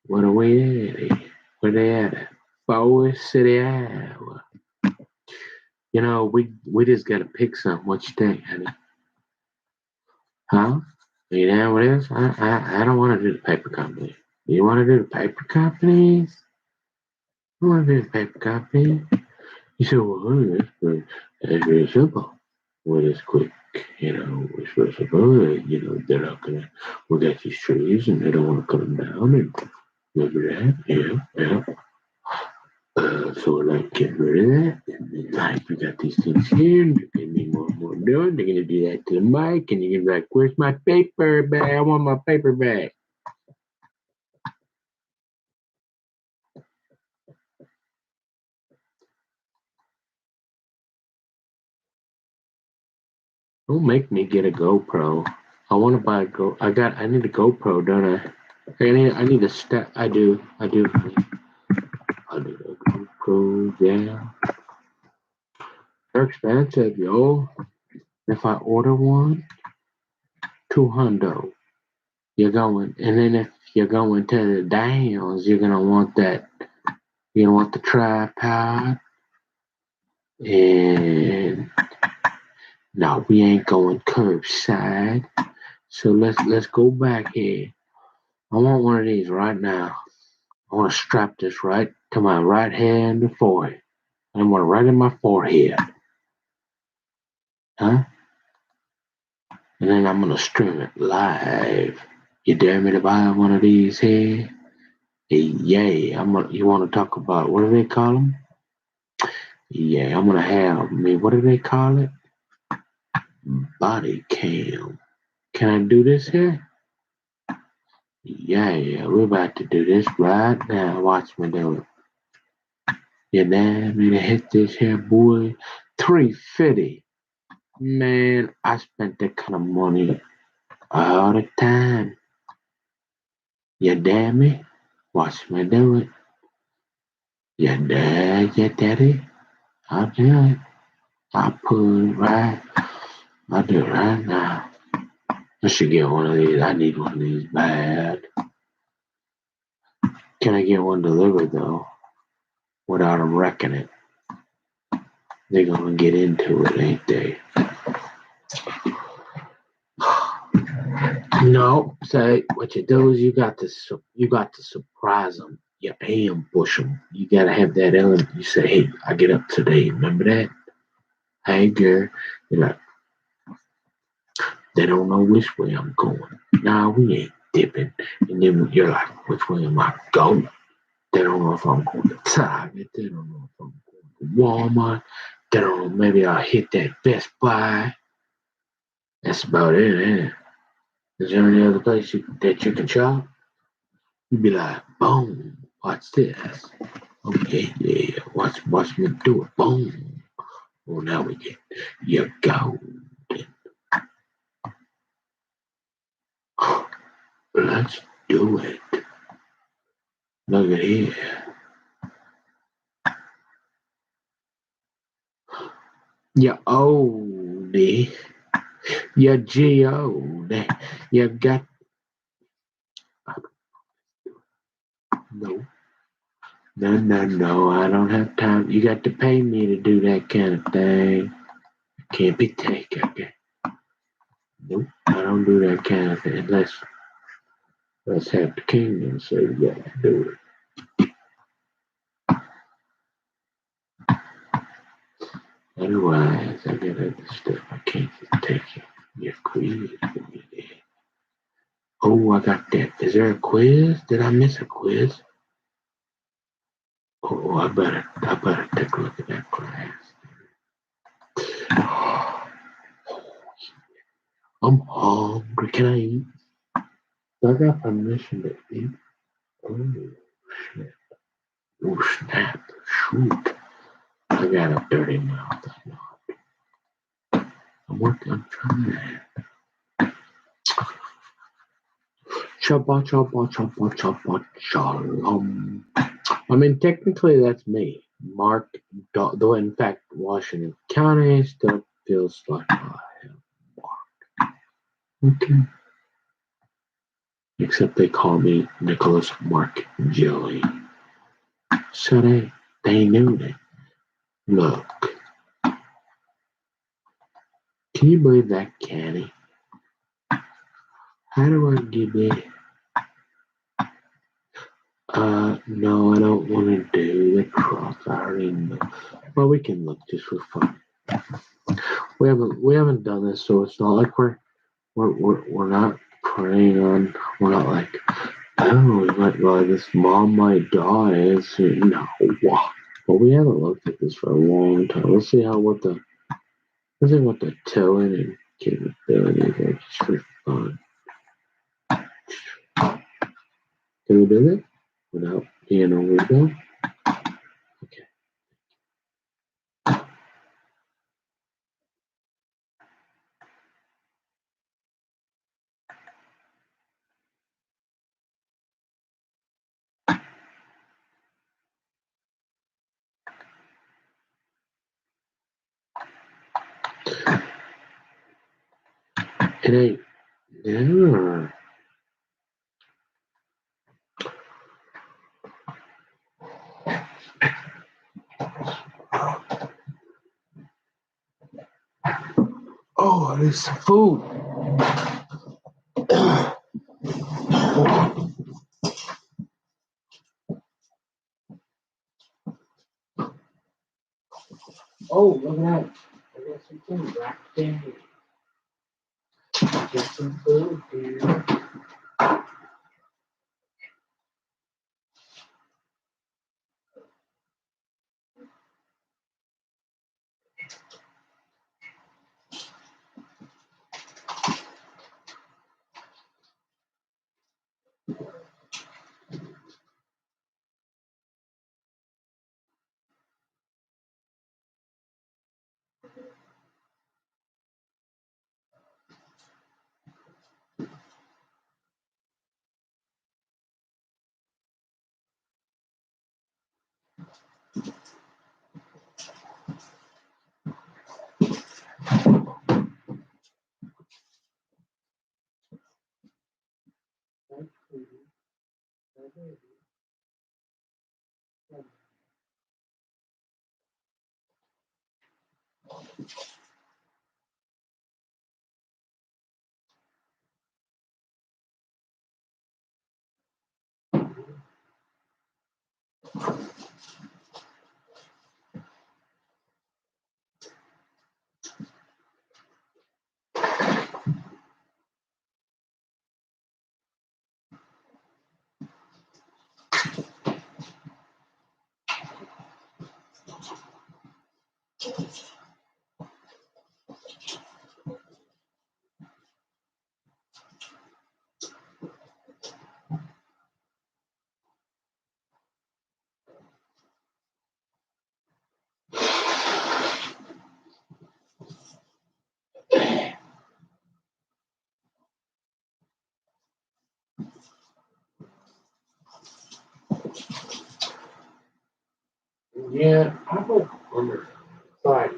Where are we at? Where they at? Forward City Iowa. We just gotta pick something. What you think, honey? Huh? You know what it is? I don't want to do the paper company. You want to do the paper companies? You want to do the paper company? You said, well, honey, that's very simple. Well, it's quick. It's very simple. They're not gonna. We got these trees, and they don't want to cut them down. And remember that? Yeah, yeah. So we're like, get rid of that. And then, like, we got these things here. And they need more doing. They're gonna do that to the mic, and you're gonna be like, where's my paper bag? I want my paper bag. Don't make me get a GoPro. I want to buy a Go. I need a GoPro, don't I? I need a step. I do. I need a GoPro. Yeah, they're expensive, yo. If I order one, $200. You're going, and then if you're going to the Downs, you're gonna want that. You're gonna want the tripod, and no, we ain't going curbside. So let's go back here. I want one of these right now. I want to strap this right to my right hand and forehead. I want it right in my forehead. Huh? And then I'm going to stream it live. You dare me to buy one of these here? Hey, yeah, you want to talk about, what do they call them? Yeah, I'm going to have, what do they call it? Body cam. Can I do this here? Yeah, we're about to do this right now. Watch me do it. You dare me to hit this here, boy? 350. Man, I spent that kind of money all the time. You dare me? Watch me do it. You dare your daddy? I'll do it. I'll put it right. I'll do it right now. I should get one of these. I need one of these bad. Can I get one delivered though? Without them wrecking it. They're gonna get into it, ain't they? No, say what you do is you got to surprise them. You ambush them. You gotta have that element. You say, "Hey, I get up today. Remember that? Hey, girl." You're like, they don't know which way I'm going. Nah, we ain't dipping. And then you're like, which way am I going? They don't know if I'm going to Target. They don't know if I'm going to Walmart. They don't know. Maybe I'll hit that Best Buy. That's about it, ain't it? Is there any other place that you can shop? You'd be like, boom, watch this. Okay, yeah, watch me do it. Boom. Well, now we get your gold. Let's do it. Look at here. You oldie. You G-O-D. You got... No. No. I don't have time. You got to pay me to do that kind of thing. Can't be taken. Okay. Nope. I don't do that kind of thing. Let's have the kingdom say you got to do it. Otherwise, I got other stuff I can't just take it. You're created for me there. Oh, I got that. Is there a quiz? Did I miss a quiz? Oh, I better take a look at that class. I'm hungry. Can I eat? I got permission to eat. Oh shit. Oh snap. Shoot. I got a dirty mouth. I'm trying. Choppa, choppa, choppa, choppa, shalom. I mean, technically, that's me. Mark, though in fact, Washington County still feels like I am Mark. Okay. Except they call me Nicholas Mark Joey. So they knew that. Look, can you believe that, Caddy? How do I give it? No, I don't want to do the cross. I already know. Well, we can look just for fun. We haven't done this, so it's not like we're not preying on. We're not like, oh, we might buy this. Mom might die. No, but we haven't looked at this for a long time. Let's see what the towing and capabilities are just for fun. Can we do that without being illegal? Okay. It ain't. Yeah. Oh, there's some food. Oh, look at that. I got some food right there. Got some food here. Yeah, I don't remember. Sorry.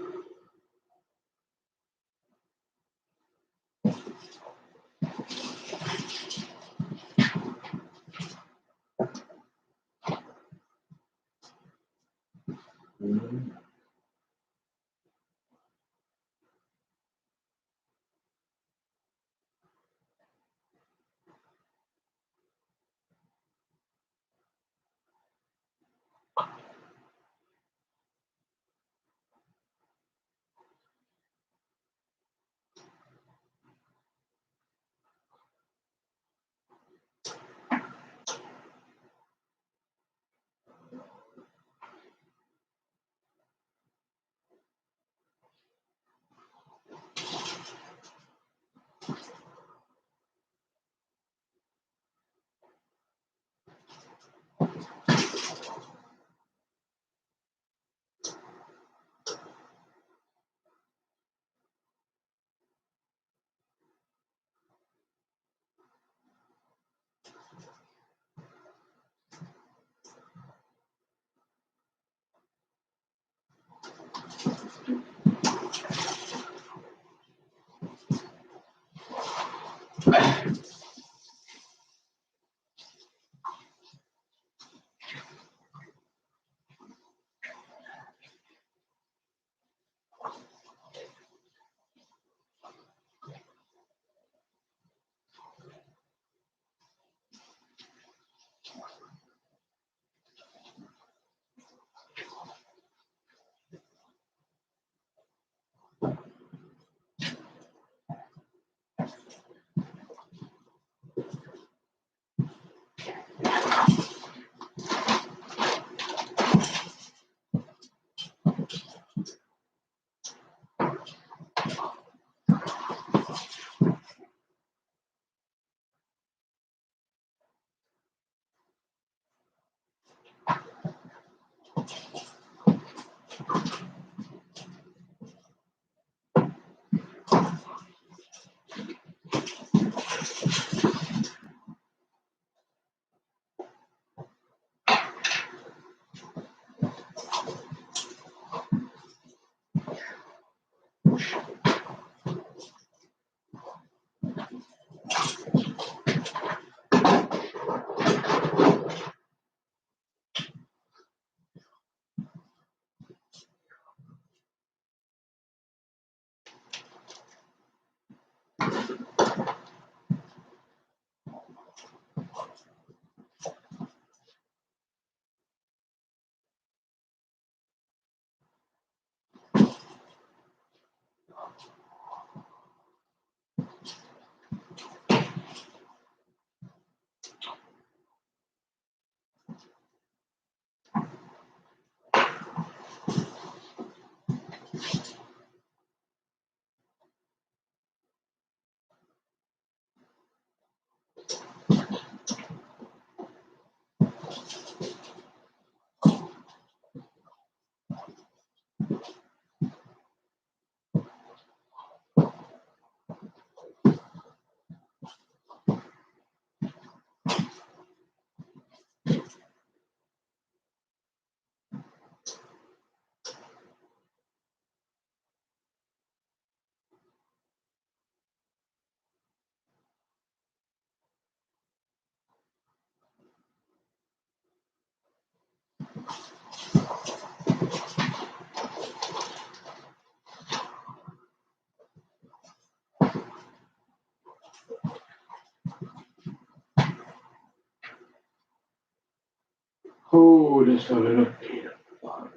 Oh, just a little peanut butter.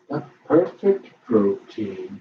The perfect protein.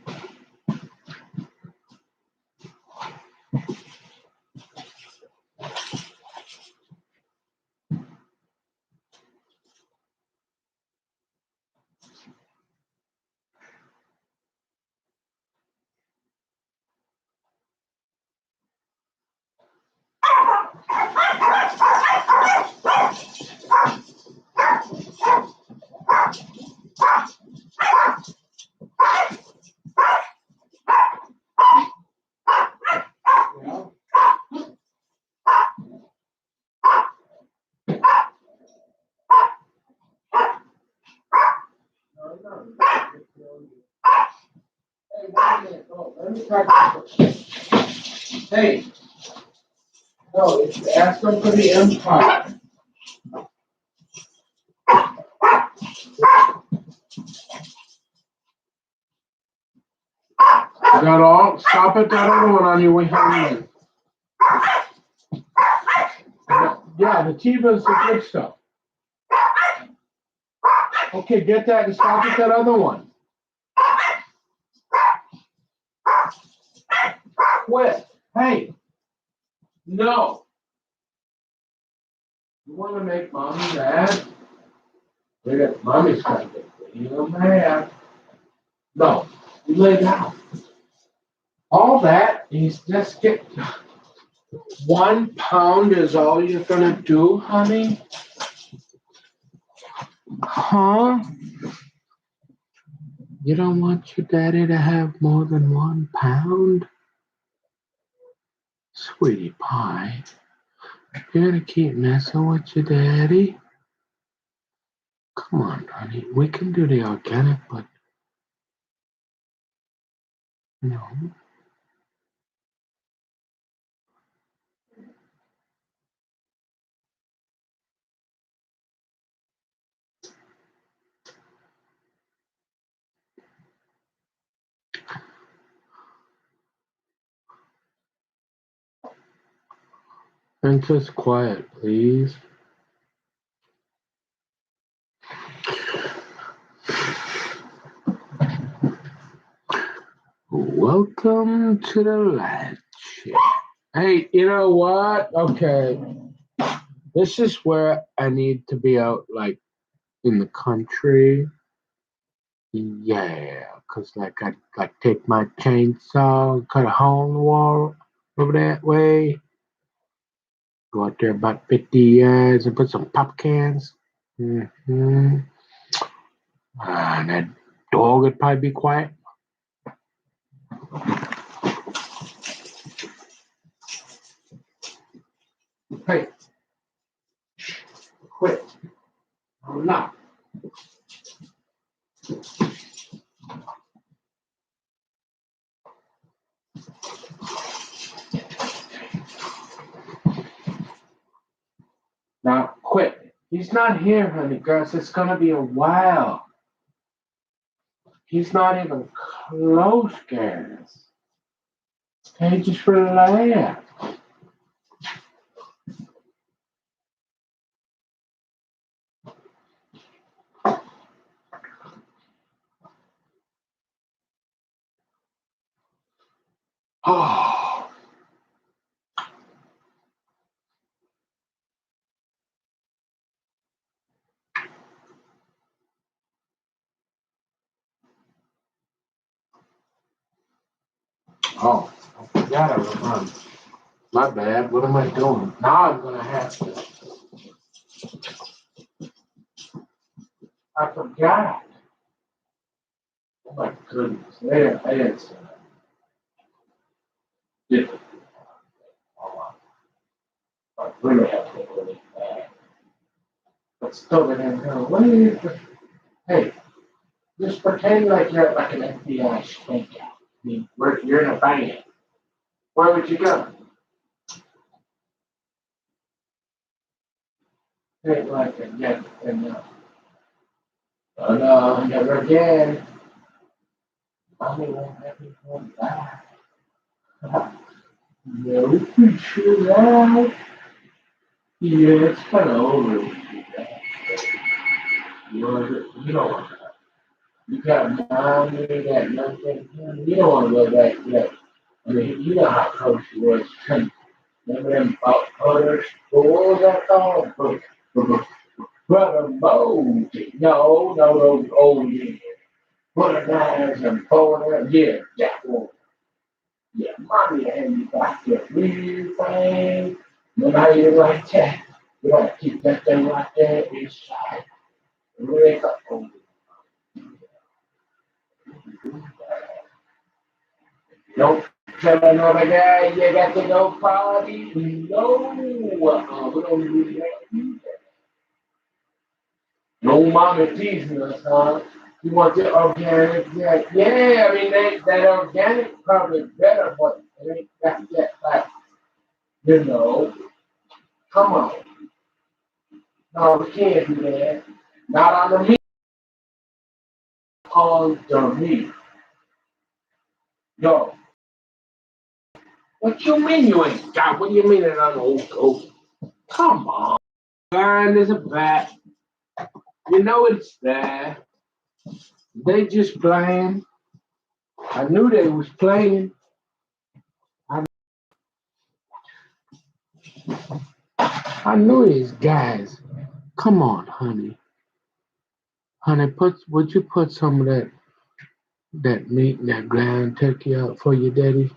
Hey, wait a minute. Oh, let me practice. Hey, no, it's ask them for the empire. Is that all? Stop at that other one on your way home. Yeah, the Tiva's the good stuff. Okay, get that and stop at that other one. Quit. Hey, no. You want to make mommy mad? Look at mommy's trying to get you mad. No, you lay down. All that is just get 1 pound is all you're gonna do, honey? Huh? You don't want your daddy to have more than 1 pound? Sweetie pie, you're gonna keep messing with your daddy? Come on, honey. We can do the organic, but no. Princess, quiet, please. Welcome to the light check. Hey, you know what? Okay. This is where I need to be out, like, in the country. Yeah, because, like, I like take my chainsaw, cut a hole in the wall over that way. Go out there about 50 yards and put some pop cans. Mm-hmm. And that dog would probably be quiet. Hey, quit. I'm not. Now, quit. He's not here, honey, girls. It's gonna be a while. He's not even close, girls. Hey, just relax. Oh, oh, I forgot I was on. My bad. What am I doing? Now I'm gonna have to. I forgot. Oh my goodness. There, it's different. I really have to go really bad. But still, what are you? Hey, just pretend like you're like an FBI stakeout. I mean, you're in a band. Where would you go? Hey, like, yeah, and oh no, never again. Mommy won't have me come back. No, we should have. Yeah, it's kind of over. You don't want to. You got mommy, that nothing. You don't want to go back to that. I mean, you know how close she was. Remember them other schools I called? Brother Moses. No, those old years. Brother Nines and Porter. Yeah, that one. Yeah, mommy and you got your real thing. When I you like that, you don't keep that thing like that inside. Wake up on don't tell another guy you got to go party. No, we don't do that. No mama teasing us, huh? You want the organic? Yeah, I mean that organic probably better, but it ain't got that like, you know. Come on, no, we can't do that. Not on the meat, on the meat. Yo, what you mean you ain't got? What do you mean it on the old? Come on, burn is a bat. You know it's there. They just playing. I knew they was playing. I knew these guys. Come on, honey. Honey, would you put some of that meat and that ground turkey out for your daddy?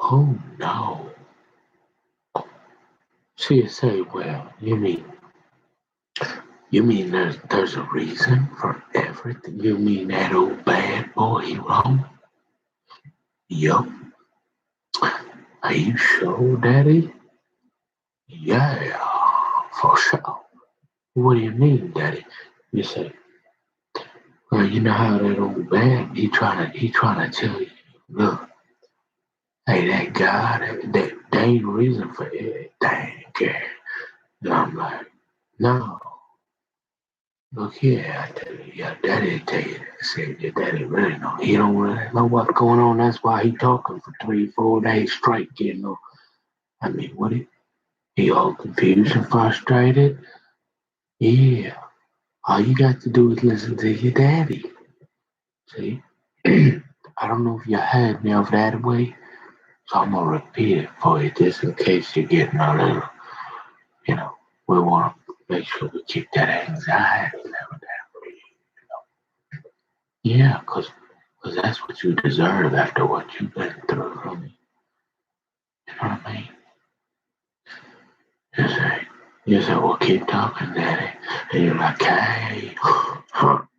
Oh no. She say, well, you mean there's a reason for everything? You mean that old bad boy he wrong? Yup. Are you sure, Daddy? Yeah, for sure. What do you mean, Daddy? You say, well, you know how that old bad he trying to tell you, look, hey, that God, that ain't reason for everything, okay? And I'm like, no, look here, I tell you, your daddy tell you that. I said, your daddy really know. He don't really know what's going on. That's why he talking for 3, 4 days straight, you know. I mean, what he all confused and frustrated? Yeah, all you got to do is listen to your daddy. See? I don't know if you heard me over that way, so I'm gonna repeat it for you just in case you're getting a little, you know, we want to make sure we keep that anxiety level down. Yeah, cause that's what you deserve after what you've been through. I mean, you know what I mean? You say, well, keep talking, Daddy. And you're like, hey,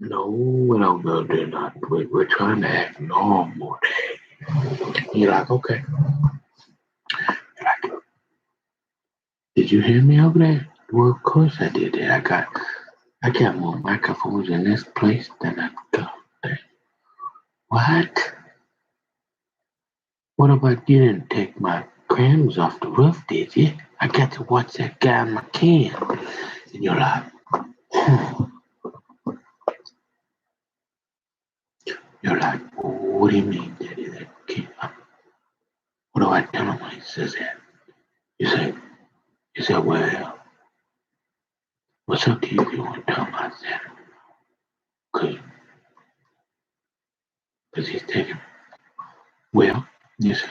no, we don't go do nothing. We're trying to act normal, Daddy. You're like, okay. You're like, did you hear me over there? Well, of course I did that. I got more microphones in this place than I got there. What? What about you didn't take my crumbs off the roof, did you? I got to watch that guy in my can. And you're like, you're like, what do you mean, Daddy? That can what do I tell him when he says that? You say, well, what's up to you if you want to tell him I said it? Because he's taking, well, you say,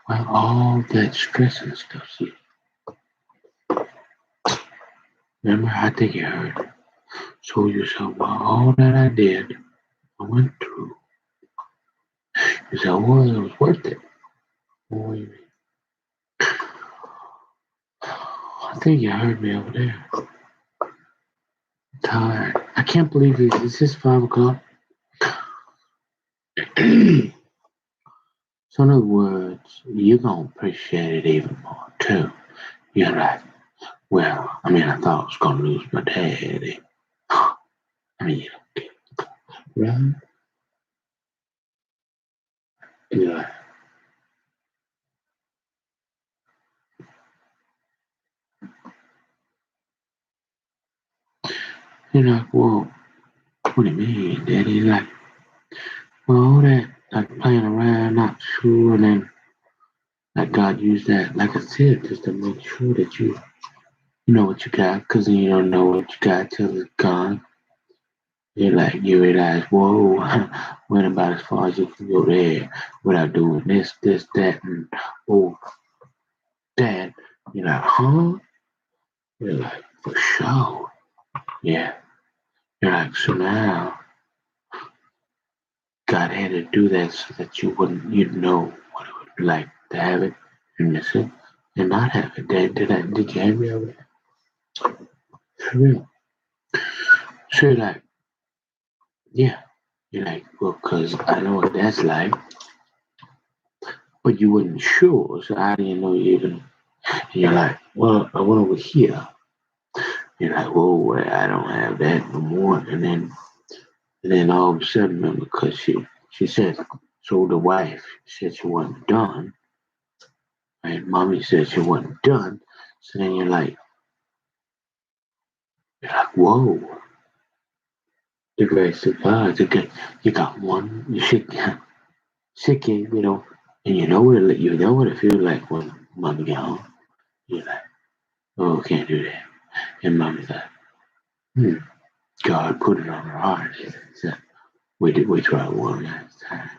well, all that stress and stuff. See, remember, I think you heard. So you said, well, all that I did, I went through. You said, well, it was worth it. What do you mean? I think you heard me over there. I'm tired. I can't believe it's just 5 o'clock. So in other words, you're gonna appreciate it even more too. You're like, well, I mean, I thought I was gonna lose my daddy. I mean, right? You're like, well, what do you mean, daddy? Like, well, all that, like playing around, not sure, and then like God used that, like I said, just to make sure that you know what you got, because then you don't know what you got till it's gone. You realize, whoa, went about as far as you can go there without doing this, that, and oh, that. You're like, huh? You're like, for sure. Yeah. You're like, so now God had to do that so that you'd know what it would be like to have it and miss it and not have it. Did you have me over there? For real. So you're like, yeah. You're like, well, because I know what that's like, but you wasn't sure, so I didn't know you even. And you're like, well, I went over here. You're like, whoa, I don't have that no more. And then all of a sudden, remember, because she said, so the wife said she wasn't done, and mommy said she wasn't done. So then you're like, whoa, the grace of God, you got one, you sick, and you know what it feels like when mommy get home. You're like, oh, can't do that. And mommy's like, hmm, God put it on her heart. So we try one last time.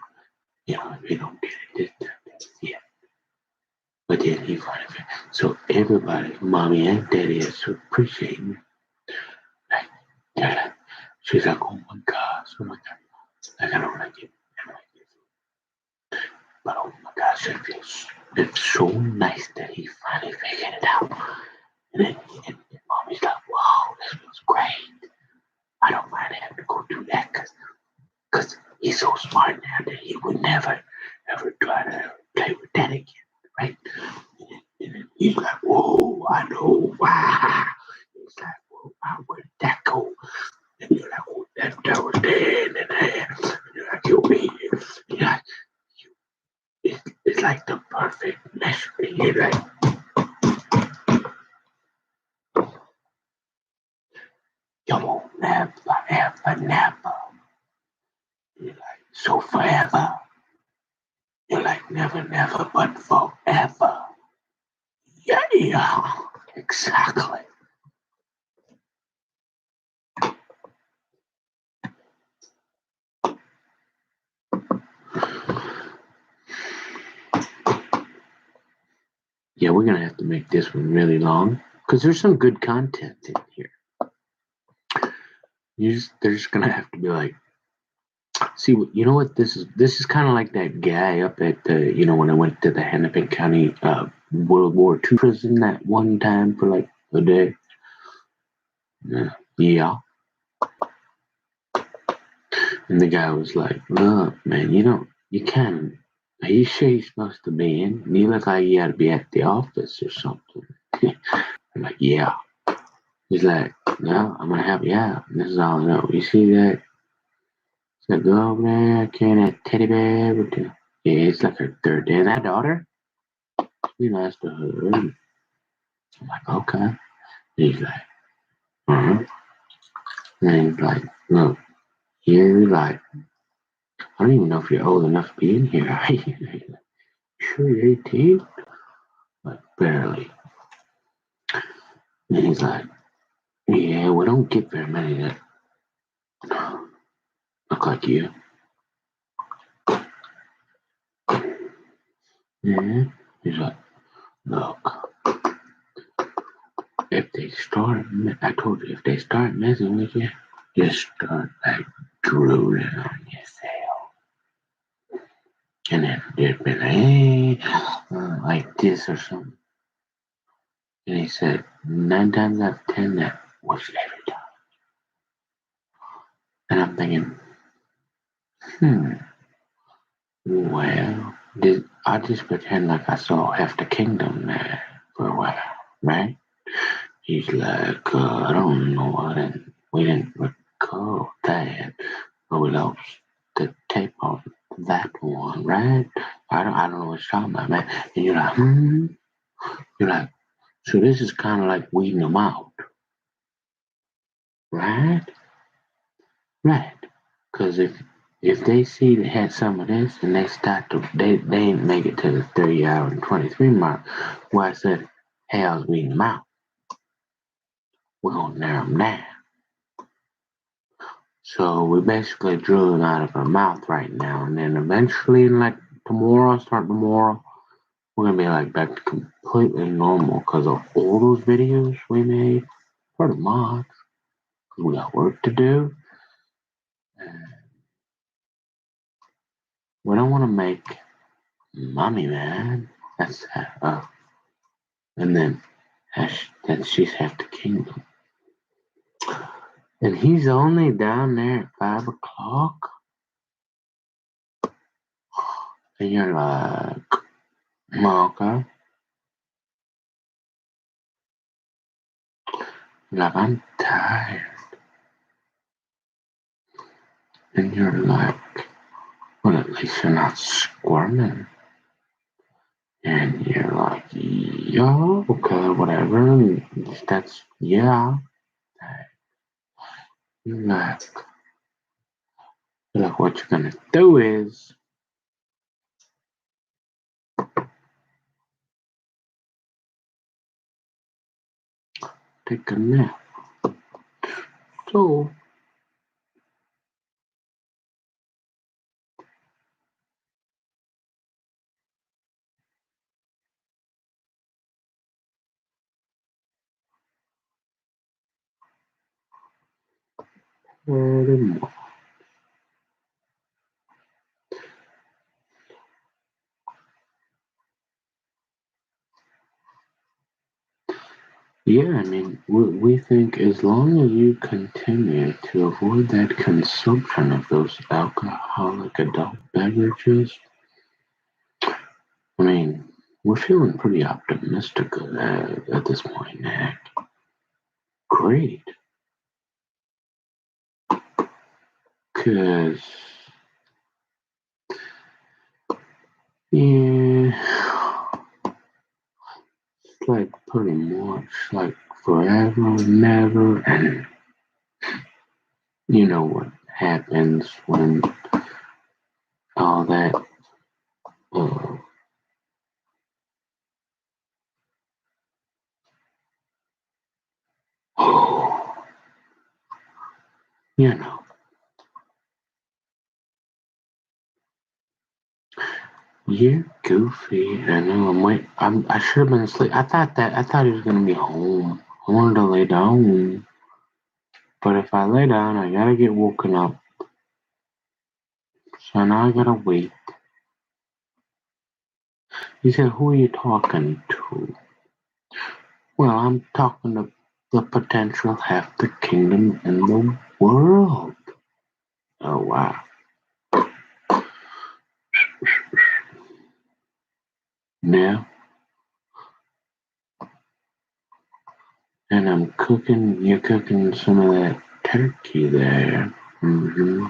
We don't get it this time. Yeah. But then he finally, so everybody, mommy and daddy, is to appreciate me. Like, yeah, she's like, oh my God, like I don't like it, I don't like it. But oh my gosh, it's so nice that he finally figured it out. And mommy's like, wow, this feels great. I don't mind having to go do that because he's so smart now that he would never ever try to play with that again, right? And he's like, whoa, I know, wow. He's like, whoa, wow, where did that go? And you're like, oh, that was there and there. And you're like, you mean, you're like, it's like the perfect measure. And you're like, you won't never, ever, never. You're like, so forever. You're like, never, never, but forever. Yeah, exactly. Yeah, we're gonna have to make this one really long because there's some good content in here. They're just gonna have to be like, see, you know what this is? This is kind of like that guy up at the, when I went to the Hennepin County World War II prison that one time for like a day. Yeah. And the guy was like, look, man, you can't. Are you sure you're supposed to be in? You look like you gotta be at the office or something. I'm like, yeah. He's like, no, I'm gonna help you out. And this is all I know. You see that girl over there carrying that teddy bear with the, yeah, it's like her third day. That daughter? Be nice to her. I'm like, okay. And he's like, uh-huh. And he's like, look, you're like, I don't even know if you're old enough to be in here. He's like, sure you're 18? Like, barely. And he's like, yeah, we don't get very many that look like you. Yeah. He's like, look, I told you, if they start messing with you, just start like drooling on yourself. And then there's been, hey, like this or something. And he said, 9 times out of 10, that was every time. And I'm thinking, well, I just pretend like I saw half the kingdom there for a while, right? He's like, I don't know, we didn't record that, but we lost the tape of that one, right? I don't know what you're talking about, man. And you're like, You're like, so this is kind of like weeding them out, right? Right. Because if they see they had some of this and they start to they ain't make it to the 30 hour and 23 mark, well I said, hey, I was weeding them out. We're gonna narrow them down. So we basically drew them out of our mouth right now, and then eventually, like start tomorrow, we're gonna be like back to completely normal because of all those videos we made, pretty much. Because we got work to do. And we don't want to make mommy mad. That's and then she's half the kingdom. And he's only down there at 5 o'clock, and you're like, Marka, like I'm tired, and you're like, well, at least you're not squirming. And you're like, yeah, okay, whatever. And that's, yeah. You're like, what you're gonna do is take a nap. So, yeah, I mean, we think as long as you continue to avoid that consumption of those alcoholic adult beverages, I mean, we're feeling pretty optimistic at this point, Nick. Great, because, yeah, it's like pretty much like forever and never, and you know what happens when all that, uh, you know. You're goofy. I know. I should have been asleep. I thought he was gonna be home. I wanted to lay down, but if I lay down, I gotta get woken up. So now I gotta wait. He said, "Who are you talking to?" Well, I'm talking to the potential half the kingdom in the world. Oh wow. Now, and I'm cooking. You're cooking some of that turkey there. Mm-hmm.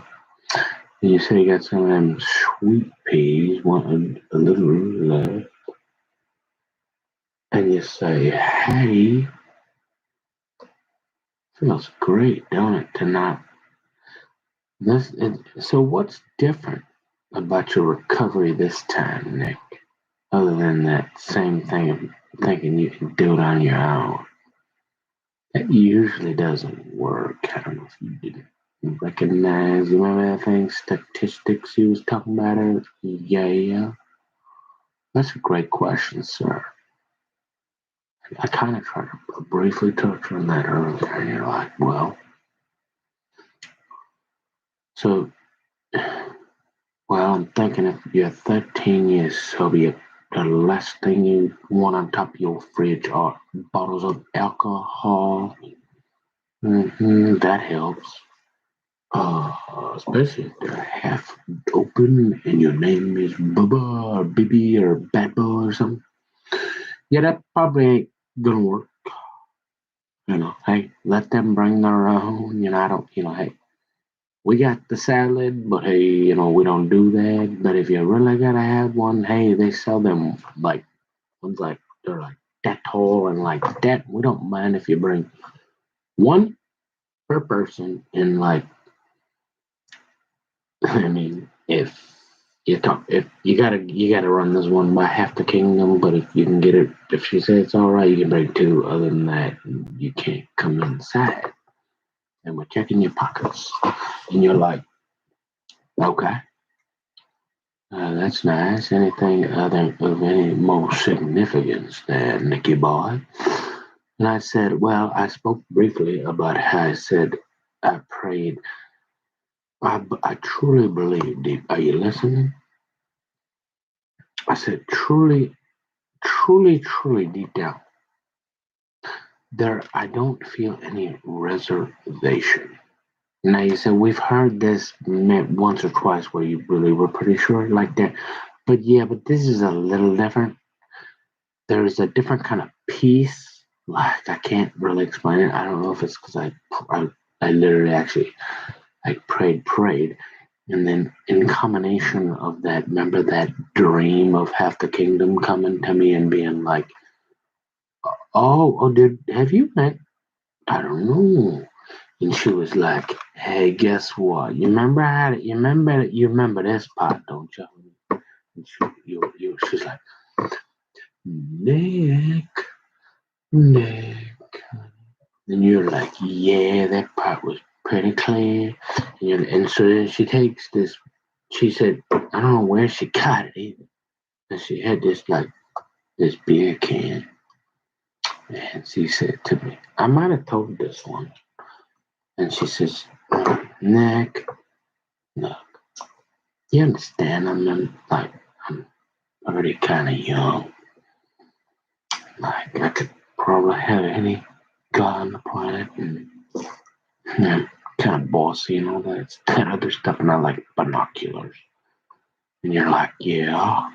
You said you got some of them sweet peas, wanted a little left, and you say, hey, feels great, don't it, to not, so what's different about your recovery this time, Nick, other than that same thing of thinking you can do it on your own? That usually doesn't work. I don't know if you didn't recognize, you remember that thing, statistics he was talking about it? Yeah. That's a great question, sir. I kind of tried to briefly touch on that earlier, and you're like, well, so, well, I'm thinking if you're 13 years sober, the last thing you want on top of your fridge are bottles of alcohol. That helps. Especially if they're half open and your name is Bubba or Bibi or Bad Boy or something. Yeah, that probably ain't gonna work. Hey, let them bring their own. I don't, hey, we got the salad, but hey, we don't do that. But if you really gotta have one, hey, they sell them like ones like they're like that tall and like that. We don't mind if you bring one per person. And like, I mean, if you gotta run this one by half the kingdom. But if you can get it, if she says it's all right, you can bring two. Other than that, you can't come inside. And we're checking your pockets, and you're like, okay. That's nice. Anything other of any more significance there, Nicky boy? And I said, well, I spoke briefly about how I said I prayed. I truly believe deep. Are you listening? I said, truly, truly, truly deep down, there, I don't feel any reservation. Now you said we've heard this once or twice where you really were pretty sure like that. But yeah, but this is a little different. There is a different kind of peace. Like I can't really explain it. I don't know if it's because I literally actually like prayed, and then in combination of that, remember that dream of half the kingdom coming to me and being like, did have you met? I don't know. And she was like, hey, guess what? You remember how? You remember this part, don't you? And she's like, Nick, Nick. And you're like, yeah, that part was pretty clear. And so then she takes this, she said, I don't know where she got it either. And she had this beer can. And she said to me, I might have told this one. And she says, Nick, look, you understand? I'm already kind of young. Like, I could probably have any guy on the planet. And kind of bossy and all that other stuff, and I like binoculars. And you're like, yeah.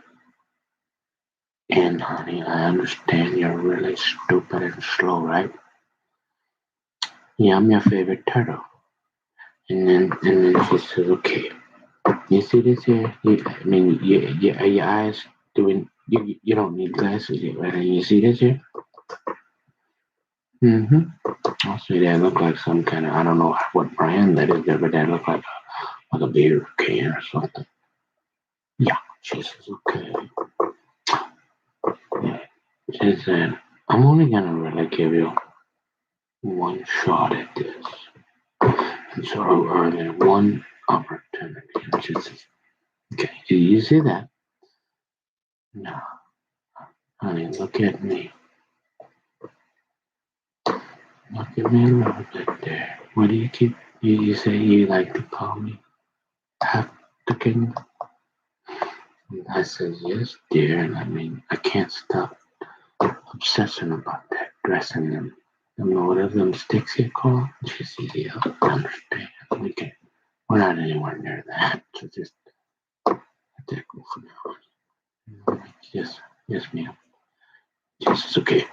And honey, I understand you're really stupid and slow, right? Yeah, I'm your favorite turtle. And then she says, okay, you see this here? I mean, are your eyes doing? You don't need glasses yet, right? And you see this here? Mm-hmm. I'll say that look like some kind of I don't know what brand that is, but that look like a beer can or something. Yeah, she says, okay. Yeah. She said, I'm only gonna really give you one shot at this. And so or one opportunity. And she says, okay, do you see that? No, honey, look at me. Look at me a little bit there. What do you keep you say you like to call me? Half the king? And I says, yes, dear, and I mean I can't stop obsessing about that dressing them. I don't know whatever them sticks you call. She says, yeah, I understand. We can we're not anywhere near that. So just let that go for now. Yes, yes, ma'am. Yes, okay.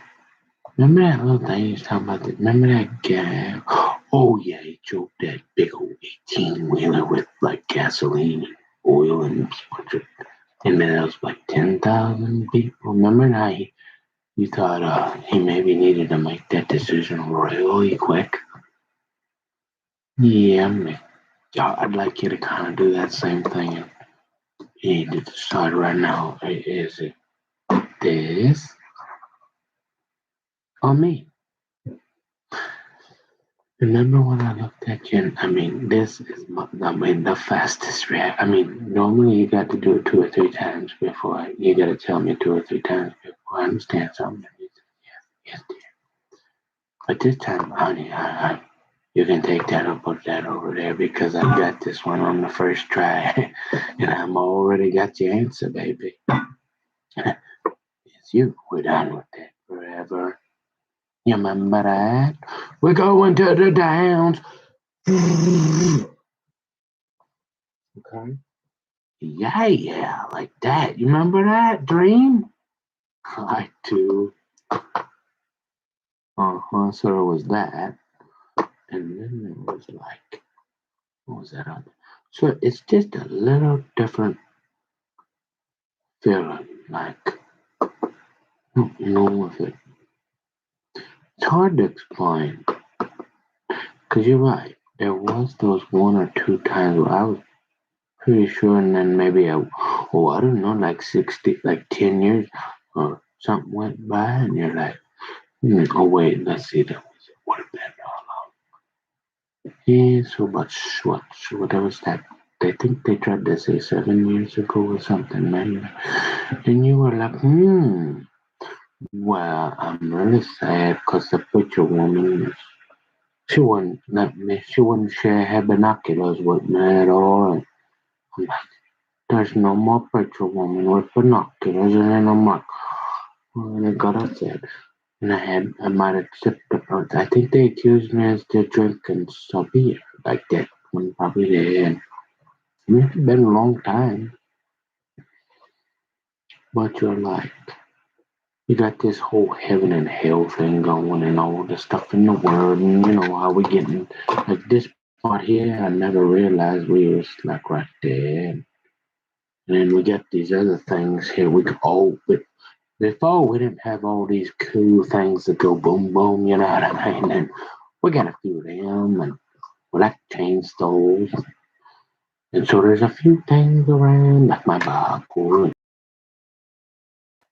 Remember that little thing you was talking about? Remember that guy? Oh yeah, he drove that big old 18-wheeler with like gasoline and oil and a bunch of, and then it was like 10,000 people. Remember now you thought he maybe needed to make that decision really quick? Yeah, I'd like you to kind of do that same thing. And you need to decide right now: is it this or me? Remember when I looked at you? I mean, this is the fastest react. I mean, normally you got to do it 2 or 3 times before you got to tell me 2 or 3 times before I understand something. Yes, yes, dear. But this time, honey, you can take that or put that over there because I got this one on the first try, and I'm already got your answer, baby. you. We're done with it forever. You remember that? We're going to the downs. Okay. Yeah, like that. You remember that dream? I do. So it was that. And then it was like, what was that other? So it's just a little different feeling. Like, you know, if it, it's hard to explain. Because you're right. There was those one or two times where I was pretty sure, and then maybe I don't know, like 60, like 10 years or something went by, and you're like, oh, wait, let's see, that would have been yeah, so much, what was that? I think they tried to say 7 years ago or something, man. And you were like, well, I'm really sad because the preacher woman, she wouldn't let me, she wouldn't share her binoculars with me at all. And I'm like, there's no more preacher woman with binoculars. And then I'm like, oh, I got upset. And I might have tipped the, I think they accused me of drinking some beer like that when probably they had. I mean, it's been a long time, but you're like, you got this whole heaven and hell thing going and all the stuff in the world, and you know how we getting like this part here. I never realized we was like right there, and then we got these other things here. We could all, but before we didn't have all these cool things that go boom boom, you know what I mean? And we got a few of them, and we like to change those. And so there's a few things around, like my Bible.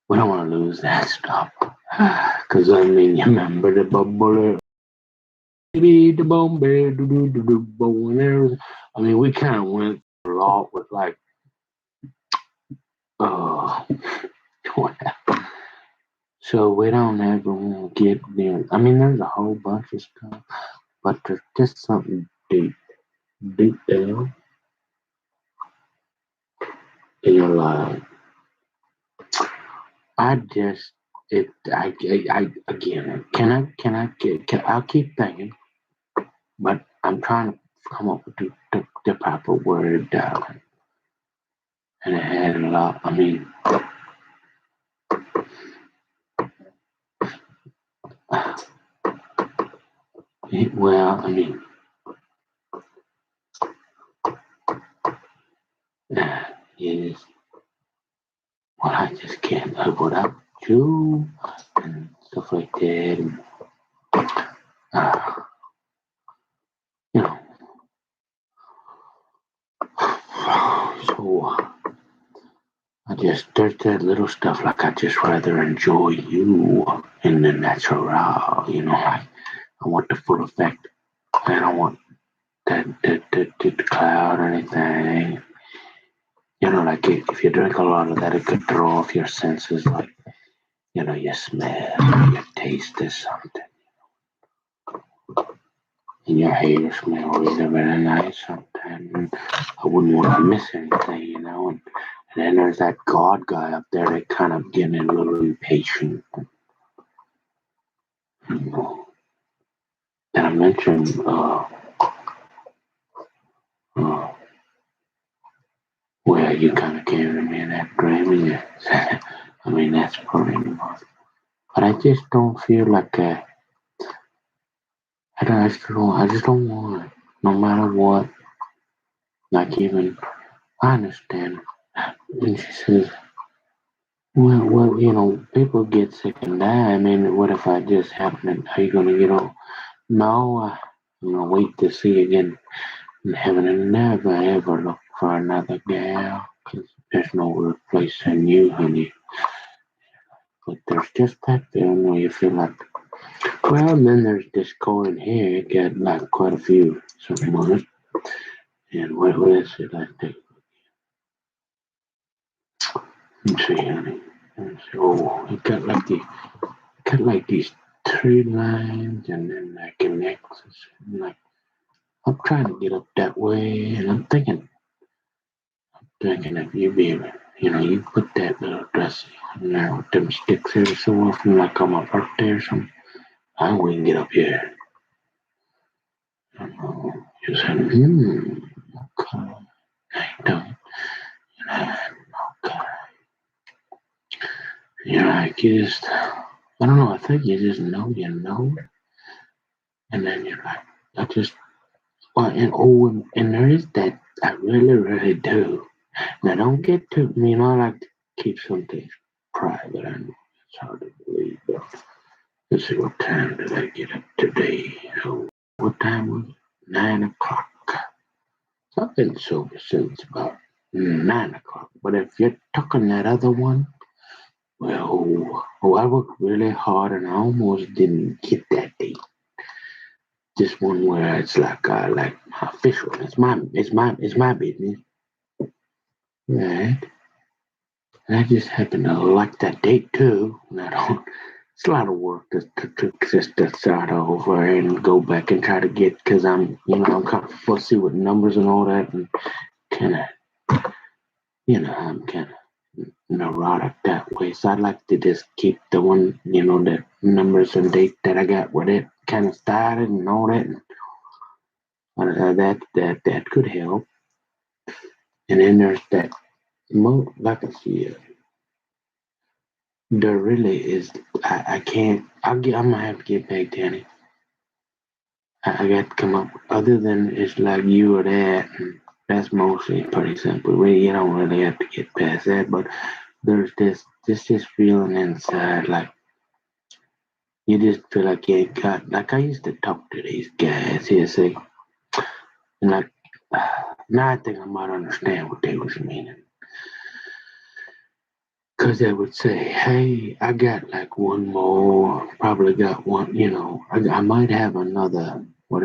We don't want to lose that stuff. Because, I mean, you remember the bubble, baby, the bomb, bear, do, bow and arrows. I mean, we kind of went a lot with, like, uh, so we don't ever want to get there. I mean, there's a whole bunch of stuff, but there's just something deep, deep down in your life. I just, again, I'll keep thinking. But I'm trying to come up with the proper word, and it had a lot. I mean, well, I mean, it is. Well, I just can't what up to and stuff like that, and uh, you know. So I just there's that little stuff like I just rather enjoy you in the natural, you know. I want the full effect. I don't want the cloud or anything. You know, like if you drink a lot of that, it could throw off your senses, like, you know, your smell, your taste is something, and your hair smell really, really nice sometimes. And I wouldn't want to miss anything, you know. And then there's that God guy up there that kind of getting a little impatient. You know. And I mentioned, uh, well, you kind of came to me in that dream, and I mean, that's pretty much. But I just don't feel like I just don't want it. No matter what. Like even I understand. And she says, you know, people get sick and die. I mean, what if I just happen? Are you gonna get on? No, I'm gonna wait to see again in heaven and never ever look for another gal. 'Cause there's no replacing you, honey. But there's just that feeling where you feel like, well, and then there's this coin here. It got like quite a few something on it. And what is it? I think. Let's see, honey. Let's see. Oh, it got like these three lines and then like an axis. And like I'm trying to get up that way, and I'm thinking if you be you put that little dress on there with them sticks every so often, like on my birthday or something. I wouldn't get up here. You said, okay. I don't. Okay. Like you just, I don't know, I think you just know, and then you're like, I just, well, and there is that, I really, really do. Now, don't get too, I like to keep some things private. I know it's hard to believe, but let's see, what time did I get up today? Oh, what time was it? 9 o'clock. So I've been sober since about 9 o'clock. But if you're talking that other one, well, I worked really hard and I almost didn't get that date. This one where it's like official. It's my business, right? And I just happen to like that date too. And I don't. It's a lot of work to just to start over and go back and try to get, because I'm kind of fussy with numbers and all that, and kind of I'm kind of neurotic that way. So I'd like to just keep the one, the numbers and date that I got with it kind of started and all that. And that could help. And then there's that like I see, there really is. I can't. I'm gonna have to get back, Danny. I got to come up. Other than it's like you or that, and that's mostly pretty simple. Really, you don't really have to get past that. But there's this feeling inside, like you just feel like you ain't got. Like I used to talk to these guys here, say, and like now I think I might understand what they was meaning. Because they would say, hey, I got like one more, probably got one, I might have another, what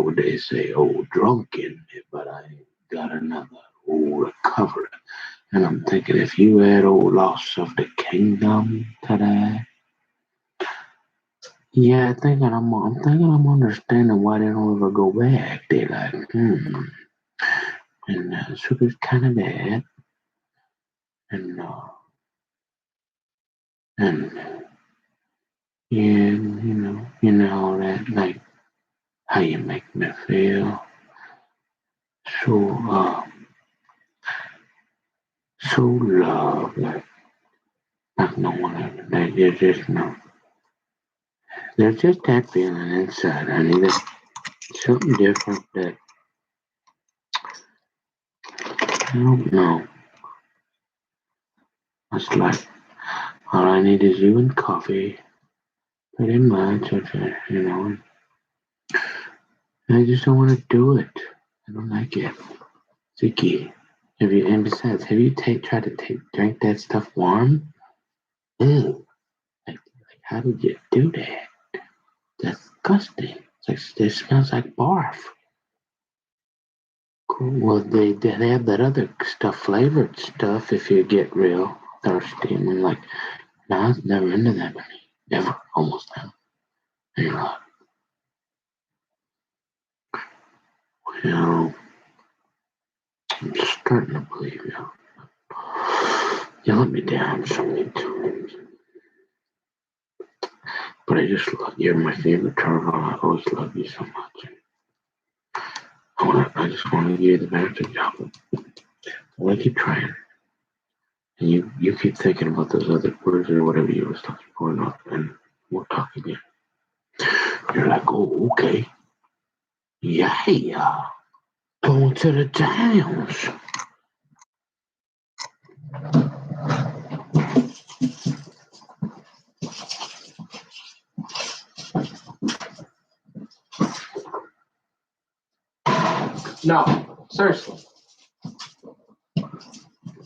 would they say? Oh, drunk in me, but I got another, recovery. And I'm thinking, if you add old loss of the kingdom to that, yeah, I'm thinking I'm understanding why they don't ever go back. They're like, and so it's kind of bad, and and yeah, all that, like how you make me feel. So, so love, like no one ever. There's just that feeling inside. I need something different that I don't know. It's like all I need is you and coffee, pretty much. I just don't want to do it. I don't like it. Vicky, and besides, have you tried to drink that stuff warm? Ew. Like, how did you do that? Disgusting. It smells like barf. Cool. Well, they have that other stuff, flavored stuff, if you get real thirsty. And I'm like, no, I was never into that. Never, almost never. And you're like, well, I'm starting to believe you. You let me down so many times. But I just love you're my favorite turtle. I always love you so much. I just want to give you the benefit of the doubt. I keep trying. And you keep thinking about those other words or whatever you was talking for, and we'll talk again. You're like, oh, okay. Yeah. Going to the towns. No, seriously.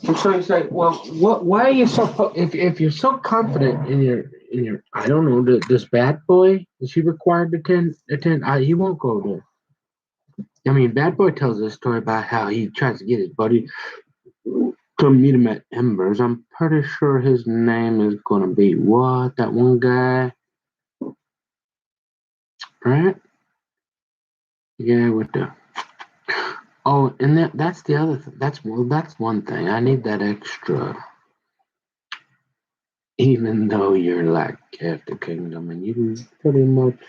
And so he's like, well, why are you so, if you're so confident in your, I don't know, this bad boy, is he required to attend? He won't go there. I mean, Bad Boy tells a story about how he tries to get his buddy to meet him at Embers. I'm pretty sure his name is gonna be what? That one guy, right? Yeah, with the Oh, and that's the other thing. That's one thing. I need that extra, even though you're like half the kingdom and you pretty much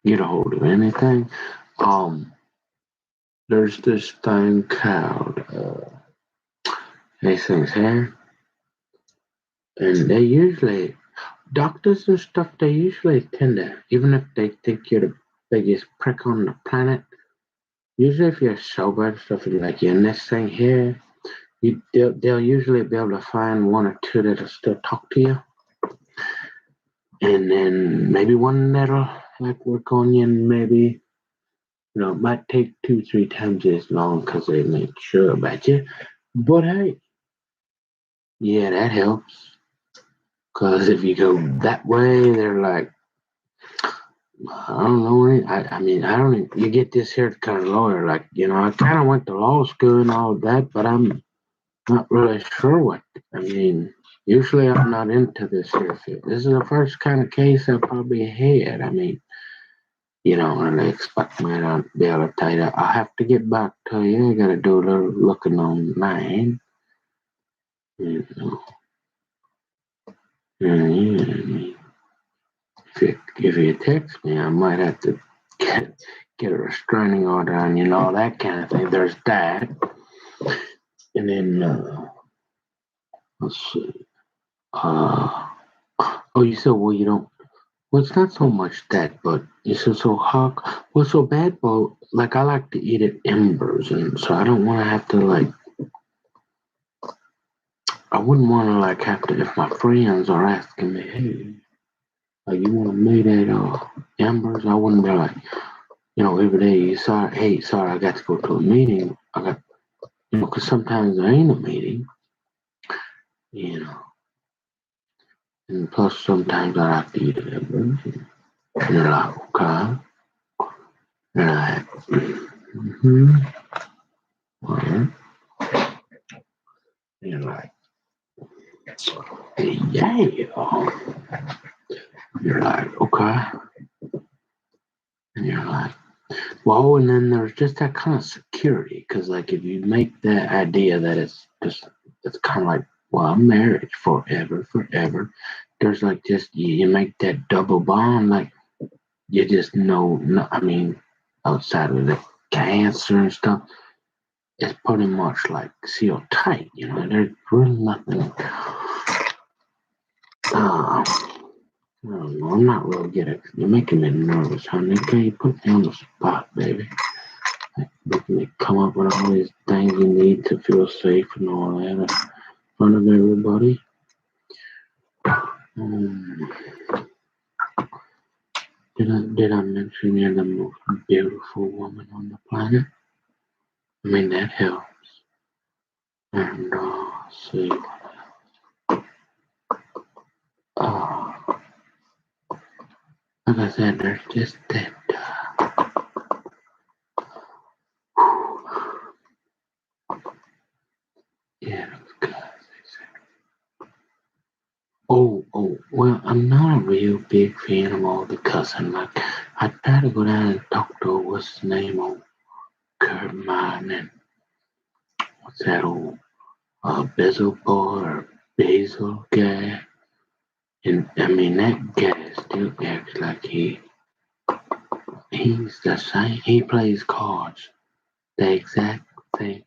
get a hold of anything. Um, there's this thing called these things here, and they usually doctors and stuff. They usually tend to, even if they think you're the biggest prick on the planet. Usually, if you're sober and stuff, and like you're in this thing here, they'll usually be able to find one or two that'll still talk to you, and then maybe one that'll like work on you, and maybe it might take 2 3 times as long because they make sure about you. But hey, yeah, that helps. Because if you go that way, they're like, I don't know. I mean, I don't. You get this here kind of lawyer, like I kind of went to law school and all that, but I'm not really sure what. I mean, usually I'm not into this here field. This is the first kind of case I probably had. I mean, you don't really expect me to be able to tell you. I have to get back to you. I got to do a little looking online. You know, and if you text me, I might have to get a restraining order on you and all that kind of thing. There's that. And then, let's see. Oh, you said, well, you don't. Well, it's not so much that, but you said, so how, what's so bad? Well, like, I like to eat at Embers, and so I don't want to have to, like, I wouldn't want to, like, have to, if my friends are asking me, hey, like, you want to meet at Embers? I wouldn't be like, every day, sorry, hey, sorry, I got to go to a meeting. I got, because sometimes there ain't a meeting, you know, and plus sometimes I like to eat at Embers, and they're like, okay, and mm-hmm, well, you're like, yeah, you're like, okay, and you're like, well, and then there's just that kind of security, because like if you make that idea that it's kind of like, well, marriage forever, forever. There's like just you make that double bond, like you just know. No, I mean, outside of the cancer and stuff, it's pretty much like sealed tight. There's really nothing. I don't know. I'm not real good at. You're making me nervous, honey. Can you put me on the spot, baby? Making me come up with all these things you need to feel safe and all that in front of everybody. Um, did I mention you're the most beautiful woman on the planet? I mean that helps. And see, uh, like I said, there's just that. Yeah, those guys. Oh, well, I'm not a real big fan of all the cussing. Like, I try to go down and talk to what's his name on Kurt Martin and what's that old Bezel boy or Basil guy. And I mean, that guy still acts like he's the same. He plays cards the exact same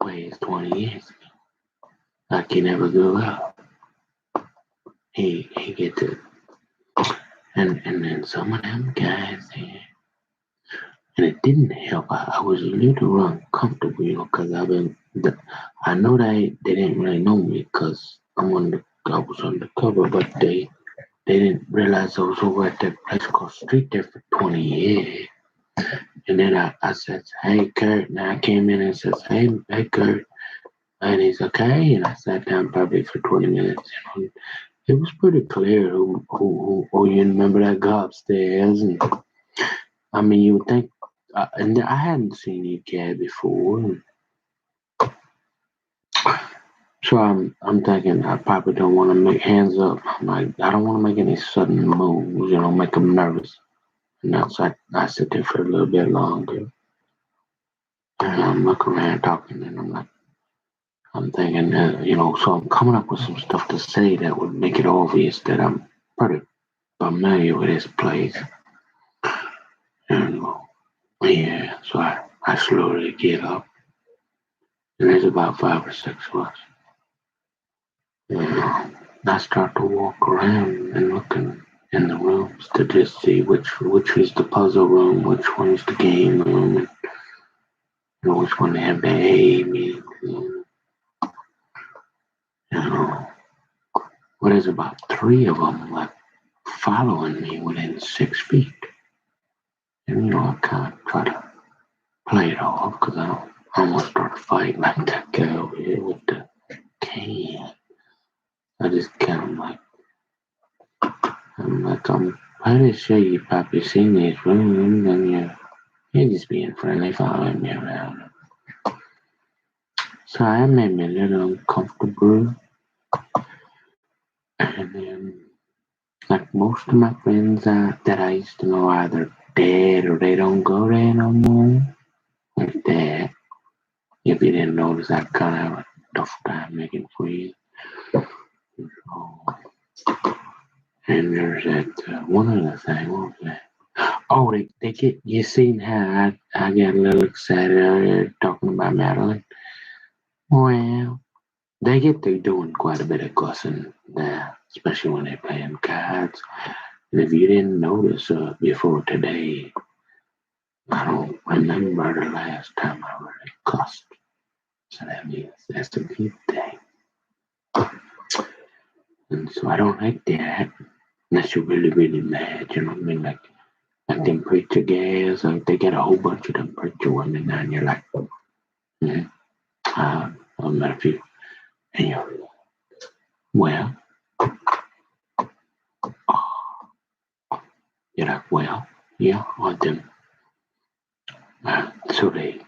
way as 20 years ago. Like he never grew up. He get to, and then some of them guys here. And it didn't help. I was a little uncomfortable, because I know they didn't really know me because I was undercover, but they didn't realize I was over at that place called Street there for 20 years. And then I said, hey, Kurt. And I came in and says, hey, Kurt. And he's okay. And I sat down probably for 20 minutes. It was pretty clear who you remember that guy upstairs. And I mean, you would think, and I hadn't seen you cat before. So I'm thinking I probably don't want to make hands up. I'm like, I don't want to make any sudden moves, make them nervous. And so I sit there for a little bit longer. And I'm looking around talking, and I'm thinking, so I'm coming up with some stuff to say that would make it obvious that I'm pretty familiar with this place. And yeah, so I slowly get up, and there's about 5 or 6 of us. And I start to walk around and looking in the rooms to just see which is the puzzle room, which one is the game room, and which one they have the A meetings in. You know, but there's about 3 of them like following me within 6 feet. And I kind of try to play it off because I don't almost start to fight like that guy over here with the can. I just kind of I'm pretty sure you probably seen these rooms and you're just being friendly following me around. So I made me a little uncomfortable. And then, like most of my friends that I used to know, either dead or they don't go there no more. Like that. If you didn't notice, I kind of have a tough time making friends. Oh, and there's that one other thing. What was that? Oh, they get. You seen how I get a little excited earlier talking about Madeline? Well, they get to doing quite a bit of cussing there, especially when they're playing cards. And if you didn't notice before today, I don't remember the last time I really cussed. So that means that's a good thing. And so I don't like that unless you're really, really mad. You know what I mean? Like them preacher guys, like they get a whole bunch of them preacher women, and you're like, mm-hmm. I've met a few, and you're well, you're like, well, yeah, I do. So they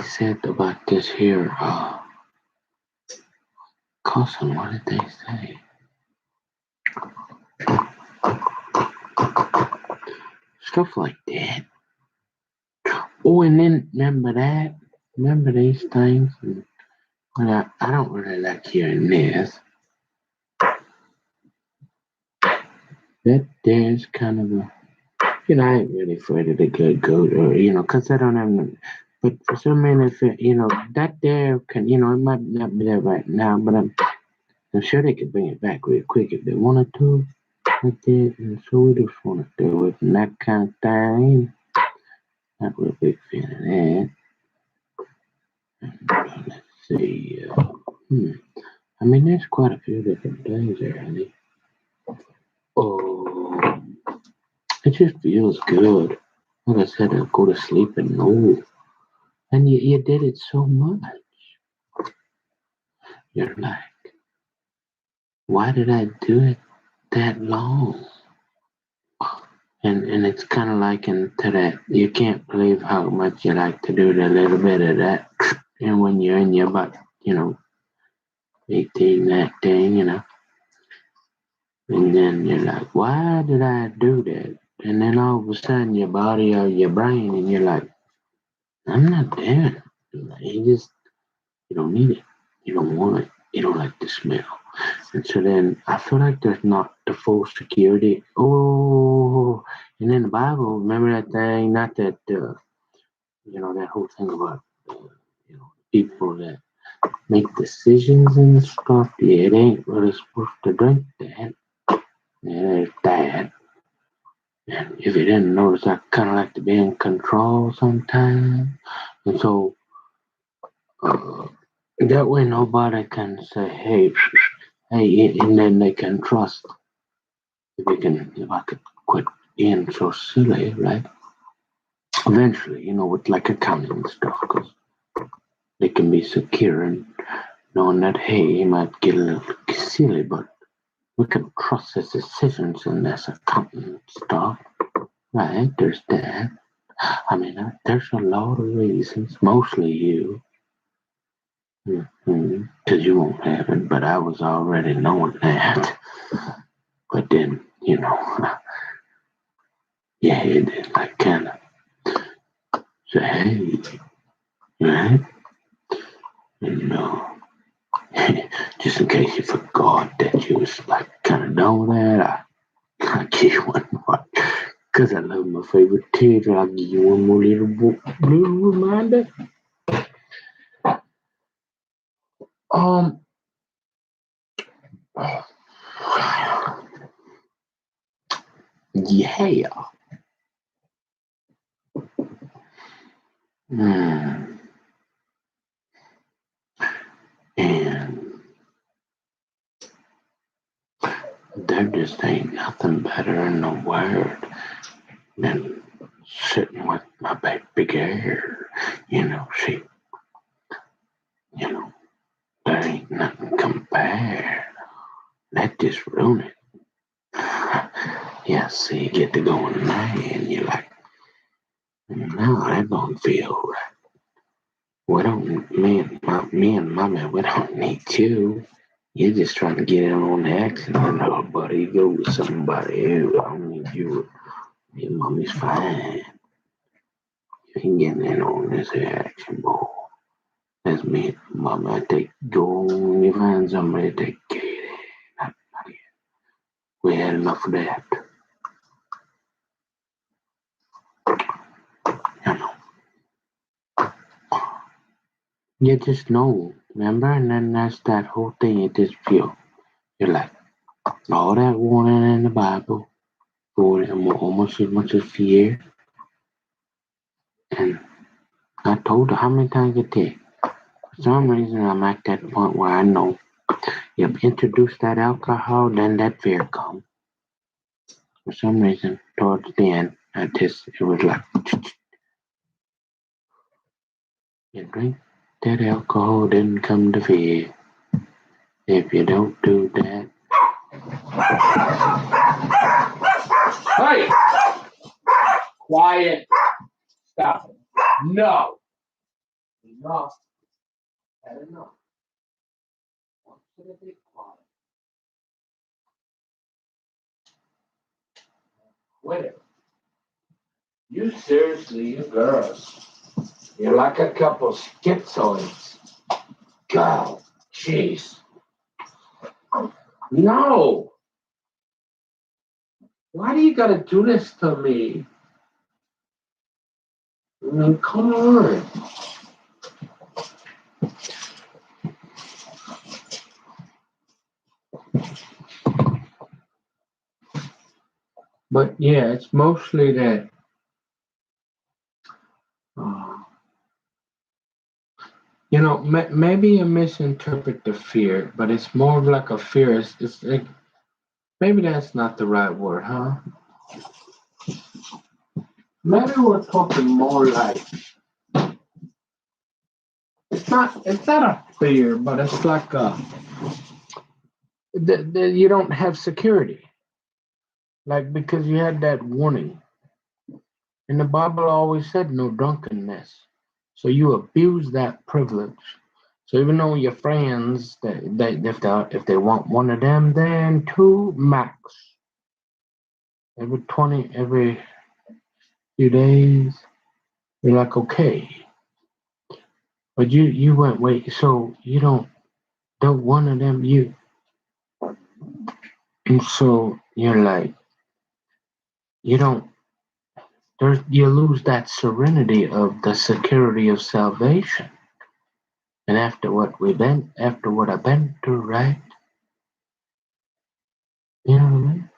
said about this here cousin. What did they say? Stuff like that. Oh, and then remember these things. And, well, I don't really like hearing this. That there's kind of a, I ain't really afraid of the good goat, or cause I don't have no. But for some reason, if that there can, it might not be there right now, but I'm sure they could bring it back real quick if they wanted to. Like that, and so we just want to do it and that kind of thing. Not a real big fan of that. Let's see. I mean, there's quite a few different things there, honey. Oh, it just feels good. Like I said, I go to sleep and know. And you did it so much. You're like, why did I do it that long? And it's kind of like into that. You can't believe how much you like to do the little bit of that. And when you're in your butt, 18, 19. And then you're like, why did I do that? And then all of a sudden your body or your brain, and you're like, I'm not there. You don't need it. You don't want it. You don't like the smell. And so then I feel like there's not the full security. Oh, and in the Bible, remember that thing? Not that, that whole thing about, people that make decisions and stuff. Yeah, it ain't really supposed to drink that. Yeah, there's that. And if you didn't notice, I kind of like to be in control sometimes. And so that way nobody can say, hey, hey, and then they can trust. If I could quit being so silly, right? Eventually, with like accounting and stuff, because they can be secure and knowing that, hey, he might get a little silly, but we can trust his decisions in this accounting stuff, right? There's that. I mean, there's a lot of reasons, mostly you, because you won't have it, but I was already knowing that. But then, yeah, it like kind of, Say, hey, right? And just in case you forgot that you was like kind of done with that, I'll give you one more. Because I love my favorite theater, I'll give you one more little reminder. Um, yeah. Mm. And there just ain't nothing better in the world than sitting with my baby girl. She, you know, there ain't nothing compared. That just ruin it. Yeah, so you get to go in there and you're like, no, that don't feel right. We don't, me and mommy, we don't need you. You're just trying to get in on the action. No, buddy, go with somebody else. I don't need you. Your mommy's fine. You ain't getting in on this action, boy. That's me and mama. I take go when you find somebody to take care of that. Not yet. We had enough of that. You know. You just know, remember? And then that's that whole thing. You just feel. You're like, all that warning in the Bible for almost as much as fear. And I told her how many times it take. For some reason, I'm at that point where I know you introduce that alcohol, then that fear comes. For some reason, towards the end, it was like, you drink that alcohol, then come the fear. If you don't do that. Hey! Quiet. Stop it. No. Enough. Had enough. Want you to be quiet. Quit it. You seriously, you girls. You're like a couple schizoids. God, jeez. No. Why do you gotta do this to me? I mean, come on. But yeah, it's mostly that. Uh, maybe you misinterpret the fear, but it's more of like a fear. It's like maybe that's not the right word, huh? Maybe we're talking more like it's not a fear, but it's like you don't have security, like because you had that warning, and the Bible always said no drunkenness, so you abuse that privilege. So even though your friends, if they want one of them, then two max every few days. You're like okay, but you went wait, so you don't one of them you, and so you're like you don't you lose that serenity of the security of salvation. And after what I've been through, right? You know what I mean?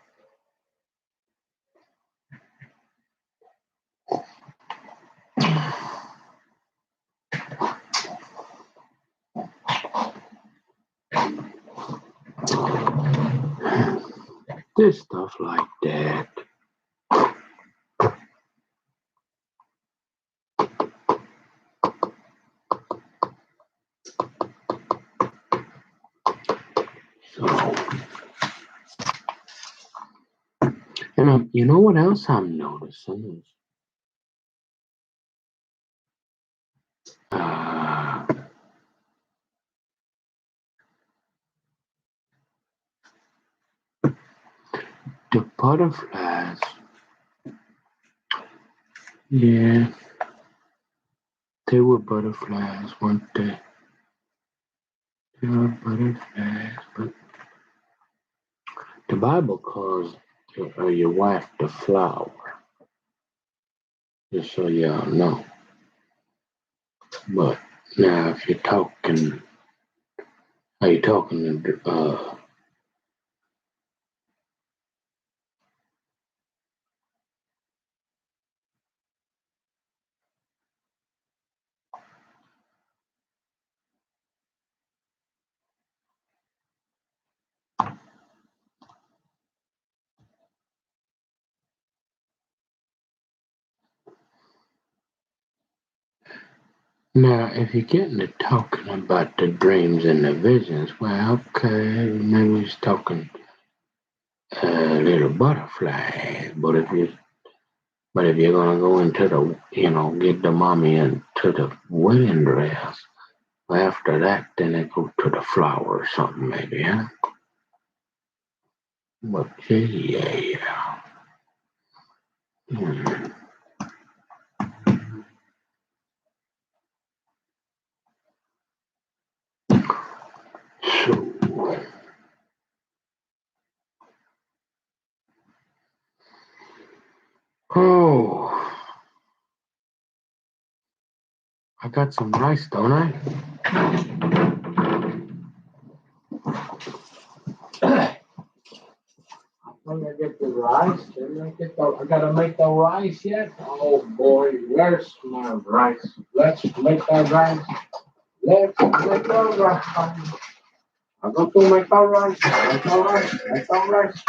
This stuff like that. So, and you know what else I'm noticing is uh, the butterflies. Yeah, They were butterflies, weren't they? They were butterflies, but the Bible calls your wife the flower, just so y'all know. But now, if you're talking, are you talking to, now, if you're getting to talking about the dreams and the visions, well, okay, maybe he's talking little butterfly. But if you're gonna go into get the mommy into the wedding dress, well, after that, then they go to the flower or something, maybe, huh? But yeah. Hmm. So, oh, I got some rice, don't I? When I get the rice, I gotta make the rice yet. Oh boy, where's my rice? Let's make that rice. Let's make the rice. I'm going to make the rice. Make the rice. Make the rice.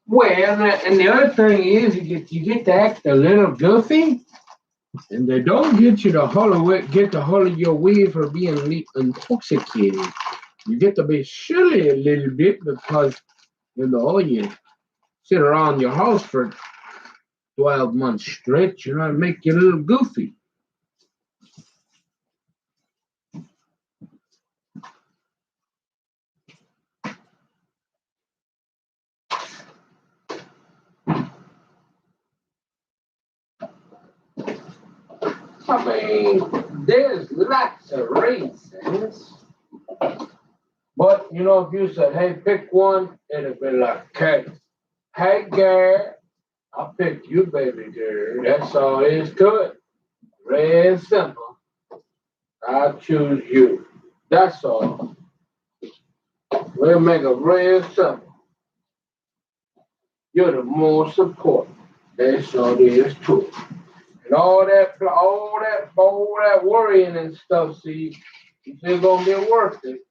Well, and the other thing is, you get to act a little goofy, and they don't get you to get the whole of your weed for being intoxicated. You get to be silly a little bit because you sit around your house for 12 months straight. It make you a little goofy. I mean, there's lots of reasons. But if you said, "Hey, pick one," it'd be like, hey, girl, I'll pick you, baby girl. That's all there is to it. Real simple. I'll choose you. That's all. We'll make it real simple. You're the most important. That's all there is to it. And all that worrying and stuff, see, it's still gonna be worth it.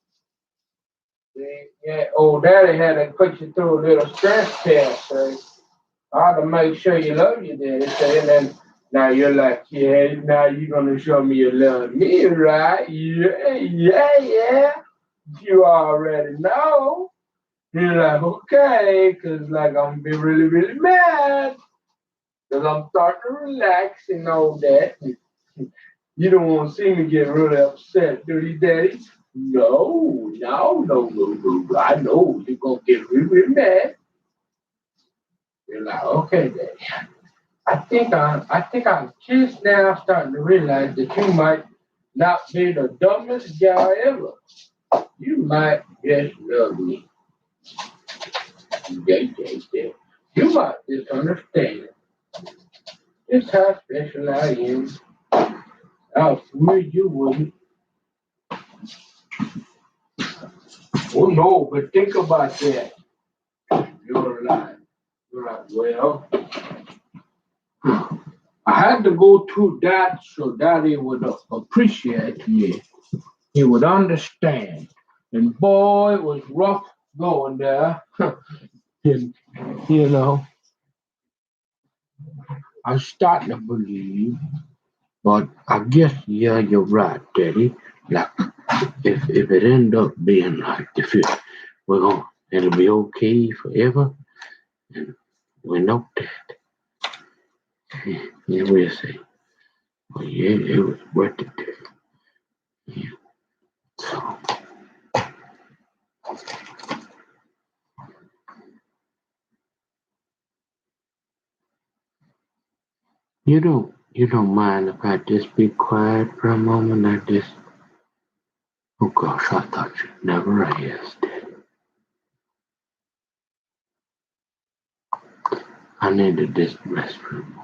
See, yeah, old daddy had to put you through a little stress test, see. I had to make sure you love you daddy, see, and then now you're like, yeah, now you're gonna show me you love me, right? Yeah. You already know. You're like, okay, because like I'm gonna be really, really mad. Because I'm starting to relax and all that. You don't want to see me get really upset, do you, Daddy? No. I know you're gonna get really, really mad. You're like, okay, Daddy. I think I'm just now starting to realize that you might not be the dumbest guy ever. You might just love me. Yeah. You might just understand just how special I am. How weird you wouldn't. Oh no, but think about that. You're alive. You're like, well, I had to go through that so Daddy would appreciate me. He would understand. And boy, it was rough going there. And, you know, I'm starting to believe, but I guess, yeah, you're right, Daddy. Like, if it end up being like it'll be okay forever, and we know that. Yeah, we'll see. But yeah, it was worth it. Yeah. So, You don't mind if I just be quiet for a moment? Oh gosh, I thought you'd never asked. I needed this restroom.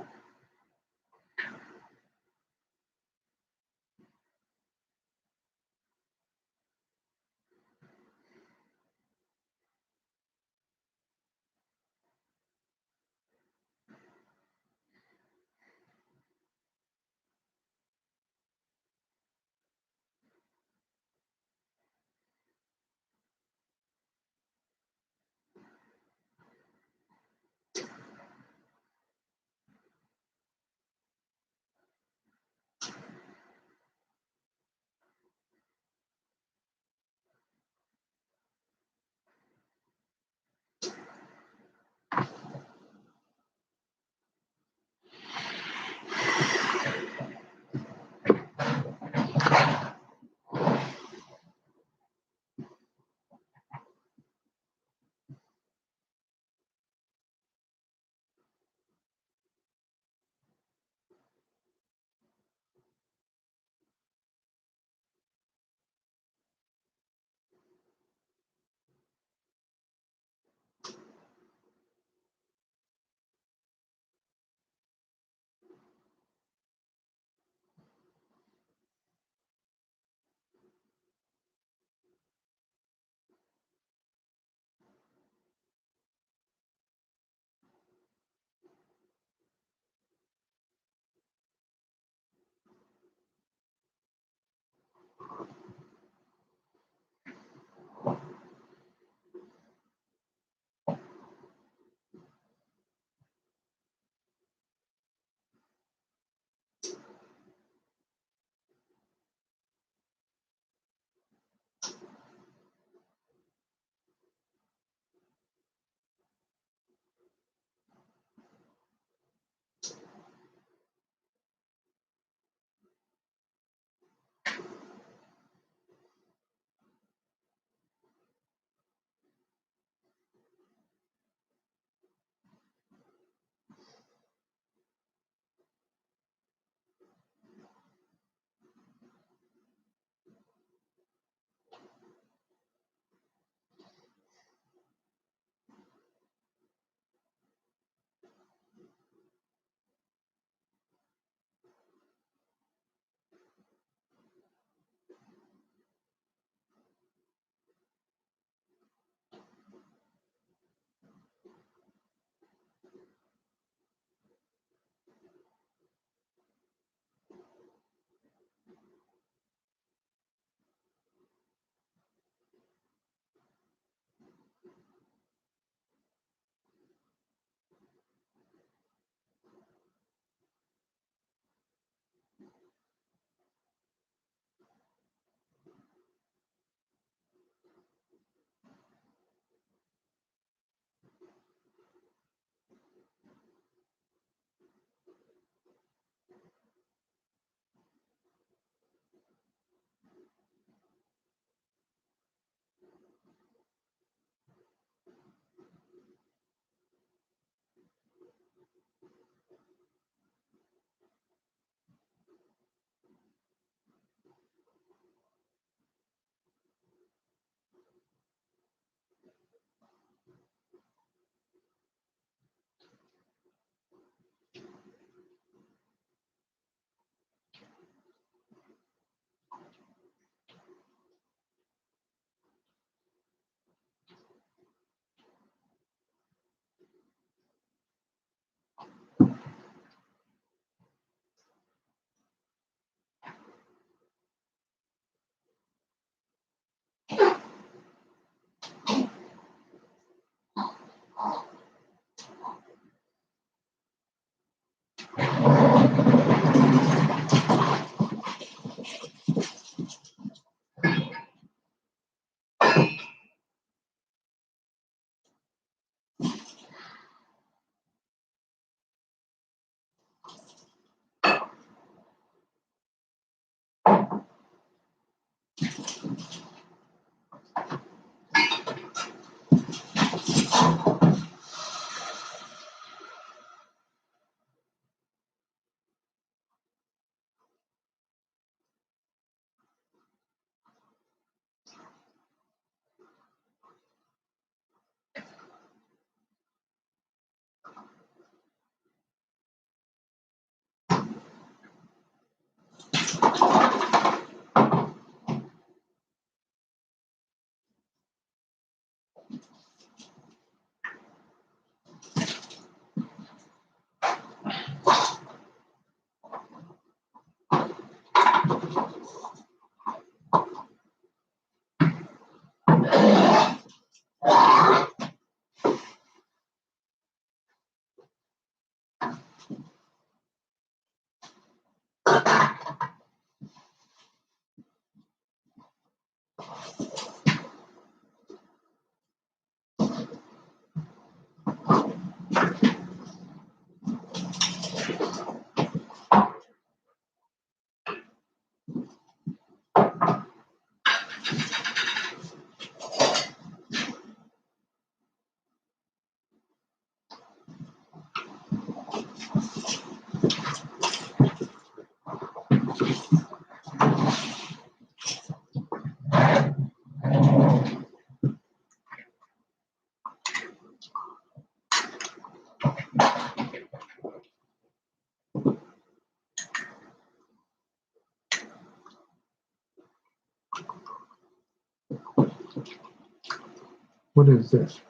What is this?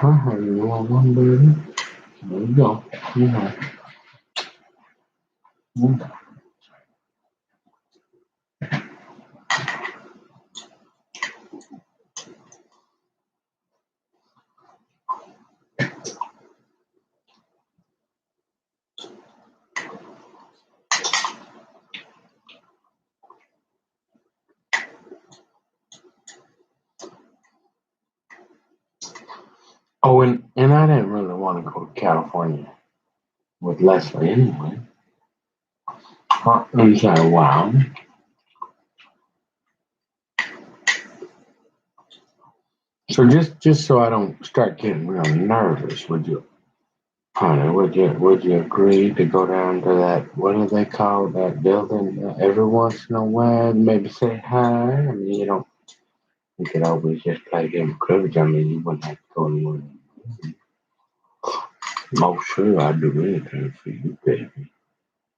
I have you on one, baby. There you go. You know. Oh, and I didn't really want to go to California with Leslie anyway. I'm like, wow. So just so I don't start getting real nervous, would you, honey? Would you agree to go down to that? What do they call that building every once in a while? Maybe say hi. I mean, you don't. You could always just play game of cribbage. I mean, you wouldn't have to go anywhere. Oh, sure, I'd do anything for you, baby.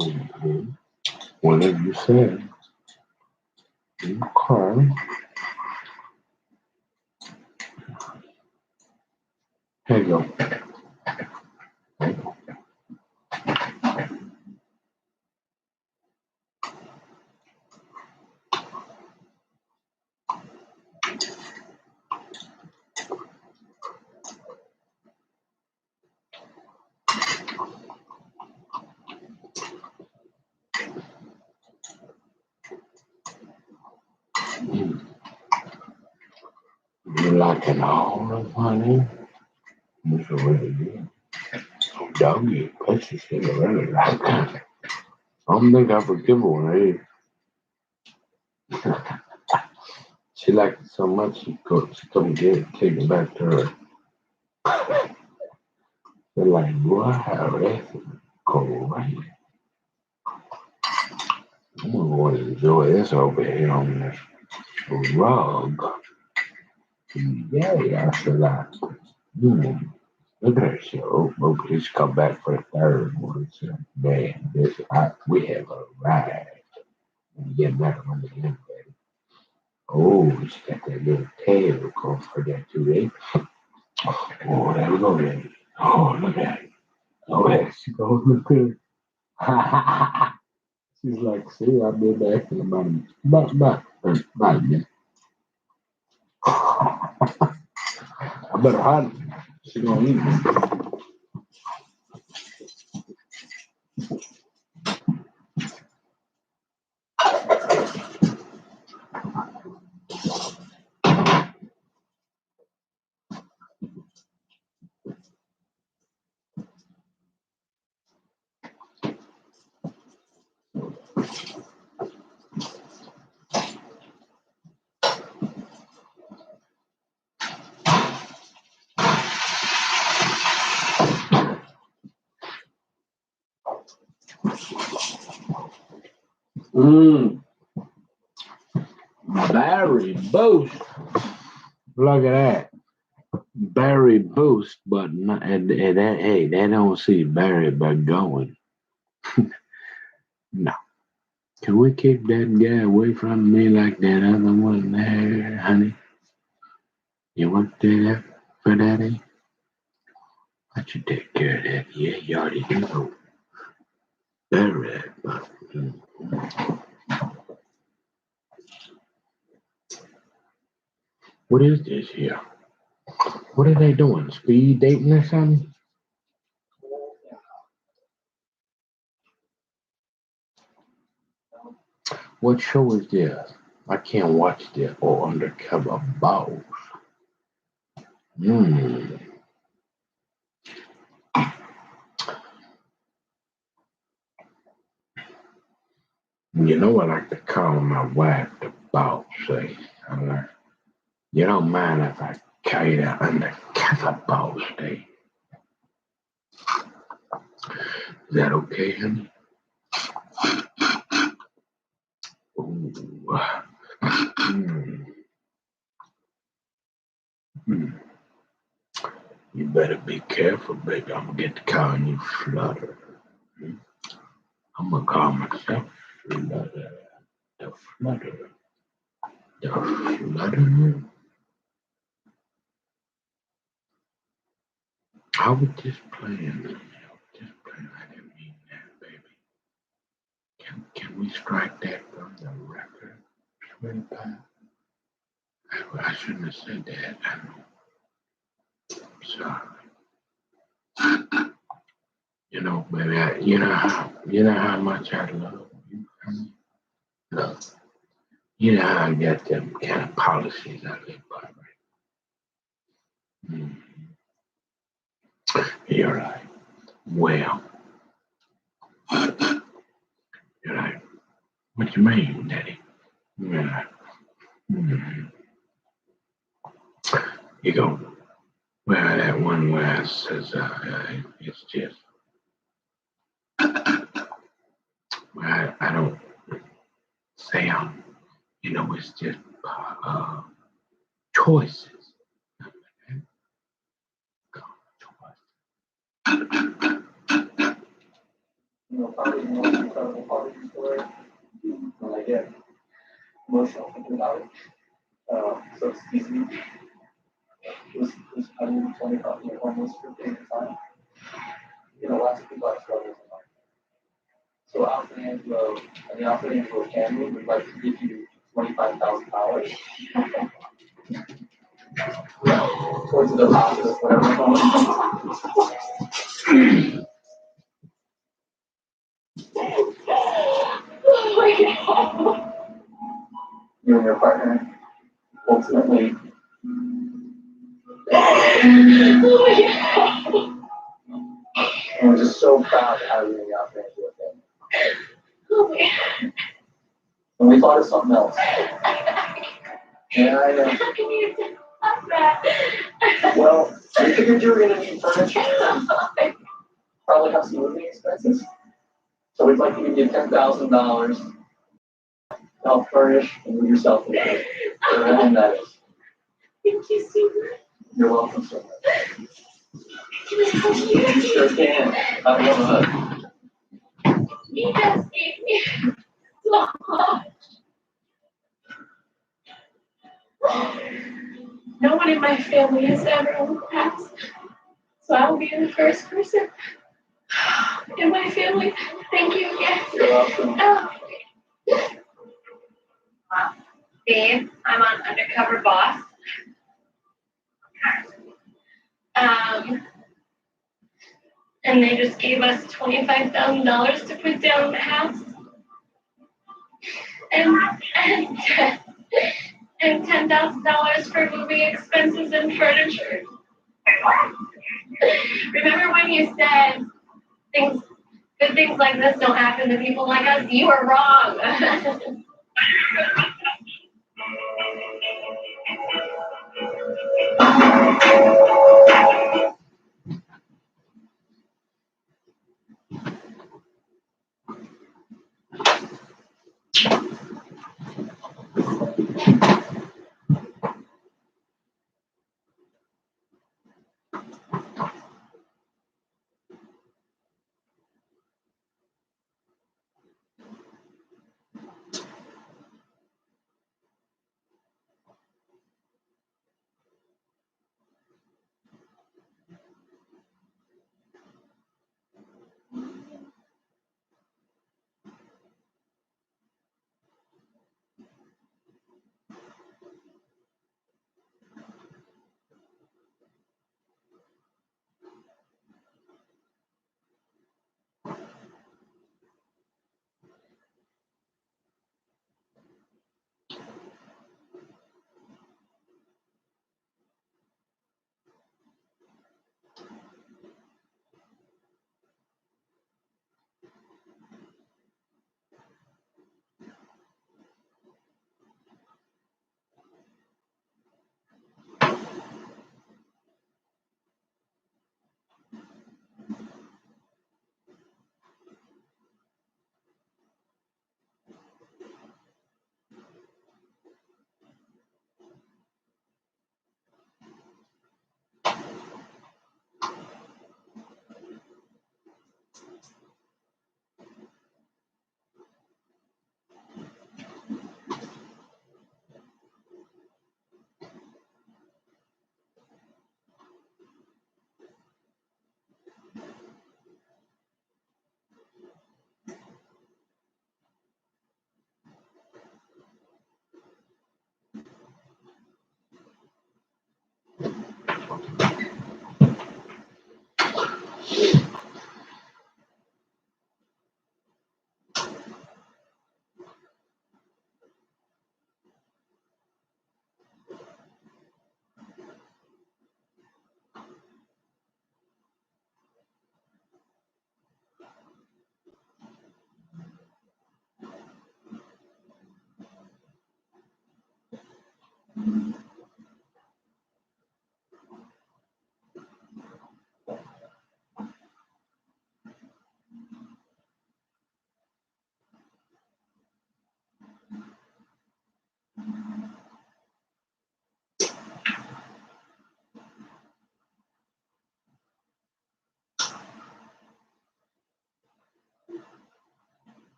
Mm-hmm. Whatever you say. Okay. Here you go. You like it all, honey? It's really good. Doggy, pussy, she really like it. I don't think I would give her one of these. She liked it so much she couldn't get it, take it back to her. They're like, wow, that's great. I'm gonna enjoy this over here on this rug. Yeah, I feel like, look at that shit. Oh, please come back for the third one. So, man, we have arrived. We get back on the end, baby. Oh, she got that little tail going for that too, eh? Oh, there we go, baby. Oh, look at it. Oh, there she goes. Look at it. She's like, see, I've been back in about a minute. I better hide it. She gonna eat me. Mmm, berry boost. Look at that. Berry boost, but not, hey, they don't see Barry but going. No. Can we keep that guy away from me like that other one there, honey? You want that for daddy? I should take care of that. Yeah, you already know. Barry, but. What is this here? What are they doing? Speed dating or something? What show is this? I can't watch this. Oh, Undercover Boss. Hmm. You know, I like to call my wife the boss. Say, I'm like, you don't mind if I carry that undercover boss day? Is that okay, honey? Ooh. Hmm. Hmm. You better be careful, baby. I'm gonna get to calling you Flutter. Hmm? I'm gonna call myself Flutter. The Flutter. The Flutter. I was just playing. Just playing. I didn't mean that, baby. Can we strike that from the record, sweetheart? I shouldn't have said that. I'm sorry. You know, baby, you know how much I love you. Honey. Look, you know how I got them kind of policies I live by, right? Mm, you're right. Well, you're right. What you mean, Daddy? Yeah. Mm. You go, well, that one where it says, it's just, well, I don't say it's just uh, choices. Probably the most incredible part of your story. When I get emotional thinking about it. So it's easy. Was 125 years homeless for a period of time. Lots of people have struggles in life. So Alfred Angelo and the Alfred Angelo family would like to give you $25,000 towards the deposit of whatever home. You and your partner ultimately. I'm just so proud to have you in the Alfred Angelo family. And we thought of something else. Yeah, I know. How can you do that? Well, I figured you were going to need furniture. Probably have some moving expenses. So we'd like to give you $10,000 to help furnish and move yourself in there. Whatever that is. Thank you so much. You're welcome so much. Can I hug you? You sure can. I love a hug. You guys gave me so much. No one in my family has ever owned a house, so I will be the first person in my family. Thank you again. You're welcome. Babe, I'm on Undercover Boss. And they just gave us $25,000 to put down the house, and and $10,000 for moving expenses and furniture. Remember when you said good things like this don't happen to people like us? You were wrong.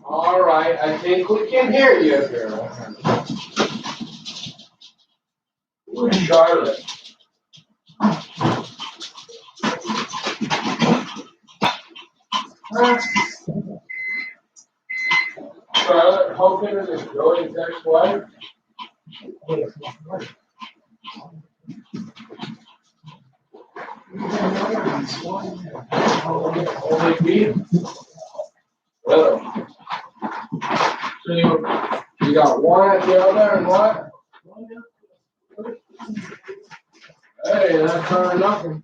All right, I think we can hear you, girl. Where's Charlotte? Charlotte, hoping is Joey's ex-wife. Only me? Really? So you got one at the other and what? Hey, that's not nothing.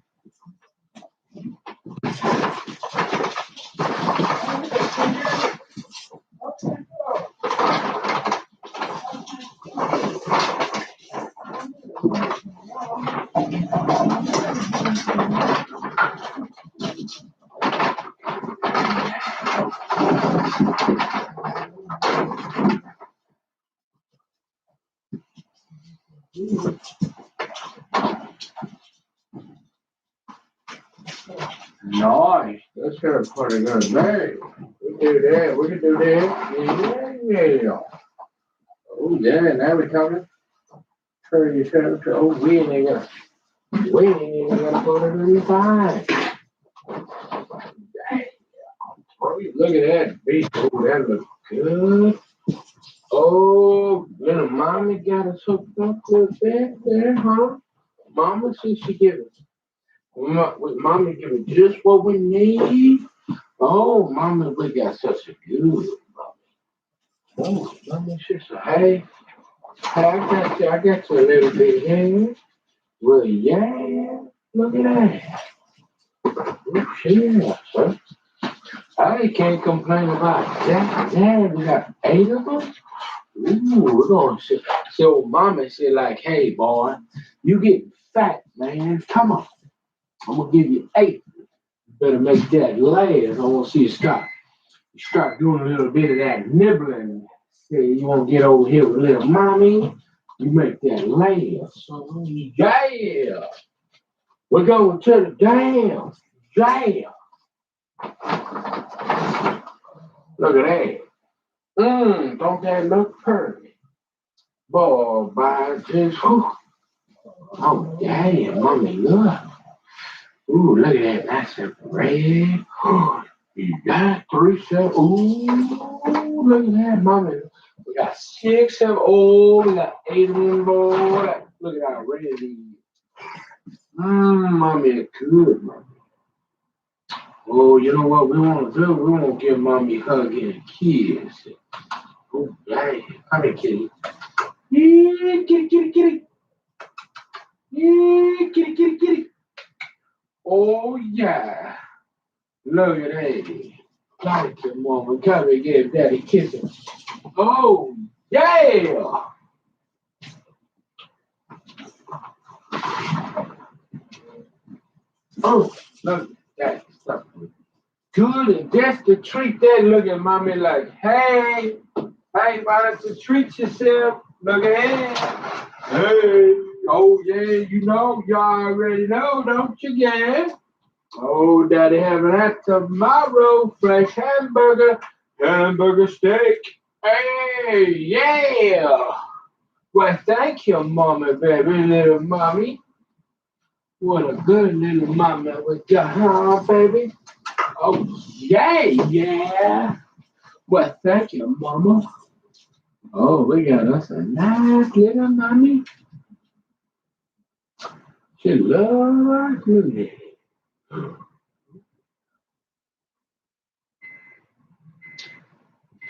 Nice. That's kind of pretty good. Hey, we can do that. We can do that. Yeah. Oh, yeah. Now we're talking. Turn yourself to, oh, we ain't gonna put it in the bag. Oh, look at that beef. Oh, that looks good. Oh, little mommy got us hooked up with that there, huh? Mama said she give us. Mommy give us just what we need. Oh, mama, we got such a good mommy. Oh, mama, she said, hey, I got you a little bit here. Well, yeah, look at that. Oh, yeah, sir. I can't complain about that. Yeah, we got 8 of them. Ooh, we're gonna see. So, mama said, like, hey, boy, you getting fat, man. Come on. I'm gonna give you 8. You better make that last. I want to see you start doing a little bit of that nibbling. Say you want to get over here with little mommy. You make that last. So, yeah. We're going to the dam. Yeah. Look at that. Don't that look pretty? Boy, by just, whew. Oh, damn, mommy, look. Ooh, look at that. That's a red. You got 3 7. Ooh, look at that, mommy. We got 6 of them. Oh, we got 8 of them, boy. Look at how red these. Mommy, good, mommy. Oh, you know what we want to do? We want to give mommy a hug and a kiss. Oh, dang. Come here, kitty. Yeah, kitty. Yeah, kitty. Oh, yeah. Look at that. Like your mama. Come and give daddy kisses. Oh, yeah. Oh, look at that. Good, and that's to treat that. Look at mommy like, hey, why don't you treat yourself? Look at that. Hey, oh, yeah, you already know, don't you, yeah? Oh, daddy having that tomorrow. Fresh hamburger steak. Hey, yeah. Well, thank you, mommy, baby, little mommy. What a good little mommy we got, huh, baby? Oh, yeah, yeah. Well, thank you, mama. Oh, we got us a nice little mommy. She loves me.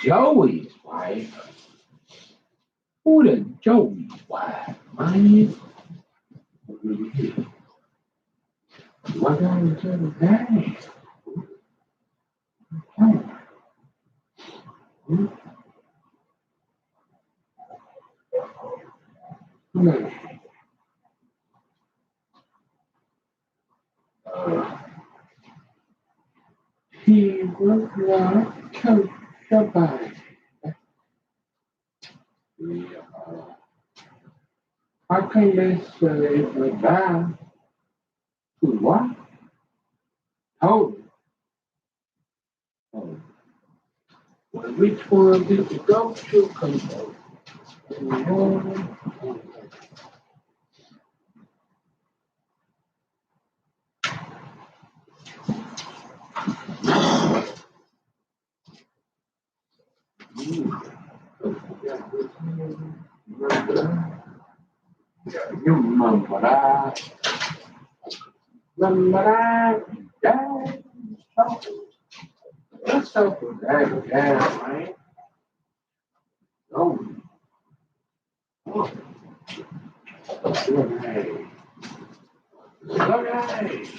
Joey's wife. Who the Joey's wife, man? What are you doing today? He was not coach somebody. How can they say goodbye to what? Told. Oh. Well, which one did you go to? Come on. You remember that? Remember that? Yeah. What's up with that? Yeah, man. Oh, look at that. Look at that.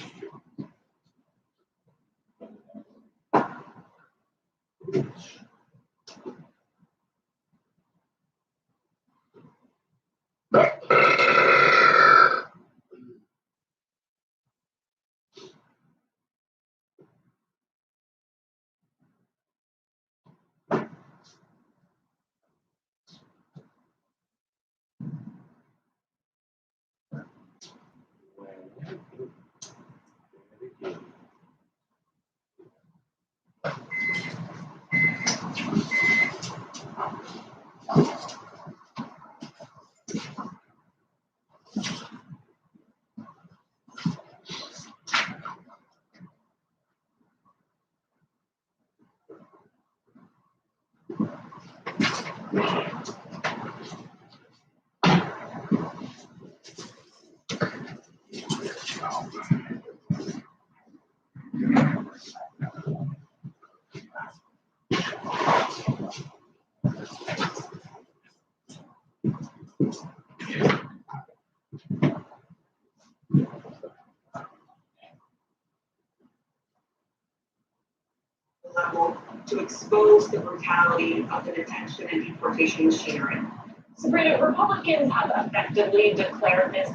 Level to expose the brutality of the detention and deportation machinery. Sabrina, Republicans have effectively declared this.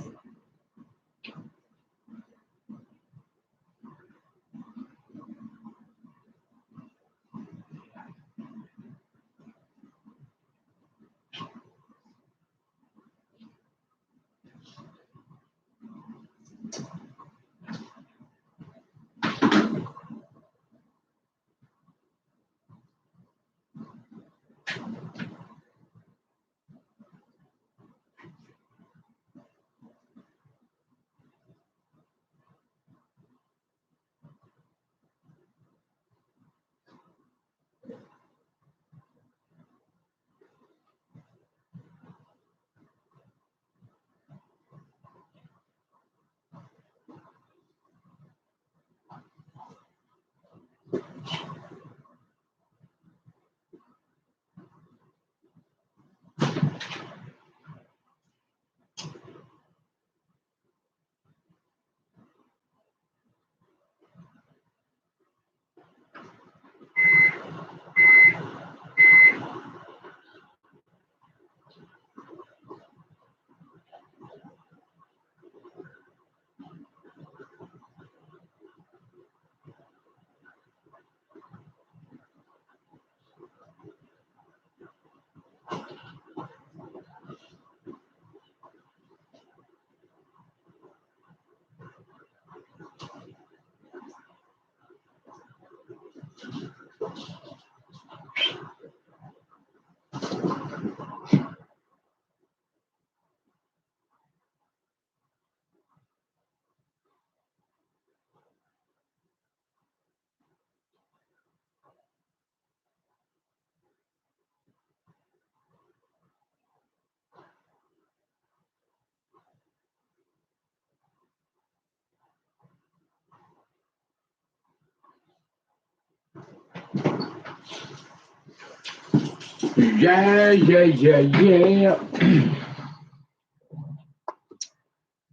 Yeah, yeah, yeah, yeah.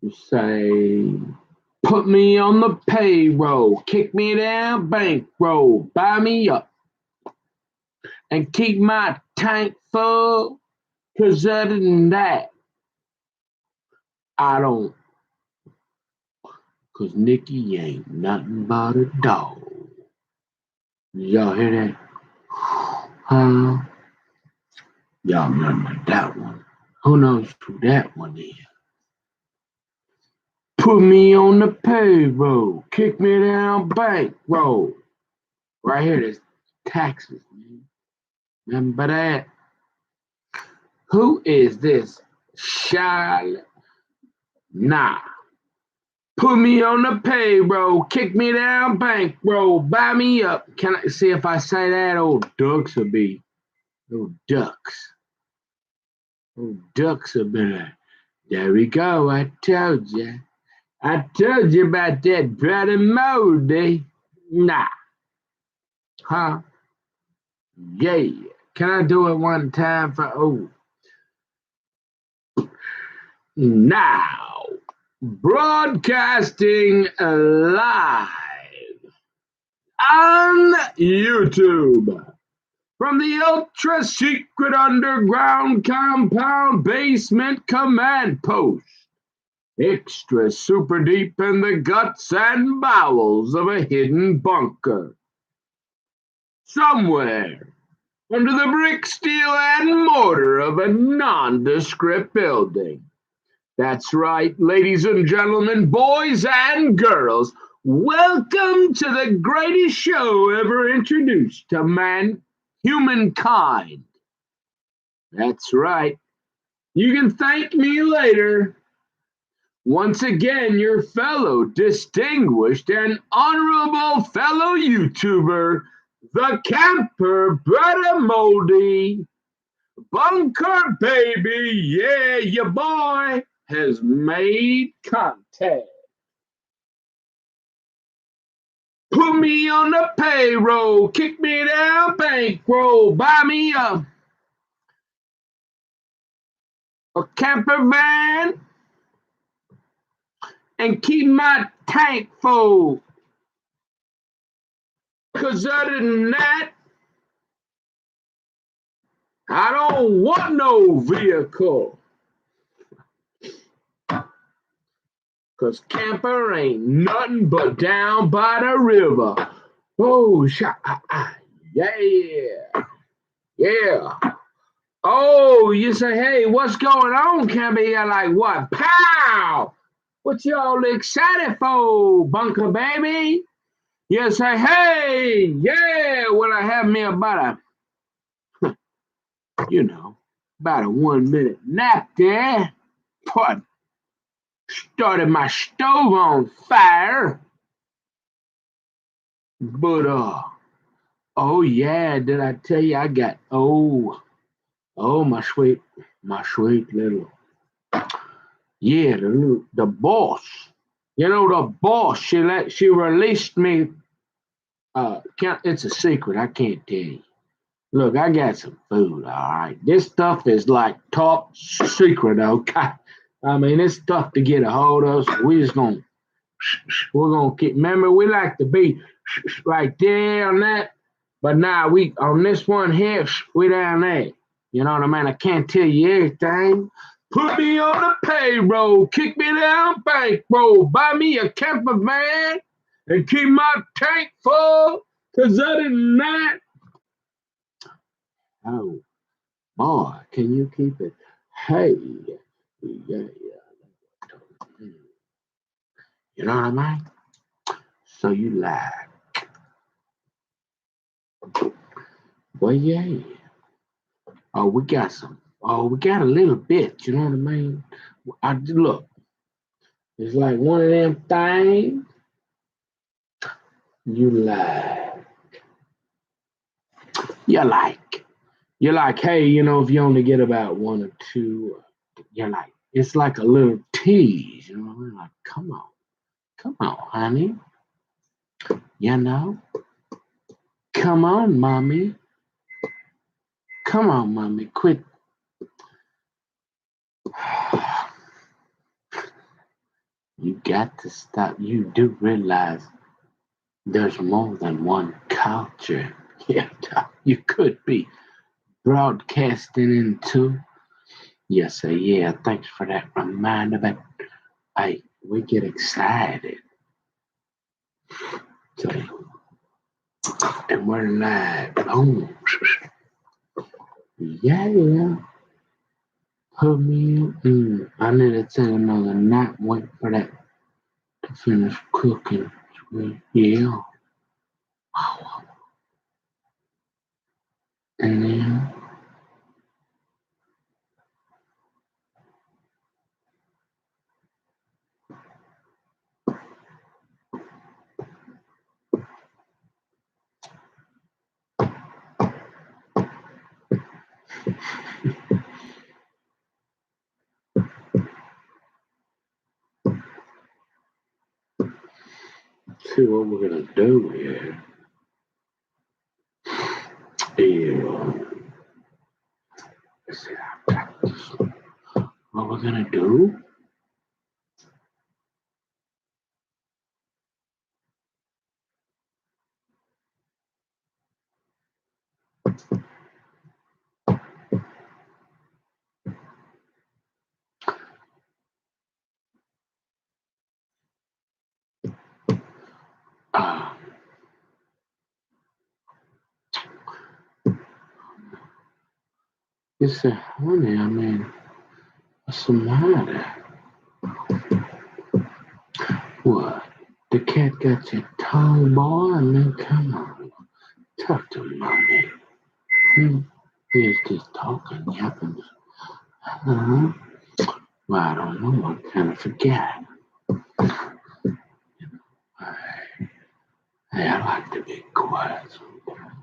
You say, put me on the payroll, kick me down, bankroll, buy me up, and keep my tank full. 'Cause other than that, I don't. 'Cause Nikki ain't nothing but a dog. Y'all hear that? Huh? Y'all remember that one? Who knows who that one is? Put me on the payroll, kick me down, bankroll. Right here, there's taxes, man. Remember that? Who is this? Charlotte? Nah. Put me on the payroll, kick me down, bankroll, buy me up. Can I see if I say that? Old ducks will be. Old ducks. Old ducks will be like, there we go. I told you. I told you about that brother Moldy. Nah. Huh? Yeah. Can I do it one time for now? Broadcasting live on YouTube from the ultra secret underground compound basement command post, extra super deep in the guts and bowels of a hidden bunker, somewhere under the brick, steel, and mortar of a nondescript building. That's right, ladies and gentlemen, boys and girls. Welcome to the greatest show ever introduced to humankind. That's right. You can thank me later. Once again, your fellow distinguished and honorable fellow YouTuber, the camper Brother Moldy. Bunker baby, yeah, your boy has made contact. Put me on the payroll, kick me down, bankroll, buy me a camper van, and keep my tank full. 'Cause other than that, I don't want no vehicle. 'Cause camper ain't nothing but down by the river. Oh, yeah, yeah. Oh, you say, hey, what's going on, camper? You're like, what? Pow! What y'all excited for, bunker baby? You say, hey, yeah, when I have me about about a 1 minute nap there. But started my stove on fire. But oh yeah, did I tell you I got my sweet little yeah, the boss. The boss, she released me. It's a secret, I can't tell you. Look, I got some food, all right. This stuff is like top secret, okay? I mean, it's tough to get a hold of, so we're gonna keep. Remember, we like to be right there on that, but now we on this one here, we down there. You know what I mean? I can't tell you everything. Put me on the payroll, kick me down, bankroll, buy me a camper van, and keep my tank full. 'Cause other than that, oh boy, can you keep it? Hey, yeah. You know what I mean? So you like, well, yeah. Oh, we got some. Oh, we got a little bit. You know what I mean? Look. It's like one of them things you like. You like. You're like, hey, if you only get about one or two, you're like, it's like a little tease. You know what I mean? Like, come on, honey. You know, come on, mommy. Come on, mommy, quit. You got to stop. You do realize there's more than one culture. Yeah, you could be broadcasting into. Yes, sir. Yeah, thanks for that reminder. But hey, we get excited. So, and we're live. Oh, yeah, yeah. Put me in. I need to take another nap. Wait for that to finish cooking. Yeah. And then, see what we're gonna do here. Yeah. Let's see, I've got this. What we're gonna do? Uh, you say, honey, I mean, what's the matter? What? The cat got your tongue, boy? I mean, come on. Talk to mommy. Hmm? He's just talking, yapping. Uh-huh. Well, I don't know. I kind of forgot. Hey, I like to be quiet sometimes.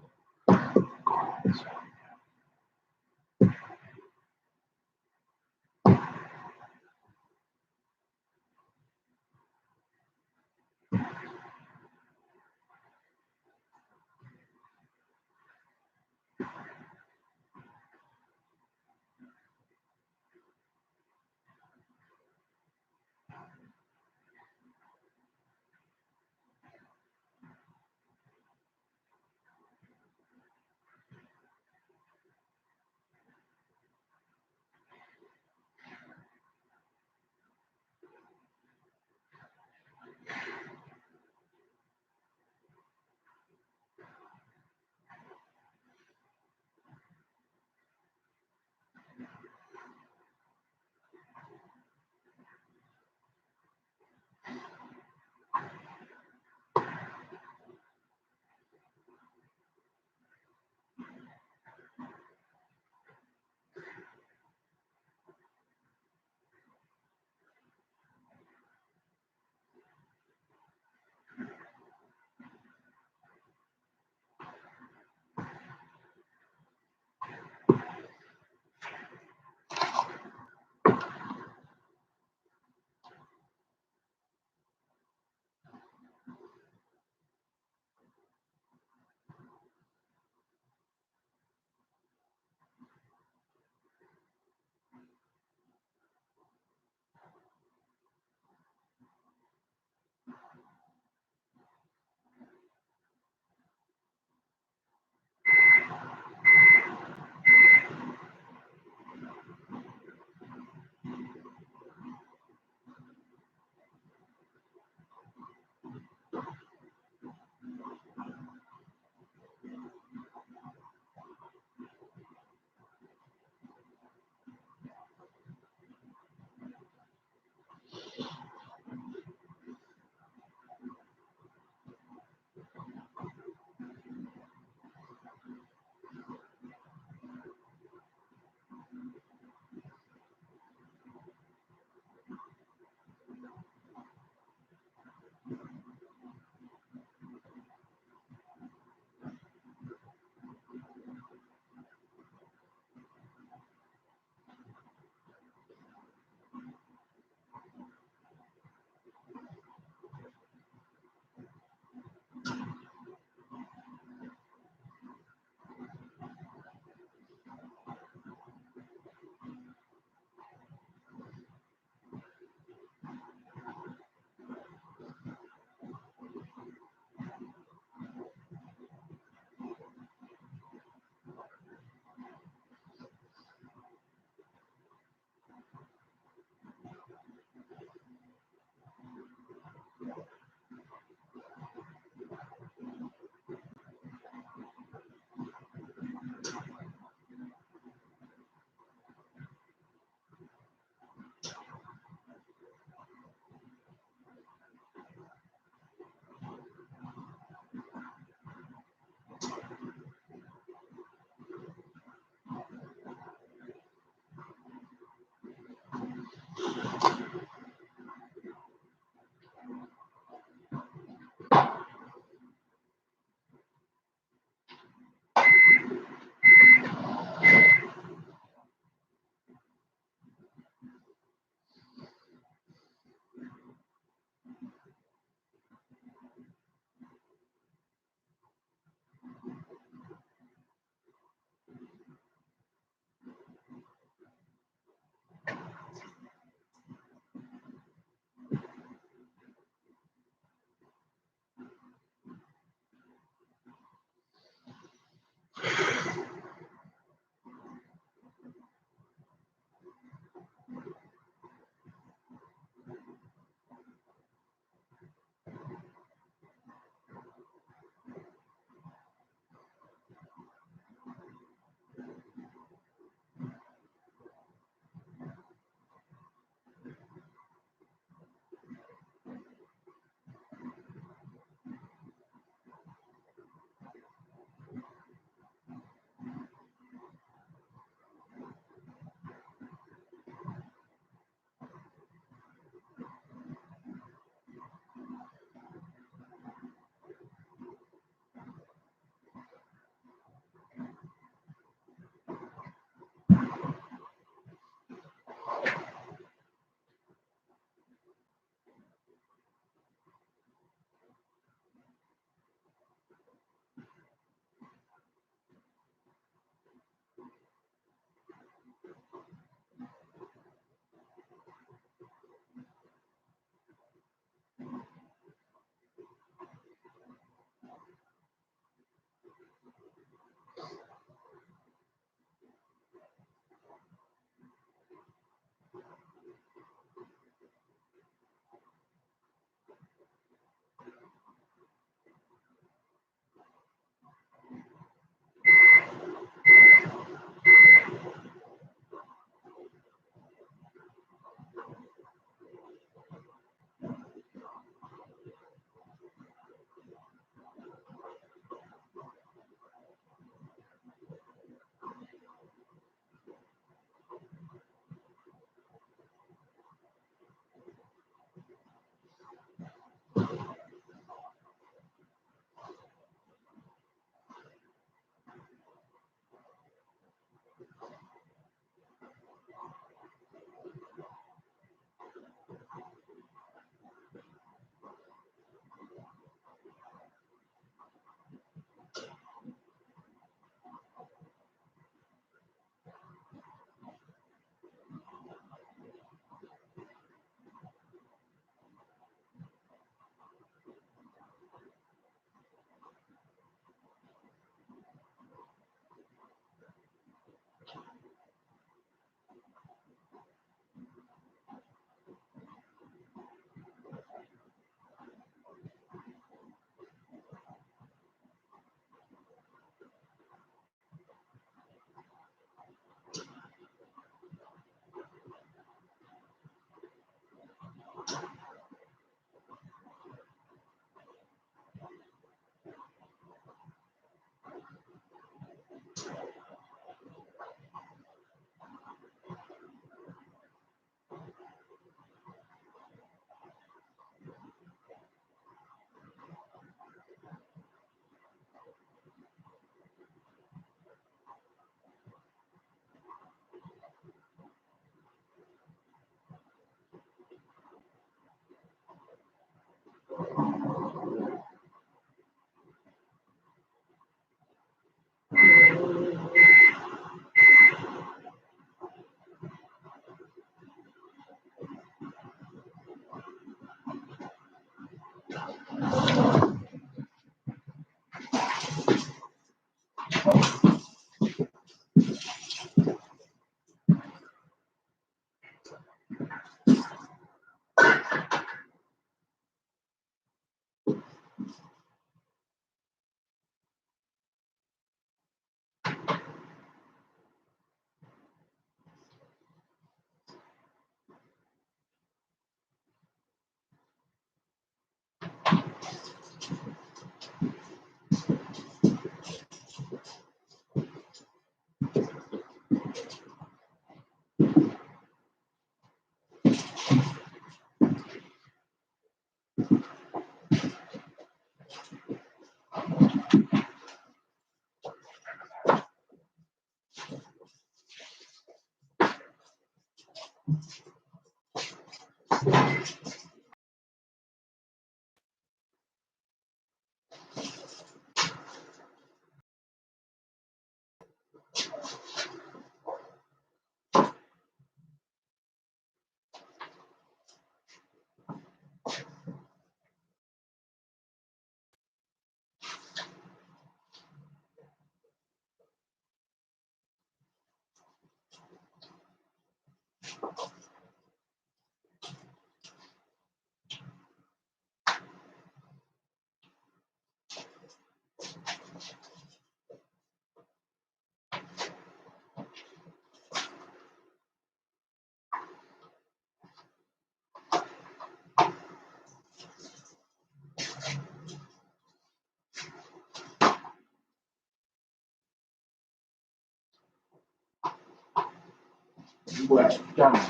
Well done,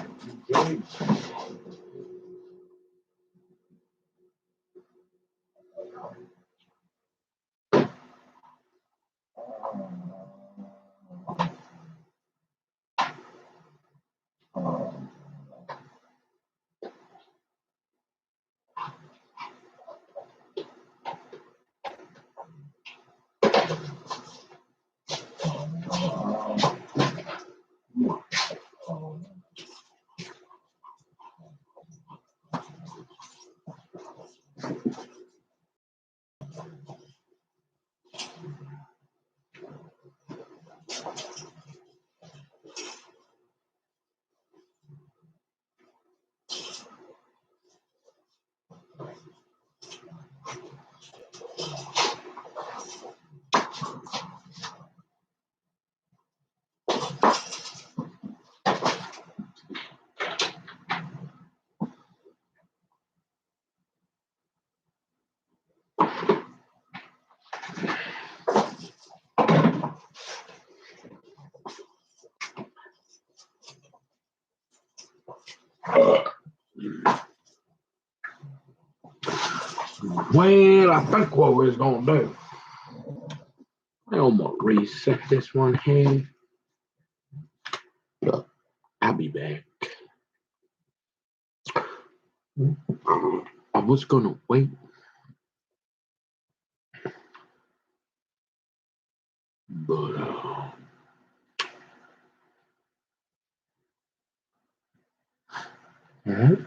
James. Well, I think what we're gonna do, I'm gonna reset this one here. I'll be back. I was gonna wait, but all right.